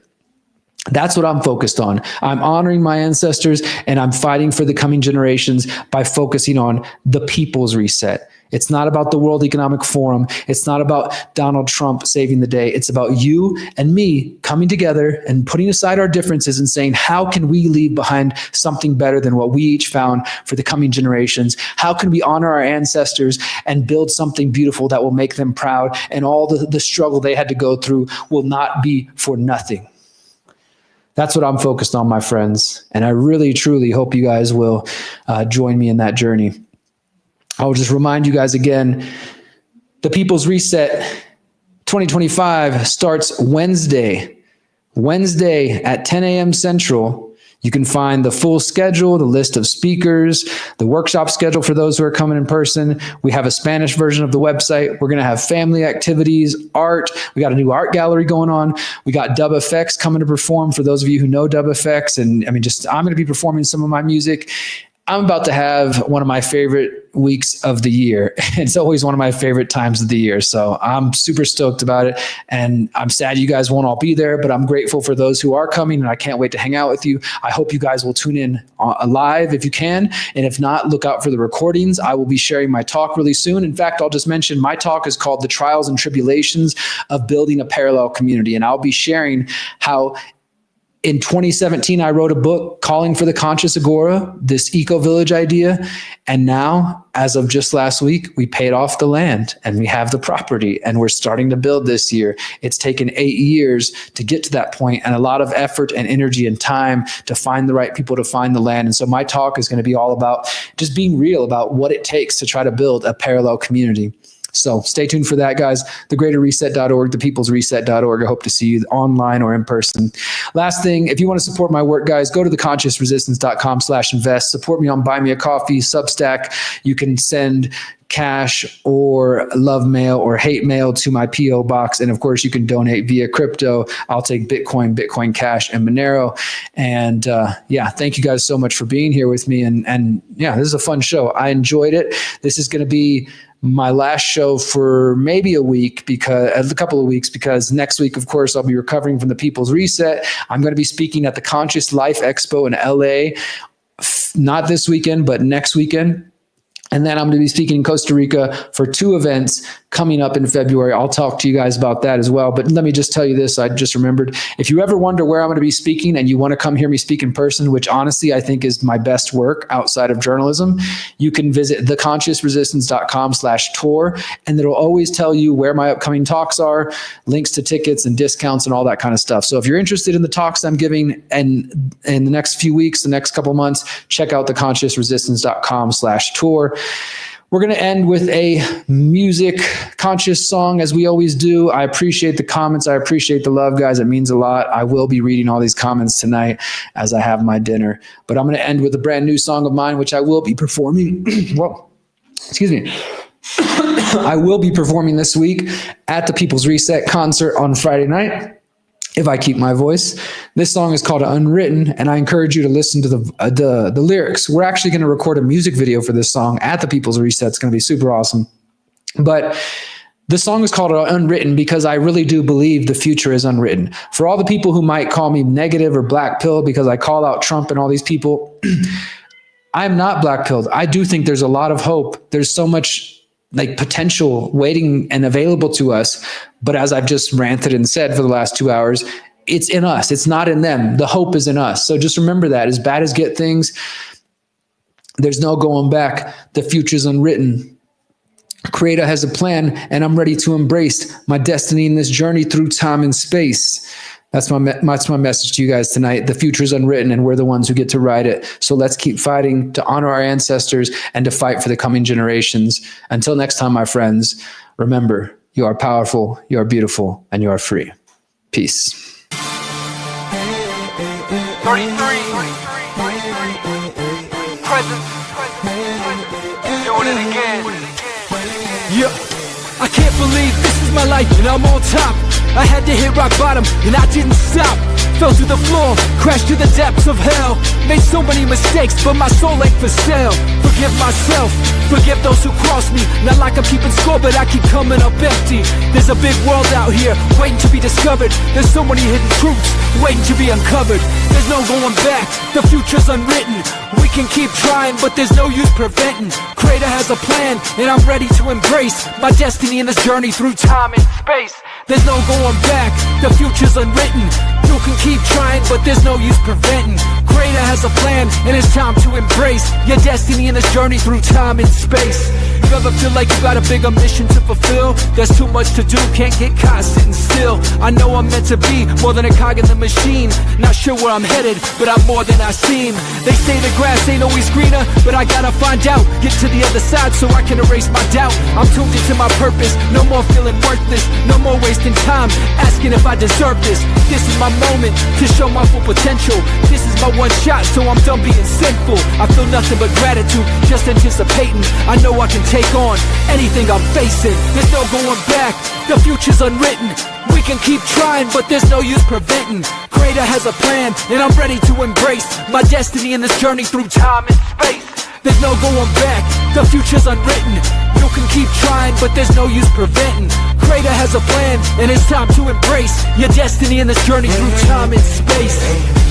That's what I'm focused on. I'm honoring my ancestors, and I'm fighting for the coming generations by focusing on the People's Reset. It's not about the World Economic Forum. It's not about Donald Trump saving the day. It's about you and me coming together and putting aside our differences and saying, how can we leave behind something better than what we each found for the coming generations? How can we honor our ancestors and build something beautiful that will make them proud, and all the struggle they had to go through will not be for nothing? That's what I'm focused on, my friends. And I really, truly hope you guys will join me in that journey. I'll just remind you guys again, the People's Reset 2025 starts Wednesday at 10 a.m. Central. You can find the full schedule, the list of speakers, the workshop schedule for those who are coming in person. We have a Spanish version of the website. We're going to have family activities, art. We got a new art gallery going on. We got Dub Effects coming to perform for those of you who know Dub Effects. And I mean, I'm going to be performing some of my music. I'm about to have one of my favorite weeks of the year. It's always one of my favorite times of the year. So I'm super stoked about it. And I'm sad you guys won't all be there, but I'm grateful for those who are coming, and I can't wait to hang out with you. I hope you guys will tune in live if you can. And if not, look out for the recordings. I will be sharing my talk really soon. In fact, I'll just mention my talk is called The Trials and Tribulations of Building a Parallel Community. And I'll be sharing how in 2017, I wrote a book calling for the conscious agora, this eco-village idea. And now, as of just last week, we paid off the land and we have the property and we're starting to build this year. It's taken 8 years to get to that point and a lot of effort and energy and time to find the right people to find the land. And so my talk is going to be all about just being real about what it takes to try to build a parallel community. So stay tuned for that, guys. thegreaterreset.org, thepeoplesreset.org. I hope to see you online or in person. Last thing, if you want to support my work, guys, go to theconsciousresistance.com/invest. Support me on Buy Me a Coffee, Substack. You can send cash or love mail or hate mail to my P.O. box. And of course, you can donate via crypto. I'll take Bitcoin, Bitcoin Cash, and Monero. And thank you guys so much for being here with me. And yeah, this is a fun show. I enjoyed it. This is going to be my last show for maybe a couple of weeks, because next week, of course, I'll be recovering from the People's Reset. I'm going to be speaking at the Conscious Life Expo in LA, not this weekend, but next weekend. And then I'm going to be speaking in Costa Rica for 2 events coming up in February. I'll talk to you guys about that as well. But let me just tell you this. I just remembered, if you ever wonder where I'm going to be speaking and you want to come hear me speak in person, which honestly I think is my best work outside of journalism, you can visit theconsciousresistance.com/tour. And it'll always tell you where my upcoming talks are, links to tickets and discounts and all that kind of stuff. So if you're interested in the talks I'm giving and in the next few weeks, the next couple months, check out theconsciousresistance.com/tour. We're going to end with a music conscious song, as we always do. I appreciate the comments. I appreciate the love, guys. It means a lot. I will be reading all these comments tonight as I have my dinner. But I'm going to end with a brand new song of mine, which I will be performing. Whoa, excuse me. I will be performing this week at the People's Reset concert on Friday night, if I keep my voice. This song is called Unwritten, and I encourage you to listen to the lyrics. We're actually going to record a music video for this song at the People's Reset. It's going to be super awesome. But the song is called Unwritten because I really do believe the future is unwritten. For all the people who might call me negative or black pill because I call out Trump and all these people, I'm not black pilled. I do think there's a lot of hope. There's so much potential waiting and available to us. But as I've just ranted and said for the last 2 hours, it's in us. It's not in them. The hope is in us. So just remember that. As bad as get things, there's no going back. The future's unwritten. Creator has a plan, and I'm ready to embrace my destiny in this journey through time and space. That's my message to you guys tonight. The future is unwritten, and we're the ones who get to write it. So let's keep fighting to honor our ancestors and to fight for the coming generations. Until next time, my friends, remember, you are powerful, you are beautiful, and you are free. Peace. 33. Present. Doing it again. Yeah. I can't believe this is my life and I'm on top. I had to hit rock bottom and I didn't stop. Fell to the floor, crashed to the depths of hell. Made so many mistakes, but my soul ain't for sale. Forgive myself, forgive those who crossed me. Not like I'm keeping score, but I keep coming up empty. There's a big world out here, waiting to be discovered. There's so many hidden truths, waiting to be uncovered. There's no going back, the future's unwritten. We can keep trying, but there's no use preventing. Creator has a plan, and I'm ready to embrace my destiny in this journey through time and space. There's no going back, the future's unwritten. You can keep trying, but there's no use preventing. Creator has a plan, and it's time to embrace your destiny in this journey through time and space. You ever feel like you got a bigger mission to fulfill? There's too much to do, can't get caught sitting still. I know I'm meant to be more than a cog in the machine. Not sure where I'm headed, but I'm more than I seem. They say the grass ain't always greener, but I gotta find out. Get to the other side so I can erase my doubt. I'm tuned into my purpose, no more feeling worthless. No more wasting time, asking if I deserve this. This is my moment to show my full potential. This is my one shot, so I'm done being sinful. I feel nothing but gratitude, just anticipating. I know I can take on anything I'm facing. There's no going back, the future's unwritten. We can keep trying, but there's no use preventing. Creator has a plan, and I'm ready to embrace my destiny in this journey through time and space. there's no going back. The future's unwritten. You can keep trying, but there's no use preventing. Creator has a plan, and it's time to embrace your destiny in this journey through time and space.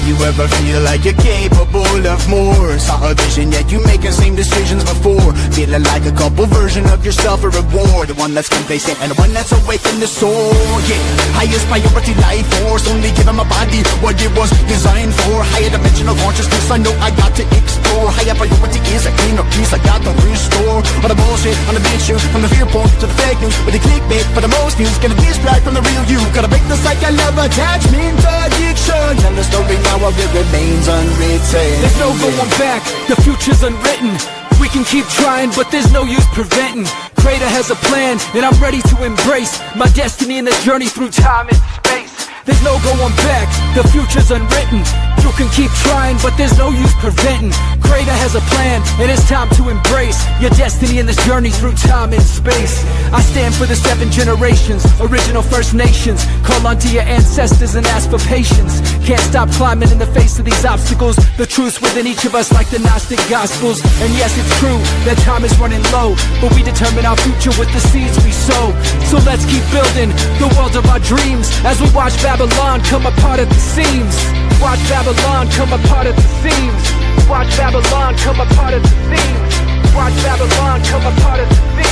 You ever feel like you're capable of more? Saw a vision, yet you make the same decisions before. Feeling like a couple version of yourself a reward. The one that's complacent and the one that's awake in the soul. Yeah, highest priority life force. Only giving my body what it was designed for. Higher dimensional consciousness, I know I got to explore. Higher priority is a cleaner piece I got to restore. All the bullshit on the big shoe, from the fear porn to the fake news. With the clickbait for the most views, gonna distract from the real you. Gotta break the cycle of attachment addiction. Tell the story now of it remains unwritten. There's no going back, the future's unwritten. We can keep trying, but there's no use preventing. Creator has a plan, and I'm ready to embrace my destiny in the journey through time and space. There's no going back, the future's unwritten. You can keep trying, but there's no use preventing. Creator has a plan, and it's time to embrace your destiny in this journey through time and space. I stand for the 7 generations, original First Nations. Call unto your ancestors and ask for patience. Can't stop climbing in the face of these obstacles. The truth's within each of us like the Gnostic Gospels. And yes, it's true that time is running low, but we determine our future with the seeds we sow. So let's keep building the world of our dreams as we watch Babylon come apart at the seams. Watch Babylon come apart at the seams. Watch Babylon come apart at the seams. Watch Babylon come apart at the seams.